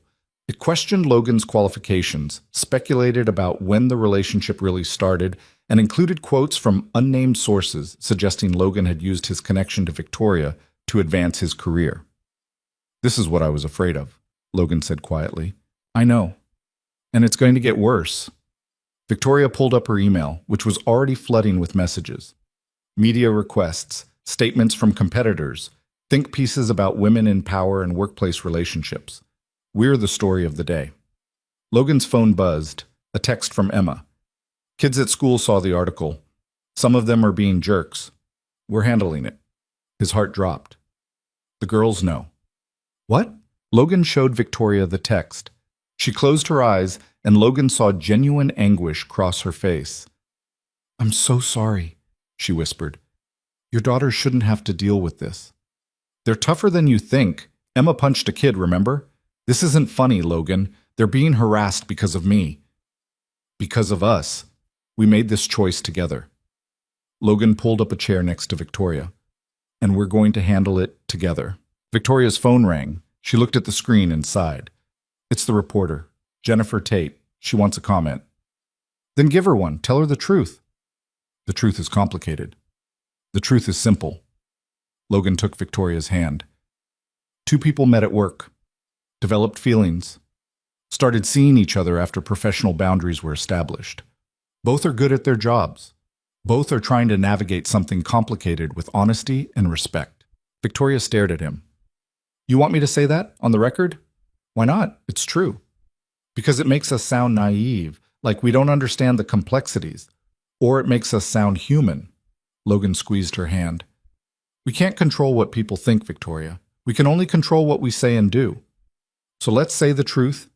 It questioned Logan's qualifications, speculated about when the relationship really started, and included quotes from unnamed sources suggesting Logan had used his connection to Victoria to advance his career. This is what I was afraid of, Logan said quietly. I know. And it's going to get worse. Victoria pulled up her email, which was already flooding with messages. Media requests, statements from competitors, think pieces about women in power and workplace relationships. We're the story of the day. Logan's phone buzzed, a text from Emma. Kids at school saw the article. Some of them are being jerks. We're handling it. His heart dropped. The girls know. What? Logan showed Victoria the text. She closed her eyes, and Logan saw genuine anguish cross her face. I'm so sorry, she whispered. Your daughter shouldn't have to deal with this. They're tougher than you think. Emma punched a kid, remember? This isn't funny, Logan. They're being harassed because of me. Because of us. We made this choice together. Logan pulled up a chair next to Victoria. And we're going to handle it together. Victoria's phone rang. She looked at the screen and sighed. It's the reporter, Jennifer Tate. She wants a comment. Then give her one. Tell her the truth. The truth is complicated. The truth is simple. Logan took Victoria's hand. Two people met at work, developed feelings, started seeing each other after professional boundaries were established. Both are good at their jobs. Both are trying to navigate something complicated with honesty and respect. Victoria stared at him. You want me to say that on the record? Why not? It's true. Because it makes us sound naive, like we don't understand the complexities, or it makes us sound human. Logan squeezed her hand. We can't control what people think, Victoria. We can only control what we say and do. So let's say the truth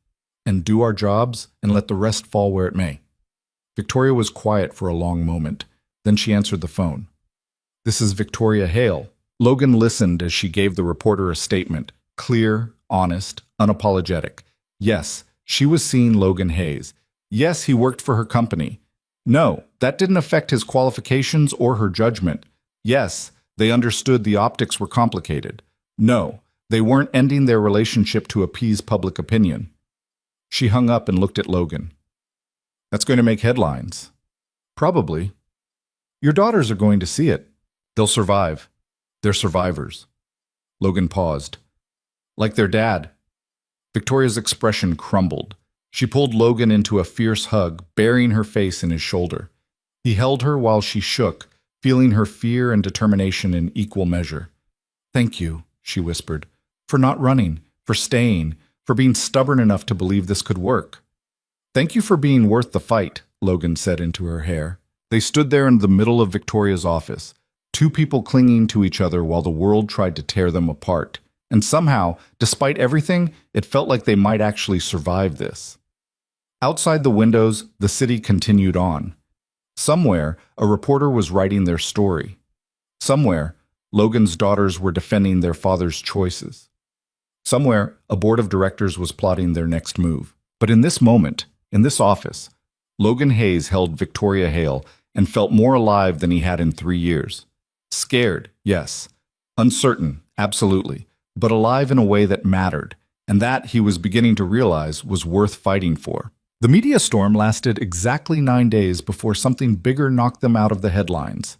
and do our jobs and let the rest fall where it may. Victoria was quiet for a long moment. Then she answered the phone. This is Victoria Hale. Logan listened as she gave the reporter a statement, clear, honest, unapologetic. Yes, she was seeing Logan Hayes. Yes, he worked for her company. No, that didn't affect his qualifications or her judgment. Yes, they understood the optics were complicated. No, they weren't ending their relationship to appease public opinion. She hung up and looked at Logan. That's going to make headlines. Probably. Your daughters are going to see it. They'll survive. They're survivors. Logan paused. Like their dad. Victoria's expression crumbled. She pulled Logan into a fierce hug, burying her face in his shoulder. He held her while she shook, feeling her fear and determination in equal measure. Thank you, she whispered, for not running, for staying, for being stubborn enough to believe this could work. Thank you for being worth the fight, Logan said into her hair. They stood there in the middle of Victoria's office, two people clinging to each other while the world tried to tear them apart. And somehow, despite everything, it felt like they might actually survive this. Outside the windows, the city continued on. Somewhere, a reporter was writing their story. Somewhere, Logan's daughters were defending their father's choices. Somewhere, a board of directors was plotting their next move. But in this moment, in this office, Logan Hayes held Victoria Hale and felt more alive than he had in 3 years. Scared, yes. Uncertain, absolutely. But alive in a way that mattered, and that, he was beginning to realize, was worth fighting for. The media storm lasted exactly 9 days before something bigger knocked them out of the headlines.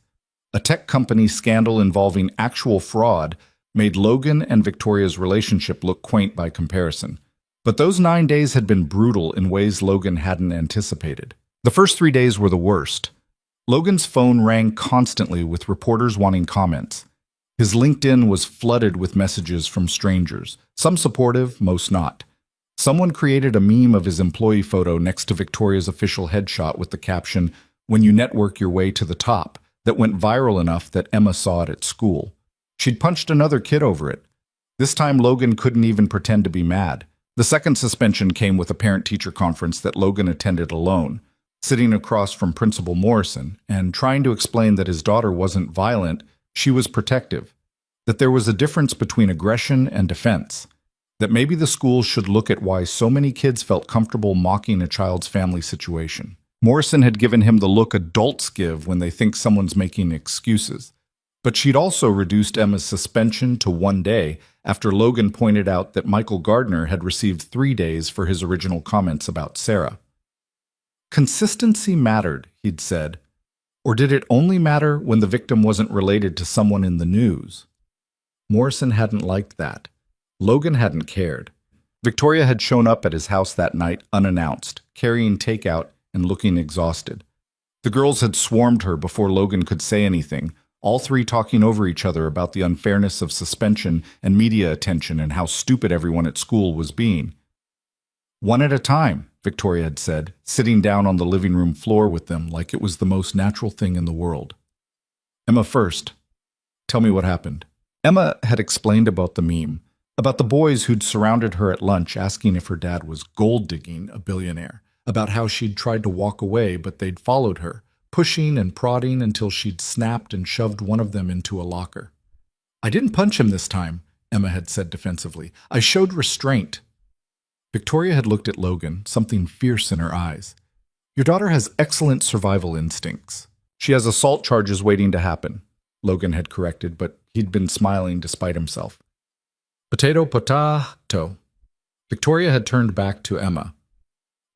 A tech company scandal involving actual fraud made Logan and Victoria's relationship look quaint by comparison. But those 9 days had been brutal in ways Logan hadn't anticipated. The first 3 days were the worst. Logan's phone rang constantly with reporters wanting comments. His LinkedIn was flooded with messages from strangers, some supportive, most not. Someone created a meme of his employee photo next to Victoria's official headshot with the caption, "When you network your way to the top," that went viral enough that Emma saw it at school. She'd punched another kid over it. This time Logan couldn't even pretend to be mad. The second suspension came with a parent-teacher conference that Logan attended alone, sitting across from Principal Morrison and trying to explain that his daughter wasn't violent, she was protective, that there was a difference between aggression and defense, that maybe the school should look at why so many kids felt comfortable mocking a child's family situation. Morrison had given him the look adults give when they think someone's making excuses. But she'd also reduced Emma's suspension to 1 day after Logan pointed out that Michael Gardner had received 3 days for his original comments about Sarah. Consistency mattered, he'd said. Or did it only matter when the victim wasn't related to someone in the news? Morrison hadn't liked that. Logan hadn't cared. Victoria had shown up at his house that night unannounced, carrying takeout and looking exhausted. The girls had swarmed her before Logan could say anything, all three talking over each other about the unfairness of suspension and media attention and how stupid everyone at school was being. "One at a time," Victoria had said, sitting down on the living room floor with them like it was the most natural thing in the world. "Emma first. Tell me what happened." Emma had explained about the meme, about the boys who'd surrounded her at lunch asking if her dad was gold-digging a billionaire, about how she'd tried to walk away but they'd followed her, pushing and prodding until she'd snapped and shoved one of them into a locker. "I didn't punch him this time," Emma had said defensively. "I showed restraint." Victoria had looked at Logan, something fierce in her eyes. Your daughter has excellent survival instincts. She has assault charges waiting to happen, Logan had corrected, but he'd been smiling despite himself. Potato, potato. Victoria had turned back to Emma.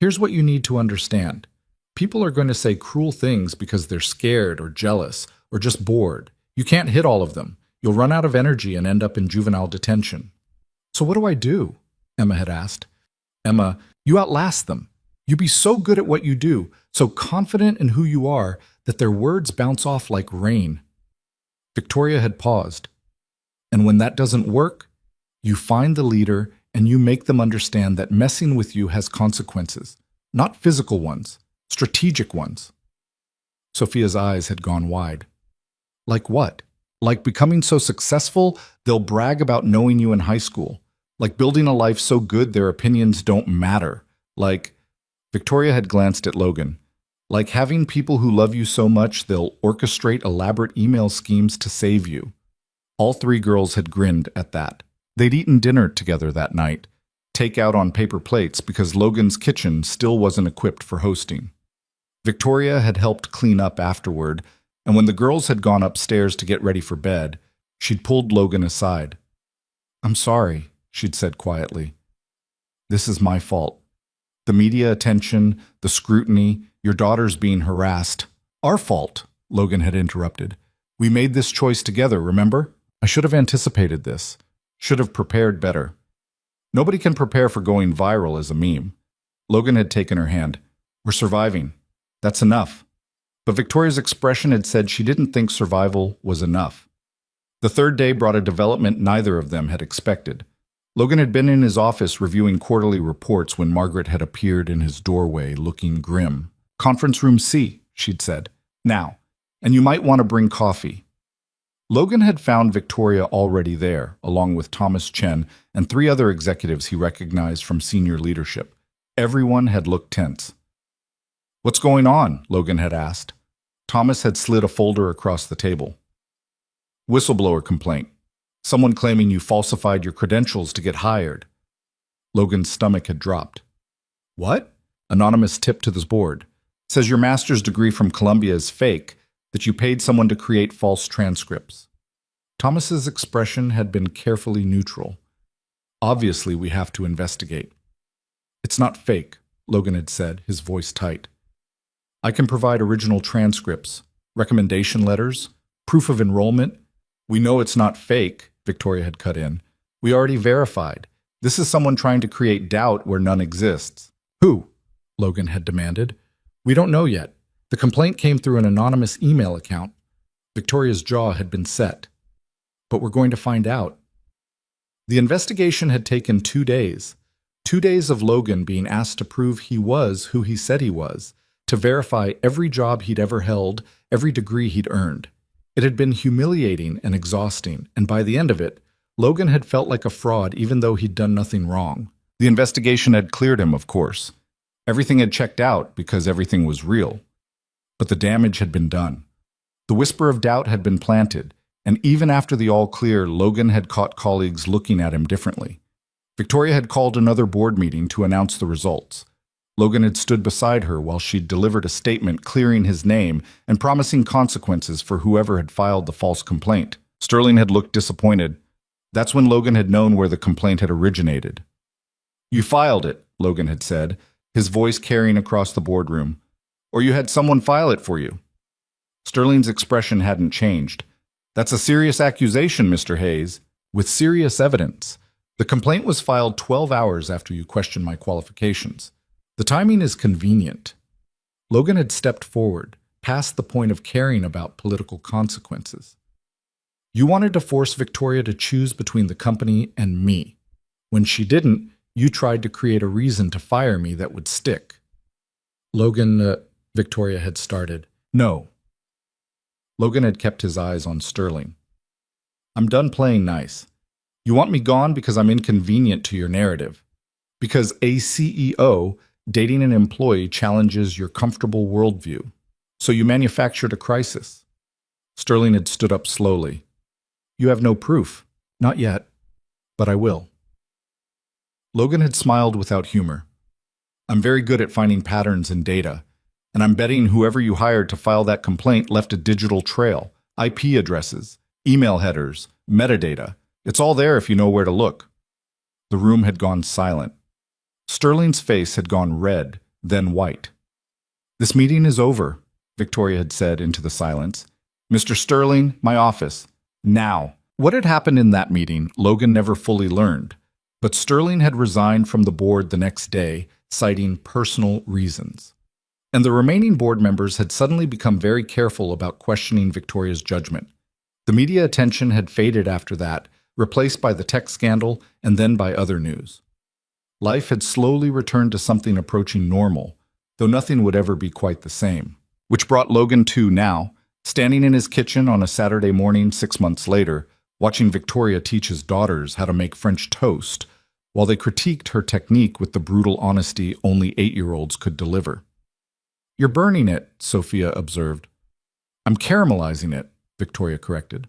Here's what you need to understand. People are going to say cruel things because they're scared or jealous or just bored. You can't hit all of them. You'll run out of energy and end up in juvenile detention. So what do I do? Emma had asked. Emma, you outlast them. You be so good at what you do, so confident in who you are, that their words bounce off like rain. Victoria had paused. And when that doesn't work, you find the leader and you make them understand that messing with you has consequences, not physical ones, strategic ones. Sophia's eyes had gone wide. Like what? Like becoming so successful, they'll brag about knowing you in high school. Like building a life so good their opinions don't matter. Like, Victoria had glanced at Logan. Like having people who love you so much they'll orchestrate elaborate email schemes to save you. All three girls had grinned at that. They'd eaten dinner together that night, takeout on paper plates because Logan's kitchen still wasn't equipped for hosting. Victoria had helped clean up afterward, and when the girls had gone upstairs to get ready for bed, she'd pulled Logan aside. I'm sorry, she'd said quietly. This is my fault. The media attention, the scrutiny, your daughter's being harassed. Our fault, Logan had interrupted. We made this choice together, remember? I should have anticipated this. Should have prepared better. Nobody can prepare for going viral as a meme. Logan had taken her hand. We're surviving. That's enough. But Victoria's expression had said she didn't think survival was enough. The third day brought a development neither of them had expected. Logan had been in his office reviewing quarterly reports when Margaret had appeared in his doorway looking grim. Conference room C, she'd said. Now, and you might want to bring coffee. Logan had found Victoria already there, along with Thomas Chen and three other executives he recognized from senior leadership. Everyone had looked tense. What's going on? Logan had asked. Thomas had slid a folder across the table. Whistleblower complaint. Someone claiming you falsified your credentials to get hired. Logan's stomach had dropped. What? Anonymous tip to the board. Says your master's degree from Columbia is fake, that you paid someone to create false transcripts. Thomas's expression had been carefully neutral. Obviously, we have to investigate. It's not fake, Logan had said, his voice tight. I can provide original transcripts, recommendation letters, proof of enrollment. We know it's not fake, Victoria had cut in. We already verified. This is someone trying to create doubt where none exists. Who? Logan had demanded. We don't know yet. The complaint came through an anonymous email account. Victoria's jaw had been set. But we're going to find out. The investigation had taken 2 days. 2 days of Logan being asked to prove he was who he said he was, to verify every job he'd ever held, every degree he'd earned. It had been humiliating and exhausting, and by the end of it, Logan had felt like a fraud even though he'd done nothing wrong. The investigation had cleared him, of course. Everything had checked out because everything was real. But the damage had been done. The whisper of doubt had been planted, and even after the all-clear, Logan had caught colleagues looking at him differently. Victoria had called another board meeting to announce the results. Logan had stood beside her while she'd delivered a statement clearing his name and promising consequences for whoever had filed the false complaint. Sterling had looked disappointed. That's when Logan had known where the complaint had originated. You filed it, Logan had said, his voice carrying across the boardroom. Or you had someone file it for you. Sterling's expression hadn't changed. That's a serious accusation, Mr. Hayes, with serious evidence. The complaint was filed 12 hours after you questioned my qualifications. The timing is convenient. Logan had stepped forward, past the point of caring about political consequences. You wanted to force Victoria to choose between the company and me. When she didn't, you tried to create a reason to fire me that would stick. Logan, Victoria had started. No. Logan had kept his eyes on Sterling. I'm done playing nice. You want me gone because I'm inconvenient to your narrative. Because a CEO dating an employee challenges your comfortable worldview. So you manufactured a crisis. Sterling had stood up slowly. You have no proof. Not yet. But I will. Logan had smiled without humor. I'm very good at finding patterns in data, and I'm betting whoever you hired to file that complaint left a digital trail, IP addresses, email headers, metadata. It's all there if you know where to look. The room had gone silent. Sterling's face had gone red, then white. This meeting is over, Victoria had said into the silence. Mr. Sterling, my office. Now. What had happened in that meeting, Logan never fully learned, but Sterling had resigned from the board the next day, citing personal reasons. And the remaining board members had suddenly become very careful about questioning Victoria's judgment. The media attention had faded after that, replaced by the tech scandal and then by other news. Life had slowly returned to something approaching normal, though nothing would ever be quite the same. Which brought Logan to now, standing in his kitchen on a Saturday morning 6 months later, watching Victoria teach his daughters how to make French toast, while they critiqued her technique with the brutal honesty only 8-year-olds could deliver. You're burning it, Sophia observed. I'm caramelizing it, Victoria corrected.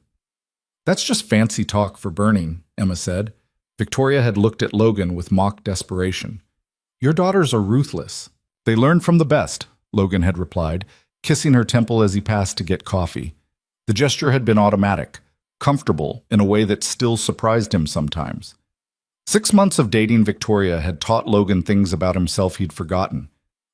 That's just fancy talk for burning, Emma said. Victoria had looked at Logan with mock desperation. Your daughters are ruthless. They learn from the best, Logan had replied, kissing her temple as he passed to get coffee. The gesture had been automatic, comfortable in a way that still surprised him sometimes. 6 months of dating Victoria had taught Logan things about himself he'd forgotten.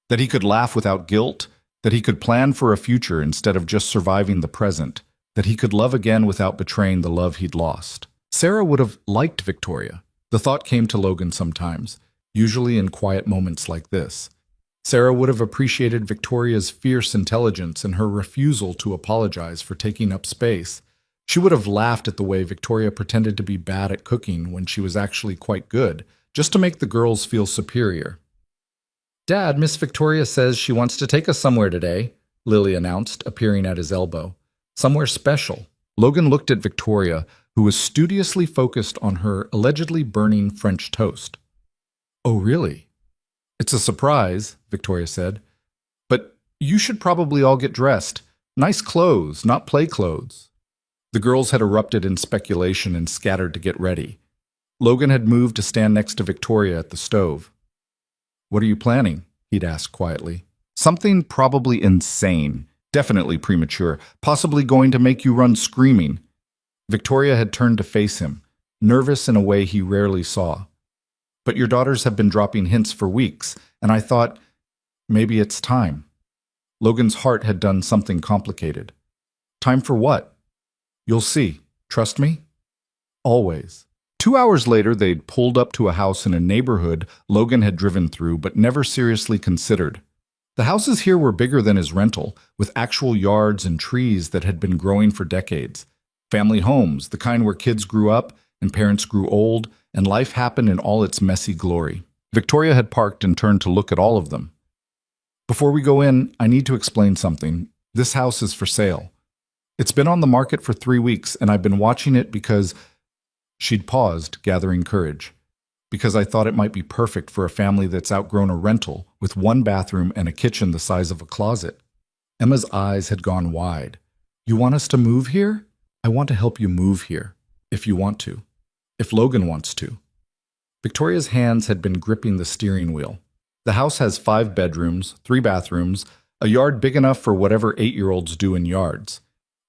That he could laugh without guilt, that he could plan for a future instead of just surviving the present, that he could love again without betraying the love he'd lost. Sarah would have liked Victoria. The thought came to Logan sometimes, usually in quiet moments like this. Sarah would have appreciated Victoria's fierce intelligence and her refusal to apologize for taking up space. She would have laughed at the way Victoria pretended to be bad at cooking when she was actually quite good, just to make the girls feel superior. Dad, Miss Victoria says she wants to take us somewhere today, Lily announced, appearing at his elbow. Somewhere special. Logan looked at Victoria, who was studiously focused on her allegedly burning French toast. Oh, really? It's a surprise, Victoria said. But you should probably all get dressed. Nice clothes, not play clothes. The girls had erupted in speculation and scattered to get ready. Logan had moved to stand next to Victoria at the stove. What are you planning? He'd asked quietly. Something probably insane, definitely premature, possibly going to make you run screaming. Victoria had turned to face him, nervous in a way he rarely saw. But your daughters have been dropping hints for weeks, and I thought, maybe it's time. Logan's heart had done something complicated. Time for what? You'll see. Trust me? Always. 2 hours later, they'd pulled up to a house in a neighborhood Logan had driven through but never seriously considered. The houses here were bigger than his rental, with actual yards and trees that had been growing for decades. Family homes, the kind where kids grew up and parents grew old, and life happened in all its messy glory. Victoria had parked and turned to look at all of them. Before we go in, I need to explain something. This house is for sale. It's been on the market for 3 weeks, and I've been watching it because... She'd paused, gathering courage. Because I thought it might be perfect for a family that's outgrown a rental, with 1 bathroom and a kitchen the size of a closet. Emma's eyes had gone wide. You want us to move here? I want to help you move here, if you want to. If Logan wants to. Victoria's hands had been gripping the steering wheel. The house has 5 bedrooms, 3 bathrooms, a yard big enough for whatever 8-year-olds do in yards.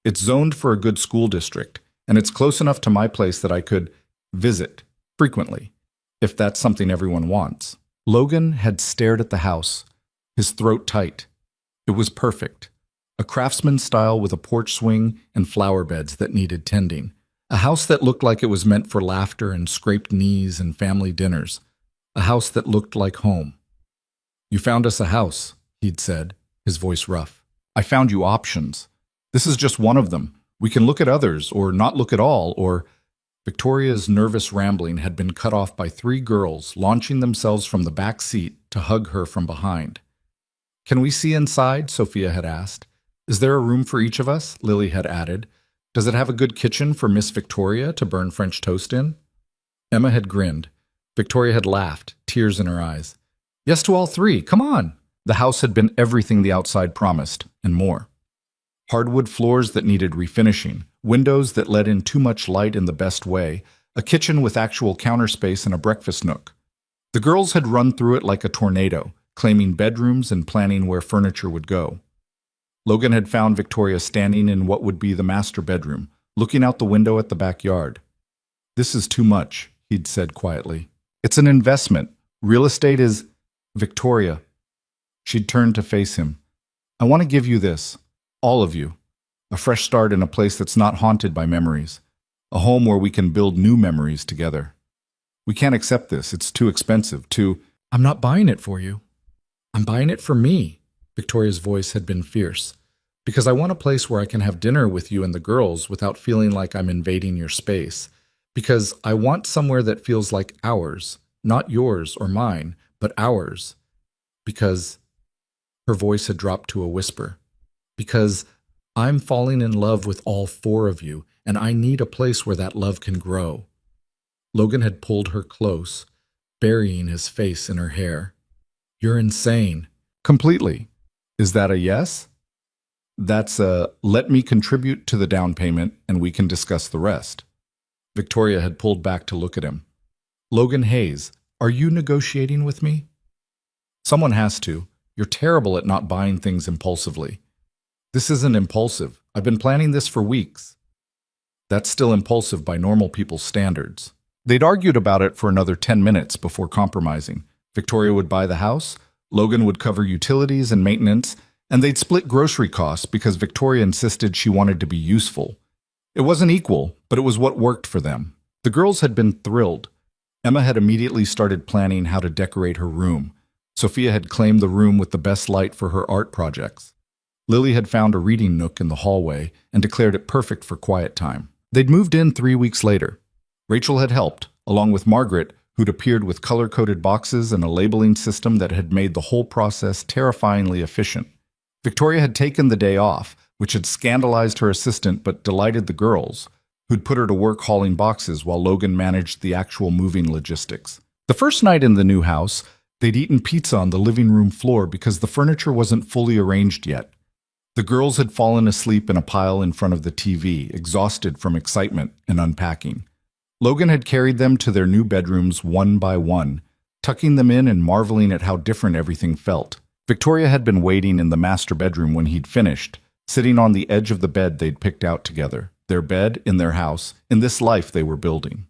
It's zoned for a good school district, and it's close enough to my place that I could visit frequently, if that's something everyone wants. Logan had stared at the house, his throat tight. It was perfect. A craftsman style with a porch swing and flower beds that needed tending. A house that looked like it was meant for laughter and scraped knees and family dinners. A house that looked like home. You found us a house, he'd said, his voice rough. I found you options. This is just one of them. We can look at others, or not look at all, or... Victoria's nervous rambling had been cut off by 3 girls launching themselves from the back seat to hug her from behind. Can we see inside? Sophia had asked. Is there a room for each of us? Lily had added. Does it have a good kitchen for Miss Victoria to burn French toast in? Emma had grinned. Victoria had laughed, tears in her eyes. Yes to all 3, come on! The house had been everything the outside promised, and more. Hardwood floors that needed refinishing, windows that let in too much light in the best way, a kitchen with actual counter space and a breakfast nook. The girls had run through it like a tornado, claiming bedrooms and planning where furniture would go. Logan had found Victoria standing in what would be the master bedroom, looking out the window at the backyard. "This is too much," he'd said quietly. "It's an investment. Real estate is—" "Victoria." She'd turned to face him. "I want to give you this. All of you. A fresh start in a place that's not haunted by memories. A home where we can build new memories together. We can't accept this. It's too expensive, too—" "I'm not buying it for you. I'm buying it for me." Victoria's voice had been fierce. "Because I want a place where I can have dinner with you and the girls without feeling like I'm invading your space. Because I want somewhere that feels like ours, not yours or mine, but ours. Because—" her voice had dropped to a whisper. "Because I'm falling in love with all four of you, and I need a place where that love can grow." Logan had pulled her close, burying his face in her hair. "You're insane." "Completely. Is that a yes?" "That's a, let me contribute to the down payment and we can discuss the rest." Victoria had pulled back to look at him. "Logan Hayes, are you negotiating with me?" "Someone has to. You're terrible at not buying things impulsively." "This isn't impulsive. I've been planning this for weeks." "That's still impulsive by normal people's standards." They'd argued about it for another 10 minutes before compromising. Victoria would buy the house, Logan would cover utilities and maintenance, and they'd split grocery costs because Victoria insisted she wanted to be useful. It wasn't equal, but it was what worked for them. The girls had been thrilled. Emma had immediately started planning how to decorate her room. Sophia had claimed the room with the best light for her art projects. Lily had found a reading nook in the hallway and declared it perfect for quiet time. They'd moved in 3 weeks later. Rachel had helped, along with Margaret, who'd appeared with color-coded boxes and a labeling system that had made the whole process terrifyingly efficient. Victoria had taken the day off, which had scandalized her assistant but delighted the girls, who'd put her to work hauling boxes while Logan managed the actual moving logistics. The first night in the new house, they'd eaten pizza on the living room floor because the furniture wasn't fully arranged yet. The girls had fallen asleep in a pile in front of the TV, exhausted from excitement and unpacking. Logan had carried them to their new bedrooms one by one, tucking them in and marveling at how different everything felt. Victoria had been waiting in the master bedroom when he'd finished, sitting on the edge of the bed they'd picked out together, their bed in their house, in this life they were building.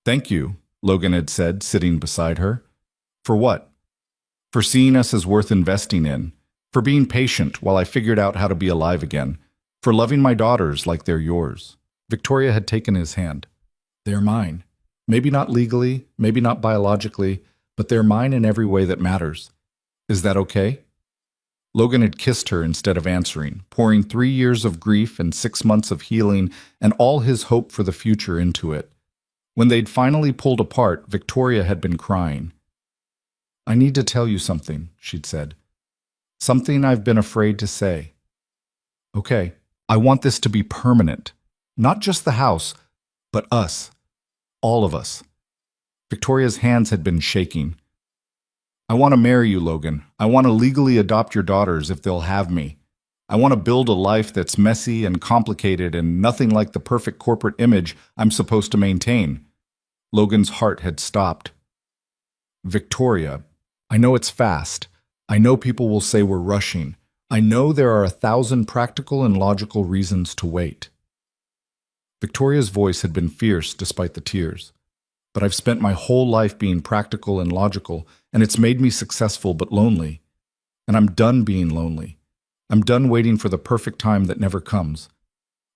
"Thank you," Logan had said, sitting beside her. "For what?" "For seeing us as worth investing in, for being patient while I figured out how to be alive again, for loving my daughters like they're yours." Victoria had taken his hand. "They're mine. Maybe not legally, maybe not biologically, but they're mine in every way that matters. Is that okay?" Logan had kissed her instead of answering, pouring 3 years of grief and 6 months of healing and all his hope for the future into it. When they'd finally pulled apart, Victoria had been crying. "I need to tell you something," she'd said. "Something I've been afraid to say." "Okay, I want this to be permanent. Not just the house, but us. All of us." Victoria's hands had been shaking. "I want to marry you, Logan. I want to legally adopt your daughters if they'll have me. I want to build a life that's messy and complicated and nothing like the perfect corporate image I'm supposed to maintain." Logan's heart had stopped. "Victoria, I know it's fast. I know people will say we're rushing. I know there are 1,000 practical and logical reasons to wait." Victoria's voice had been fierce despite the tears. "But I've spent my whole life being practical and logical, and it's made me successful but lonely. And I'm done being lonely. I'm done waiting for the perfect time that never comes.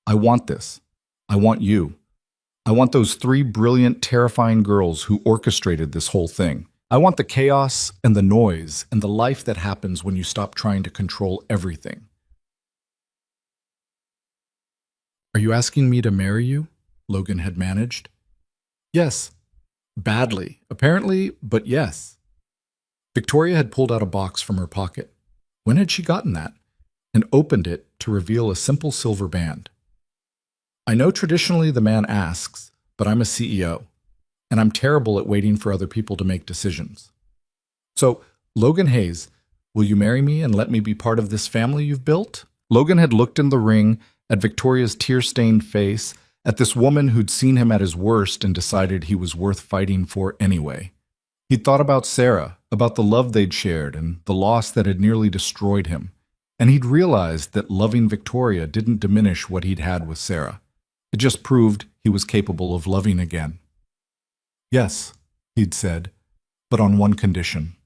I want this. I want you. I want those 3 brilliant, terrifying girls who orchestrated this whole thing. I want the chaos and the noise and the life that happens when you stop trying to control everything." "Are you asking me to marry you?" Logan had managed. "Yes. Badly, apparently, but yes." Victoria had pulled out a box from her pocket. When had she gotten that? And opened it to reveal a simple silver band. "I know traditionally the man asks, but I'm a CEO, and I'm terrible at waiting for other people to make decisions. So, Logan Hayes, will you marry me and let me be part of this family you've built?" Logan had looked in the ring, at Victoria's tear-stained face, at this woman who'd seen him at his worst and decided he was worth fighting for anyway. He'd thought about Sarah, about the love they'd shared and the loss that had nearly destroyed him. And he'd realized that loving Victoria didn't diminish what he'd had with Sarah. It just proved he was capable of loving again. Yes, he'd said, but on one condition.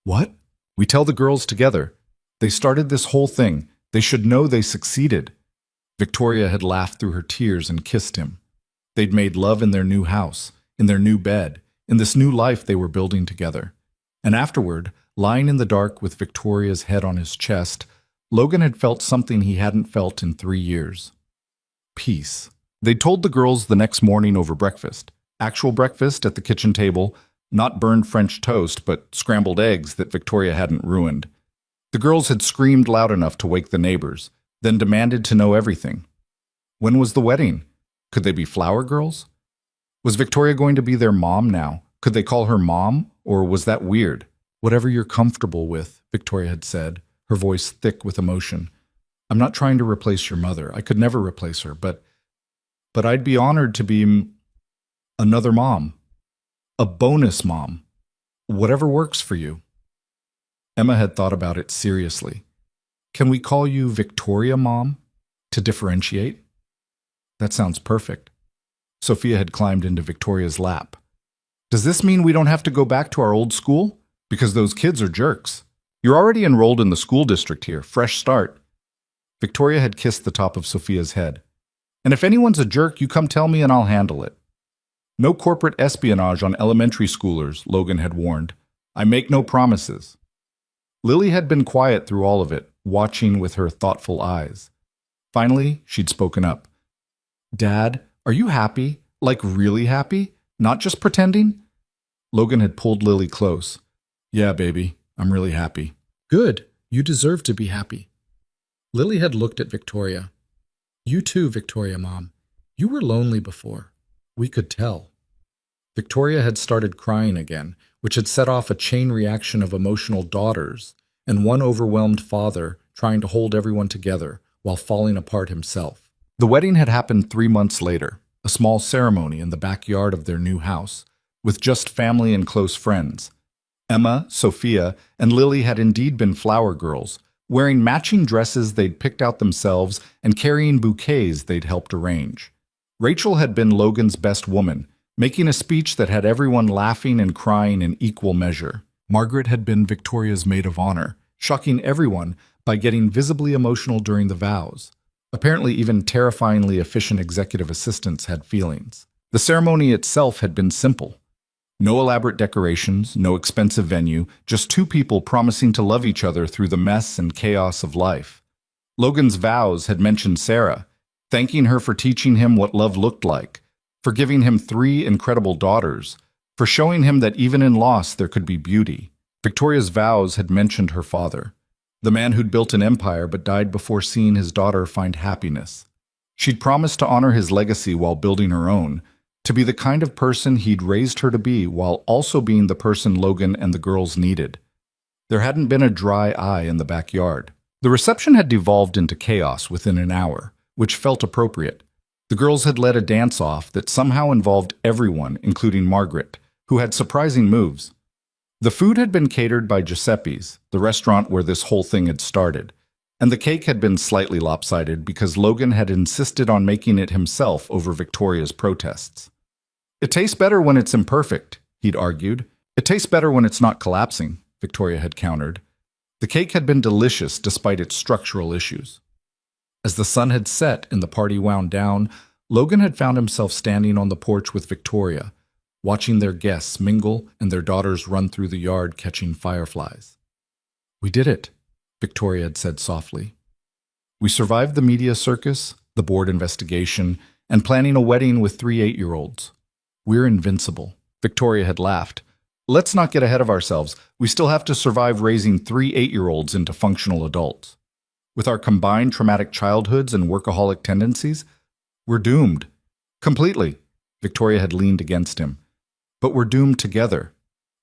What? We tell the girls together. They started this whole thing. They should know they succeeded. Victoria had laughed through her tears and kissed him. They'd made love in their new house, in their new bed, in this new life they were building together. And afterward, lying in the dark with Victoria's head on his chest, Logan had felt something he hadn't felt in 3 years. Peace. They told the girls the next morning over breakfast. Actual breakfast at the kitchen table, not burned French toast, but scrambled eggs that Victoria hadn't ruined. The girls had screamed loud enough to wake the neighbors, then demanded to know everything. When was the wedding? Could they be flower girls? Was Victoria going to be their mom now? Could they call her mom, or was that weird? Whatever you're comfortable with, Victoria had said, her voice thick with emotion. I'm not trying to replace your mother. I could never replace her, but I'd be honored to be another mom. A bonus mom. Whatever works for you. Emma had thought about it seriously. Can we call you Victoria Mom, to differentiate? That sounds perfect. Sophia had climbed into Victoria's lap. Does this mean we don't have to go back to our old school? Because those kids are jerks. You're already enrolled in the school district here. Fresh start. Victoria had kissed the top of Sophia's head. And if anyone's a jerk, you come tell me and I'll handle it. No corporate espionage on elementary schoolers, Logan had warned. I make no promises. Lily had been quiet through all of it, watching with her thoughtful eyes. Finally, she'd spoken up. Dad, are you happy? Like really happy? Not just pretending? Logan had pulled Lily close. Yeah, baby, I'm really happy. Good. You deserve to be happy. Lily had looked at Victoria. You too, Victoria, Mom. You were lonely before. We could tell. Victoria had started crying again, which had set off a chain reaction of emotional daughters and one overwhelmed father trying to hold everyone together while falling apart himself. The wedding had happened 3 months later, a small ceremony in the backyard of their new house, with just family and close friends. Emma, Sophia, and Lily had indeed been flower girls, wearing matching dresses they'd picked out themselves and carrying bouquets they'd helped arrange. Rachel had been Logan's best woman, making a speech that had everyone laughing and crying in equal measure. Margaret had been Victoria's maid of honor, shocking everyone by getting visibly emotional during the vows. Apparently even terrifyingly efficient executive assistants had feelings. The ceremony itself had been simple. No elaborate decorations, no expensive venue, just 2 people promising to love each other through the mess and chaos of life. Logan's vows had mentioned Sarah, thanking her for teaching him what love looked like, for giving him 3 incredible daughters, for showing him that even in loss there could be beauty. Victoria's vows had mentioned her father, the man who'd built an empire but died before seeing his daughter find happiness. She'd promised to honor his legacy while building her own, to be the kind of person he'd raised her to be while also being the person Logan and the girls needed. There hadn't been a dry eye in the backyard. The reception had devolved into chaos within an hour, which felt appropriate. The girls had led a dance-off that somehow involved everyone, including Margaret, who had surprising moves. The food had been catered by Giuseppe's, the restaurant where this whole thing had started, and the cake had been slightly lopsided because Logan had insisted on making it himself over Victoria's protests. It tastes better when it's imperfect, he'd argued. It tastes better when it's not collapsing, Victoria had countered. The cake had been delicious despite its structural issues. As the sun had set and the party wound down, Logan had found himself standing on the porch with Victoria, watching their guests mingle and their daughters run through the yard catching fireflies. We did it, Victoria had said softly. We survived the media circus, the board investigation, and planning a wedding with 3 8-year-olds. We're invincible. Victoria had laughed. Let's not get ahead of ourselves. We still have to survive raising 3 8-year-olds into functional adults. With our combined traumatic childhoods and workaholic tendencies, we're doomed. Completely. Victoria had leaned against him. But we're doomed together.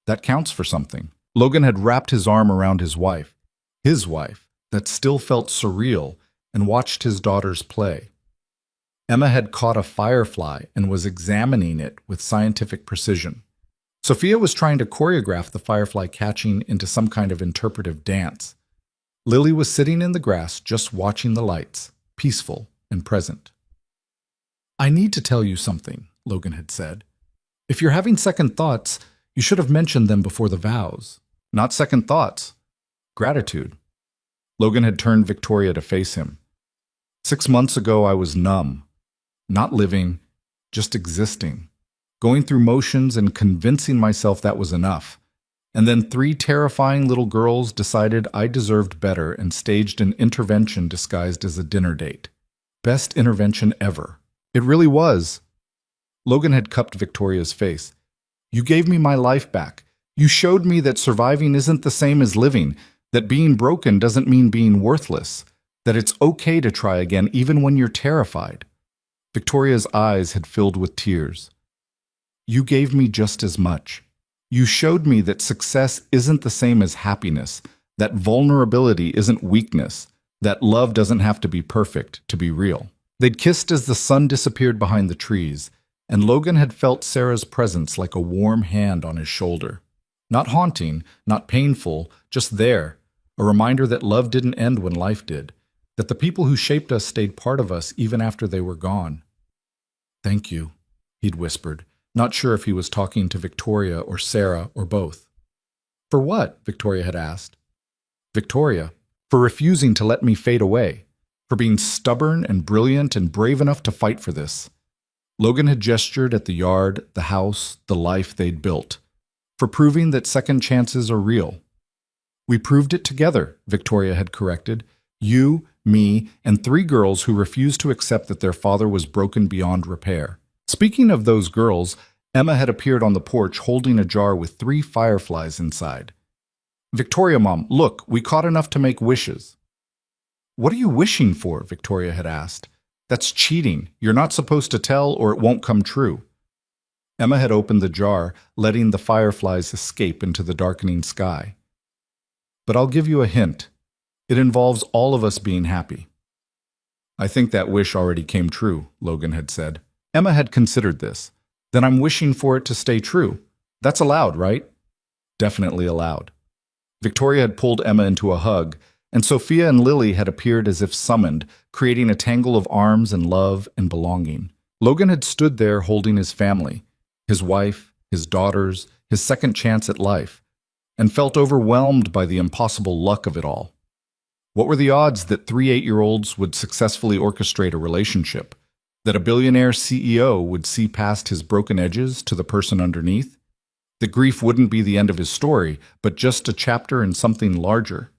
That counts for something. Logan had wrapped his arm around his wife, that still felt surreal, and watched his daughters play. Emma had caught a firefly and was examining it with scientific precision. Sophia was trying to choreograph the firefly catching into some kind of interpretive dance. Lily was sitting in the grass just watching the lights, peaceful and present. "I need to tell you something," Logan had said. "If you're having second thoughts, you should have mentioned them before the vows." "Not second thoughts. Gratitude." Logan had turned Victoria to face him. 6 months ago, I was numb. Not living, just existing. Going through motions and convincing myself that was enough. And then 3 terrifying little girls decided I deserved better and staged an intervention disguised as a dinner date. Best intervention ever. It really was. Logan had cupped Victoria's face. "You gave me my life back. You showed me that surviving isn't the same as living, that being broken doesn't mean being worthless, that it's okay to try again even when you're terrified." Victoria's eyes had filled with tears. "You gave me just as much. You showed me that success isn't the same as happiness, that vulnerability isn't weakness, that love doesn't have to be perfect to be real." They'd kissed as the sun disappeared behind the trees, and Logan had felt Sarah's presence like a warm hand on his shoulder. Not haunting, not painful, just there, a reminder that love didn't end when life did, that the people who shaped us stayed part of us even after they were gone. "Thank you," he'd whispered, not sure if he was talking to Victoria or Sarah or both. "For what?" Victoria had asked. "Victoria, for refusing to let me fade away, for being stubborn and brilliant and brave enough to fight for this." Logan had gestured at the yard, the house, the life they'd built, for proving that second chances are real. "We proved it together," Victoria had corrected. "You, me, and 3 girls who refused to accept that their father was broken beyond repair." Speaking of those girls, Emma had appeared on the porch holding a jar with 3 fireflies inside. "Victoria, Mom, look, we caught enough to make wishes." "What are you wishing for?" Victoria had asked. "That's cheating. You're not supposed to tell or it won't come true." Emma had opened the jar, letting the fireflies escape into the darkening sky. "But I'll give you a hint. It involves all of us being happy." "I think that wish already came true," Logan had said. Emma had considered this. "Then I'm wishing for it to stay true. That's allowed, right?" "Definitely allowed." Victoria had pulled Emma into a hug, and Sophia and Lily had appeared as if summoned, creating a tangle of arms and love and belonging. Logan had stood there holding his family, his wife, his daughters, his second chance at life, and felt overwhelmed by the impossible luck of it all. What were the odds that 3 8-year-olds would successfully orchestrate a relationship? That a billionaire CEO would see past his broken edges to the person underneath? That grief wouldn't be the end of his story, but just a chapter in something larger?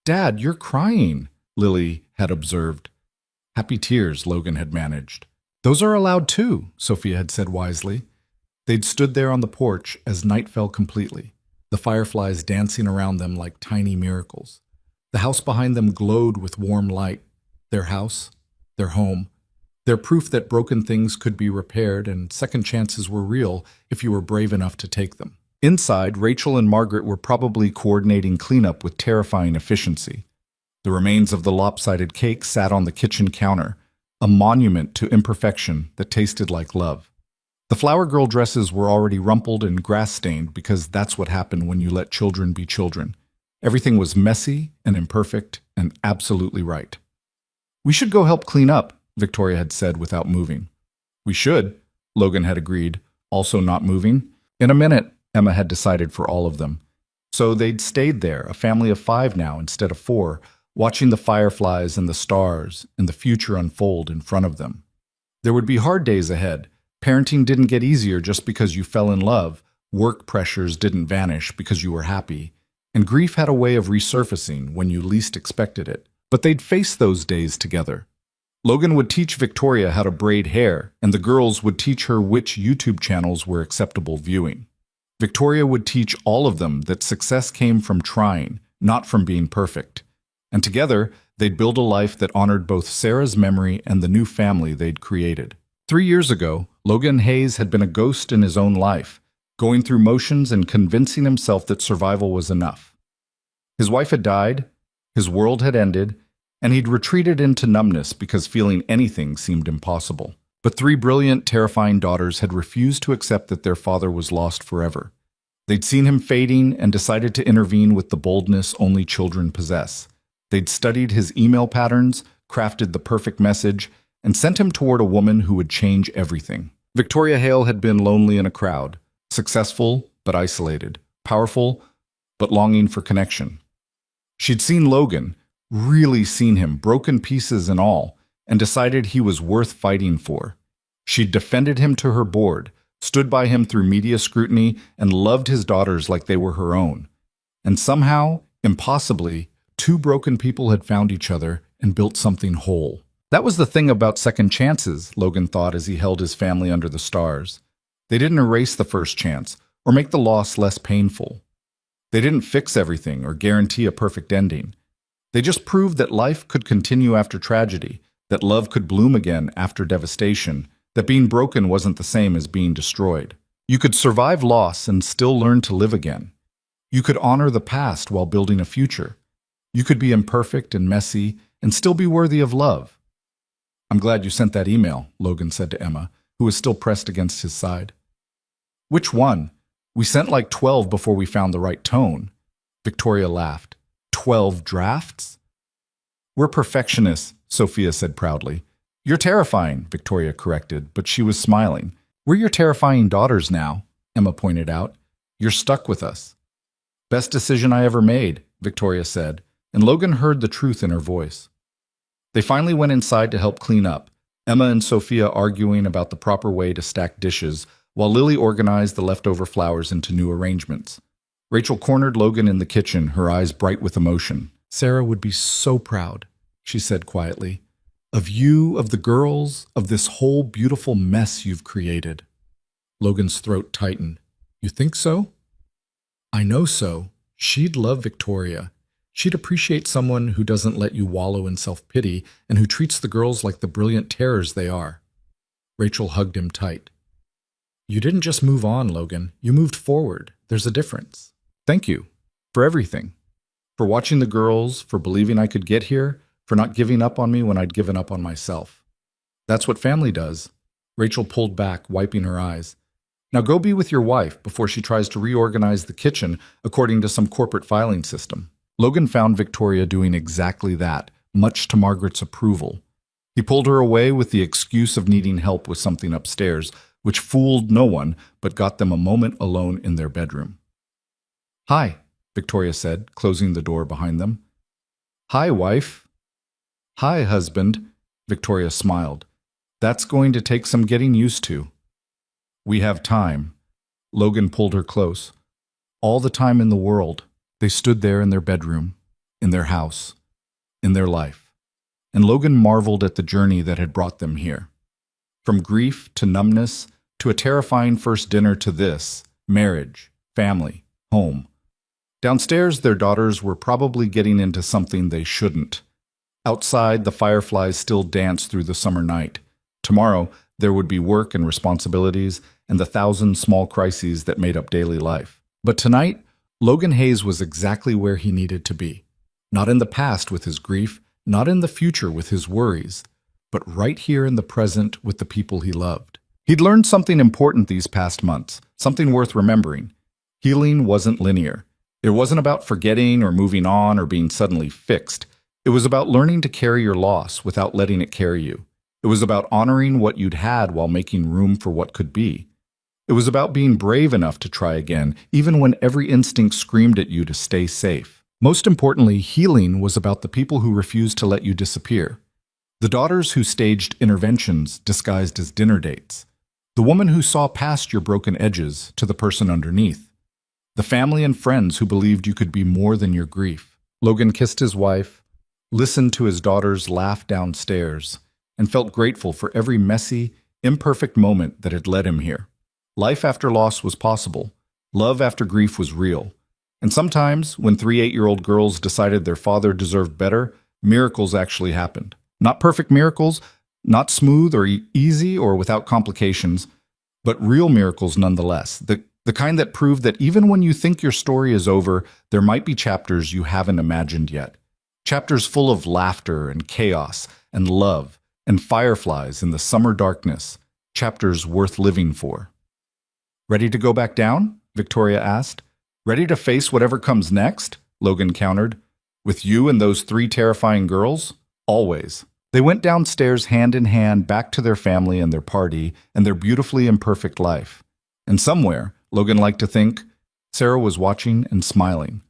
"Dad, you're crying," Lily had observed. Happy tears, Logan had managed. "Those are allowed too," Sophia had said wisely. They'd stood there on the porch as night fell completely, the fireflies dancing around them like tiny miracles. The house behind them glowed with warm light. Their house, their home, their proof that broken things could be repaired and second chances were real if you were brave enough to take them. Inside, Rachel and Margaret were probably coordinating cleanup with terrifying efficiency. The remains of the lopsided cake sat on the kitchen counter, a monument to imperfection that tasted like love. The flower girl dresses were already rumpled and grass-stained because that's what happened when you let children be children. Everything was messy and imperfect and absolutely right. "We should go help clean up," Victoria had said without moving. "We should," Logan had agreed, also not moving. In a minute, Emma had decided for all of them. So they'd stayed there, a family of 5 now instead of 4, watching the fireflies and the stars and the future unfold in front of them. There would be hard days ahead. Parenting didn't get easier just because you fell in love. Work pressures didn't vanish because you were happy. And grief had a way of resurfacing when you least expected it. But they'd face those days together. Logan would teach Victoria how to braid hair, and the girls would teach her which YouTube channels were acceptable viewing. Victoria would teach all of them that success came from trying, not from being perfect. And together, they'd build a life that honored both Sarah's memory and the new family they'd created. 3 years ago, Logan Hayes had been a ghost in his own life, going through motions and convincing himself that survival was enough. His wife had died, his world had ended, and he'd retreated into numbness because feeling anything seemed impossible. But three brilliant, terrifying daughters had refused to accept that their father was lost forever. They'd seen him fading and decided to intervene with the boldness only children possess. They'd studied his email patterns, crafted the perfect message, and sent him toward a woman who would change everything. Victoria Hale had been lonely in a crowd, successful but isolated, powerful but longing for connection. She'd seen Logan, really seen him, broken pieces and all, and decided he was worth fighting for. She'd defended him to her board, stood by him through media scrutiny, and loved his daughters like they were her own. And somehow, impossibly, two broken people had found each other and built something whole. That was the thing about second chances, Logan thought as he held his family under the stars. They didn't erase the first chance or make the loss less painful. They didn't fix everything or guarantee a perfect ending. They just proved that life could continue after tragedy, that love could bloom again after devastation, that being broken wasn't the same as being destroyed. You could survive loss and still learn to live again. You could honor the past while building a future. You could be imperfect and messy and still be worthy of love. "I'm glad you sent that email," Logan said to Emma, who was still pressed against his side. "Which one? We sent like 12 before we found the right tone." Victoria laughed. 12 drafts? "We're perfectionists," Sophia said proudly. "You're terrifying," Victoria corrected, but she was smiling. "We're your terrifying daughters now," Emma pointed out. "You're stuck with us." "Best decision I ever made," Victoria said, and Logan heard the truth in her voice. They finally went inside to help clean up, Emma and Sophia arguing about the proper way to stack dishes, while Lily organized the leftover flowers into new arrangements. Rachel cornered Logan in the kitchen, her eyes bright with emotion. "Sarah would be so proud," she said quietly, "of you, of the girls, of this whole beautiful mess you've created." Logan's throat tightened. "You think so?" "I know so. She'd love Victoria. She'd appreciate someone who doesn't let you wallow in self-pity and who treats the girls like the brilliant terrors they are." Rachel hugged him tight. "You didn't just move on, Logan. You moved forward. There's a difference. Thank you. For everything. For watching the girls, for believing I could get here, for not giving up on me when I'd given up on myself. That's what family does." Rachel pulled back, wiping her eyes. "Now go be with your wife before she tries to reorganize the kitchen according to some corporate filing system." Logan found Victoria doing exactly that, much to Margaret's approval. He pulled her away with the excuse of needing help with something upstairs, which fooled no one but got them a moment alone in their bedroom. "Hi," Victoria said, closing the door behind them. "Hi, wife." "Hi, husband," Victoria smiled. "That's going to take some getting used to." "We have time." Logan pulled her close. All the time in the world. They stood there in their bedroom, in their house, in their life. And Logan marveled at the journey that had brought them here. From grief to numbness to a terrifying first dinner to this, marriage, family, home. Downstairs, their daughters were probably getting into something they shouldn't. Outside, the fireflies still danced through the summer night. Tomorrow, there would be work and responsibilities and the 1,000 small crises that made up daily life. But tonight, Logan Hayes was exactly where he needed to be. Not in the past with his grief, not in the future with his worries, but right here in the present with the people he loved. He'd learned something important these past months, something worth remembering. Healing wasn't linear. It wasn't about forgetting or moving on or being suddenly fixed. It was about learning to carry your loss without letting it carry you. It was about honoring what you'd had while making room for what could be. It was about being brave enough to try again, even when every instinct screamed at you to stay safe. Most importantly, healing was about the people who refused to let you disappear. The daughters who staged interventions disguised as dinner dates. The woman who saw past your broken edges to the person underneath. The family and friends who believed you could be more than your grief. Logan kissed his wife, listened to his daughters laugh downstairs, and felt grateful for every messy, imperfect moment that had led him here. Life after loss was possible. Love after grief was real. And sometimes, when 3 8-year-old girls decided their father deserved better, miracles actually happened. Not perfect miracles, not smooth or easy or without complications, but real miracles nonetheless. The kind that prove that even when you think your story is over, there might be chapters you haven't imagined yet. Chapters full of laughter and chaos and love and fireflies in the summer darkness, chapters worth living for. Ready to go back down? Victoria asked. Ready to face whatever comes next? Logan countered. With you and those 3 terrifying girls? Always. They went downstairs hand in hand back to their family and their party and their beautifully imperfect life. And somewhere, Logan liked to think, Sarah was watching and smiling,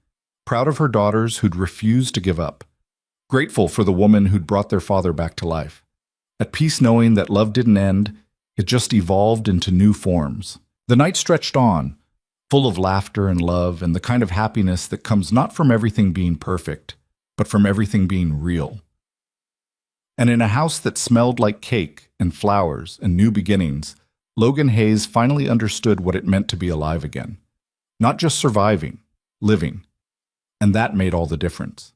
proud of her daughters who'd refused to give up, grateful for the woman who'd brought their father back to life, at peace knowing that love didn't end, it just evolved into new forms. The night stretched on, full of laughter and love and the kind of happiness that comes not from everything being perfect, but from everything being real. And in a house that smelled like cake and flowers and new beginnings, Logan Hayes finally understood what it meant to be alive again. Not just surviving, living. And that made all the difference.